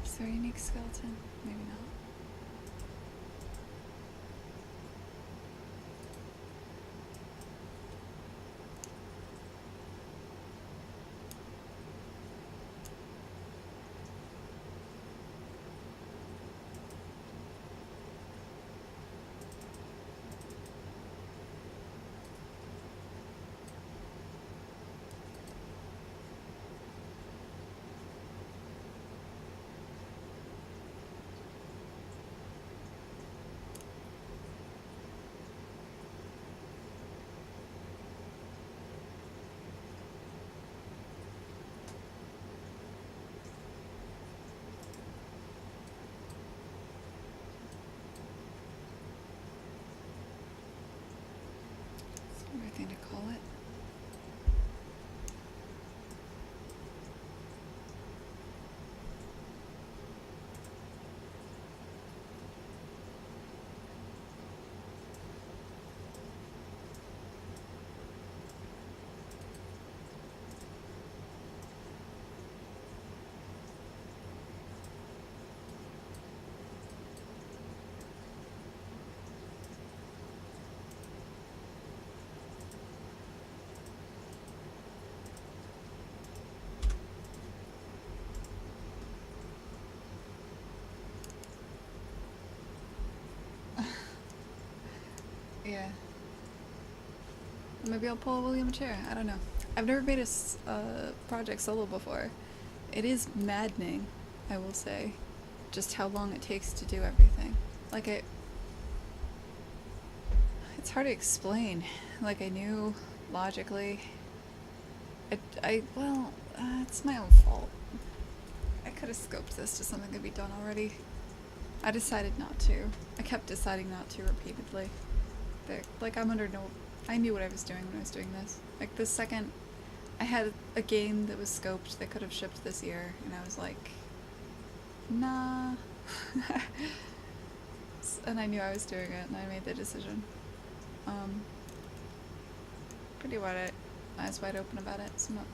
Is there a unique skeleton? Maybe not. Yeah. Maybe I'll pull a William chair. I don't know. I've never made a project solo before. It is maddening, I will say, just how long it takes to do everything. Like it's hard to explain. Like I knew logically. Well, it's my own fault. I could have scoped this to something that could be done already. I decided not to. I kept deciding not to repeatedly. Like I'm under no. I knew what I was doing when I was doing this. Like the second I had a game that was scoped that could have shipped this year, and I was like, nah. And I knew I was doing it, and I made the decision. Pretty wide eyes wide open about it. So not.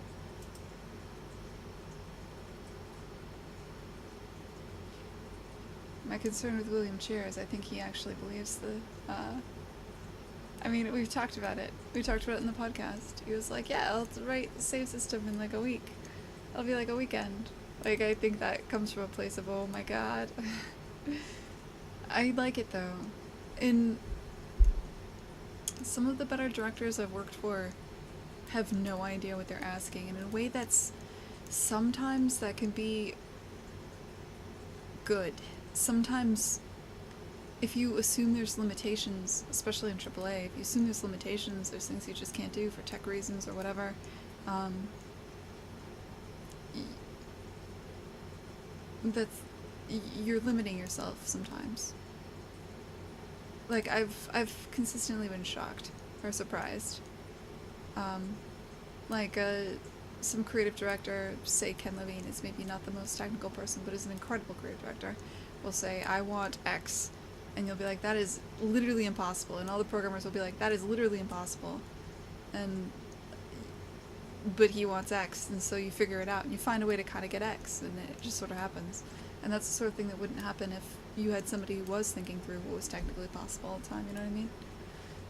My concern with William Cheer is I think he actually believes the. I mean, we've talked about it. We talked about it in the podcast. He was like, yeah, I'll write the save system in like a week. It'll be like a weekend. Like, I think that comes from a place of, oh my god. I like it though. In some of the better directors I've worked for have no idea what they're asking, and in a way that's sometimes that can be good. Sometimes if you assume there's limitations, especially in AAA, if you assume there's limitations, there's things you just can't do for tech reasons or whatever, you're limiting yourself sometimes. Like I've consistently been shocked or surprised. Some creative director, say Ken Levine, is maybe not the most technical person, but is an incredible creative director, will say, I want X. And you'll be like, that is literally impossible. And all the programmers will be like, that is literally impossible. But he wants X. And so you figure it out. And you find a way to kind of get X. And it just sort of happens. And that's the sort of thing that wouldn't happen if you had somebody who was thinking through what was technically possible all the time. You know what I mean?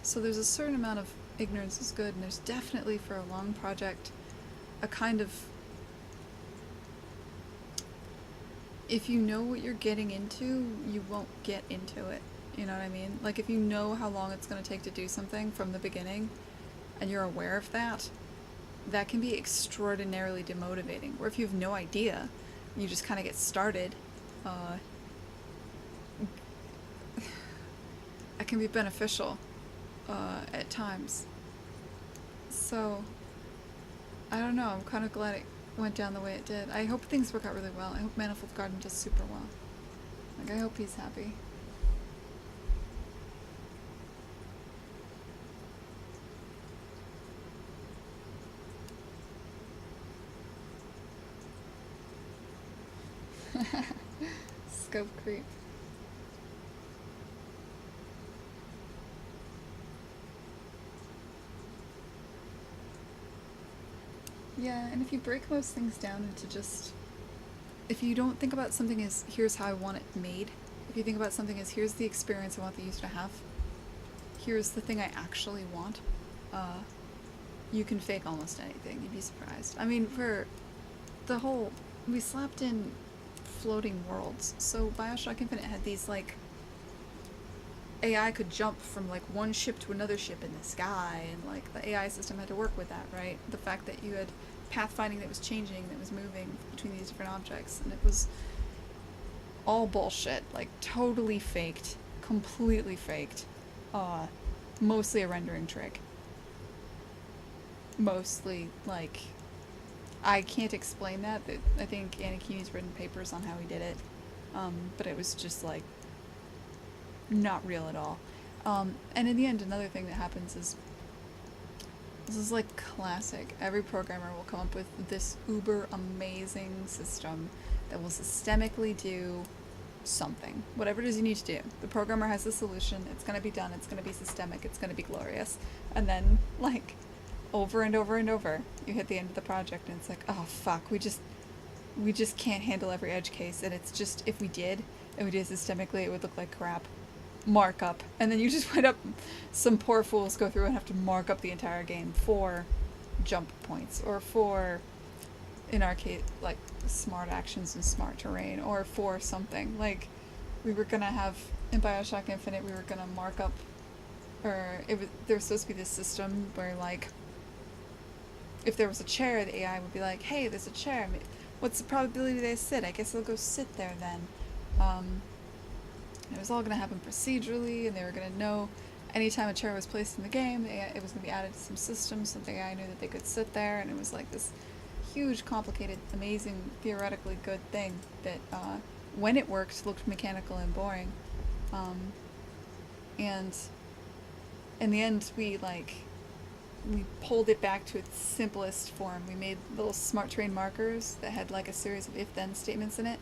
So there's a certain amount of ignorance is good. And there's definitely, for a long project, a kind of... if you know what you're getting into, you won't get into it. You know what I mean? Like, if you know how long it's going to take to do something from the beginning, and you're aware of that, that can be extraordinarily demotivating. Or if you have no idea, you just kind of get started, it can be beneficial at times. So, I don't know, I'm kind of glad it went down the way it did. I hope things work out really well. I hope Manifold Garden does super well. Like, I hope he's happy. Scope creep. Yeah, and if you break most things down into just... if you don't think about something as, here's how I want it made, if you think about something as, here's the experience I want the user to have, here's the thing I actually want, you can fake almost anything, you'd be surprised. I mean, for the whole... we slapped in floating worlds, so Bioshock Infinite had these, like... AI could jump from, like, one ship to another ship in the sky, and, like, the AI system had to work with that, right? The fact that you had pathfinding that was changing, that was moving between these different objects, and it was all bullshit, like, totally faked, completely faked, mostly a rendering trick. Mostly, like, I can't explain that, I think Anaki's written papers on how he did it, but it was just, like, not real at all. And in the end, another thing that happens is, this is like classic. Every programmer will come up with this uber amazing system that will systemically do something. Whatever it is you need to do. The programmer has the solution, it's gonna be done, it's gonna be systemic, it's gonna be glorious. And then, like, over and over and over, you hit the end of the project and it's like, oh fuck, we just can't handle every edge case, and it's just, if we did systemically, it would look like crap. Markup, and then you just wind up, some poor fools go through and have to mark up the entire game for jump points, or for, in our case, like, smart actions and smart terrain, or for something. Like, we were gonna have, in Bioshock Infinite, we were gonna mark up or there was supposed to be this system where, like, if there was a chair, the AI would be like, hey, there's a chair. What's the probability they sit? I guess they'll go sit there then. It was all going to happen procedurally, and they were going to know anytime a chair was placed in the game, it was going to be added to some system so the AI knew that they could sit there, and it was like this huge, complicated, amazing, theoretically good thing that, when it worked, looked mechanical and boring. And in the end, we pulled it back to its simplest form. We made little smart terrain markers that had like a series of if-then statements in it,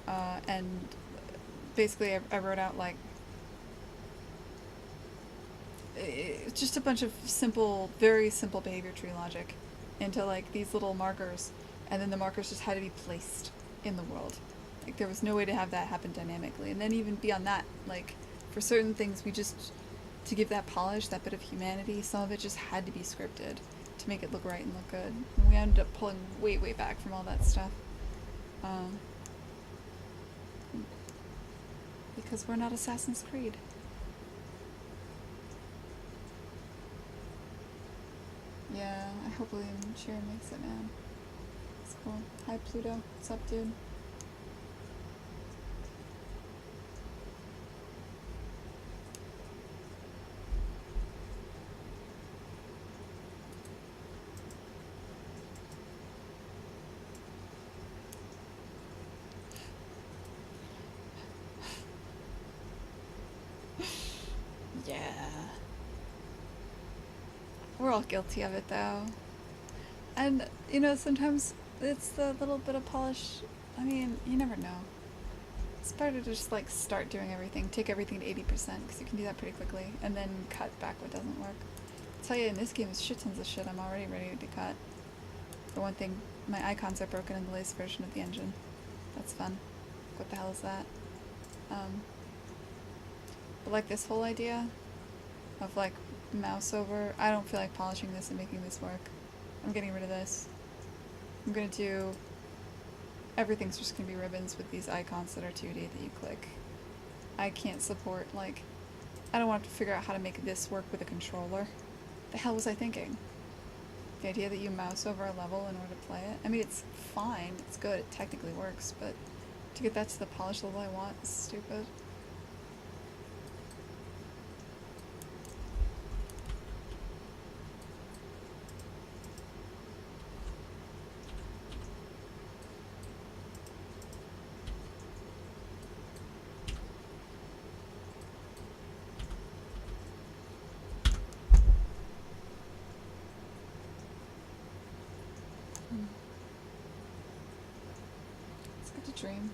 and basically I wrote out like just a bunch of simple, very simple behavior tree logic into like these little markers, and then the markers just had to be placed in the world. Like there was no way to have that happen dynamically. And then even beyond that, like for certain things we just, to give that polish, that bit of humanity, some of it just had to be scripted to make it look right and look good. And we ended up pulling way, way back from all that stuff. Because we're not Assassin's Creed. Yeah, I hope William Sheeran makes it, man. It's cool. Hi, Pluto. What's up, dude? Yeah. We're all guilty of it, though. And, you know, sometimes it's the little bit of polish. I mean, you never know. It's better to just, like, start doing everything. Take everything to 80%, because you can do that pretty quickly. And then cut back what doesn't work. I'll tell you, in this game, there's shit tons of shit I'm already ready to cut. For one thing, my icons are broken in the latest version of the engine. That's fun. What the hell is that? But, like, this whole idea of, like, mouse over, I don't feel like polishing this and making this work. I'm getting rid of this. I'm gonna do, everything's just gonna be ribbons with these icons that are 2D that you click. I can't support, like, I don't want to figure out how to make this work with a controller. The hell was I thinking? The idea that you mouse over a level in order to play it? I mean, it's fine, it's good, it technically works, but to get that to the polished level I want is stupid. It's good to dream.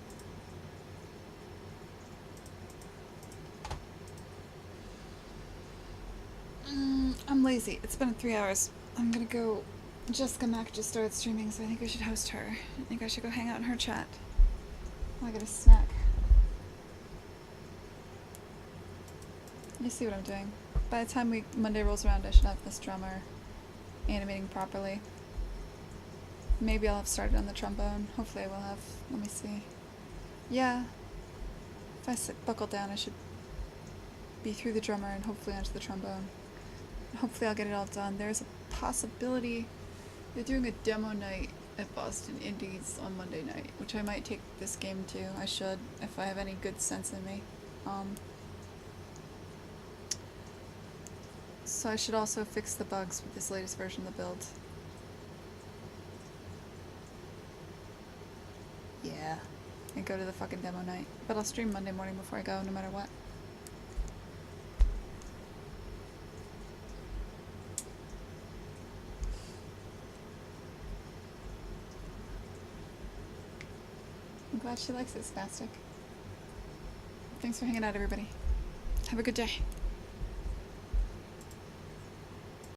I'm lazy. It's been 3 hours. I'm gonna go. Jessica Mack just started streaming, so I think I should host her. I think I should go hang out in her chat. I get a snack. You see what I'm doing. By the time Monday rolls around, I should have this drummer animating properly. Maybe I'll have started on the trombone. Hopefully I will have. Let me see. Yeah. If I buckle down, I should be through the drummer and hopefully onto the trombone. Hopefully I'll get it all done. There's a possibility they're doing a demo night at Boston Indies on Monday night, which I might take this game to. I should, if I have any good sense in me. So I should also fix the bugs with this latest version of the build. Yeah. And go to the fucking demo night. But I'll stream Monday morning before I go, no matter what. I'm glad she likes it, Spastic. Thanks for hanging out, everybody. Have a good day.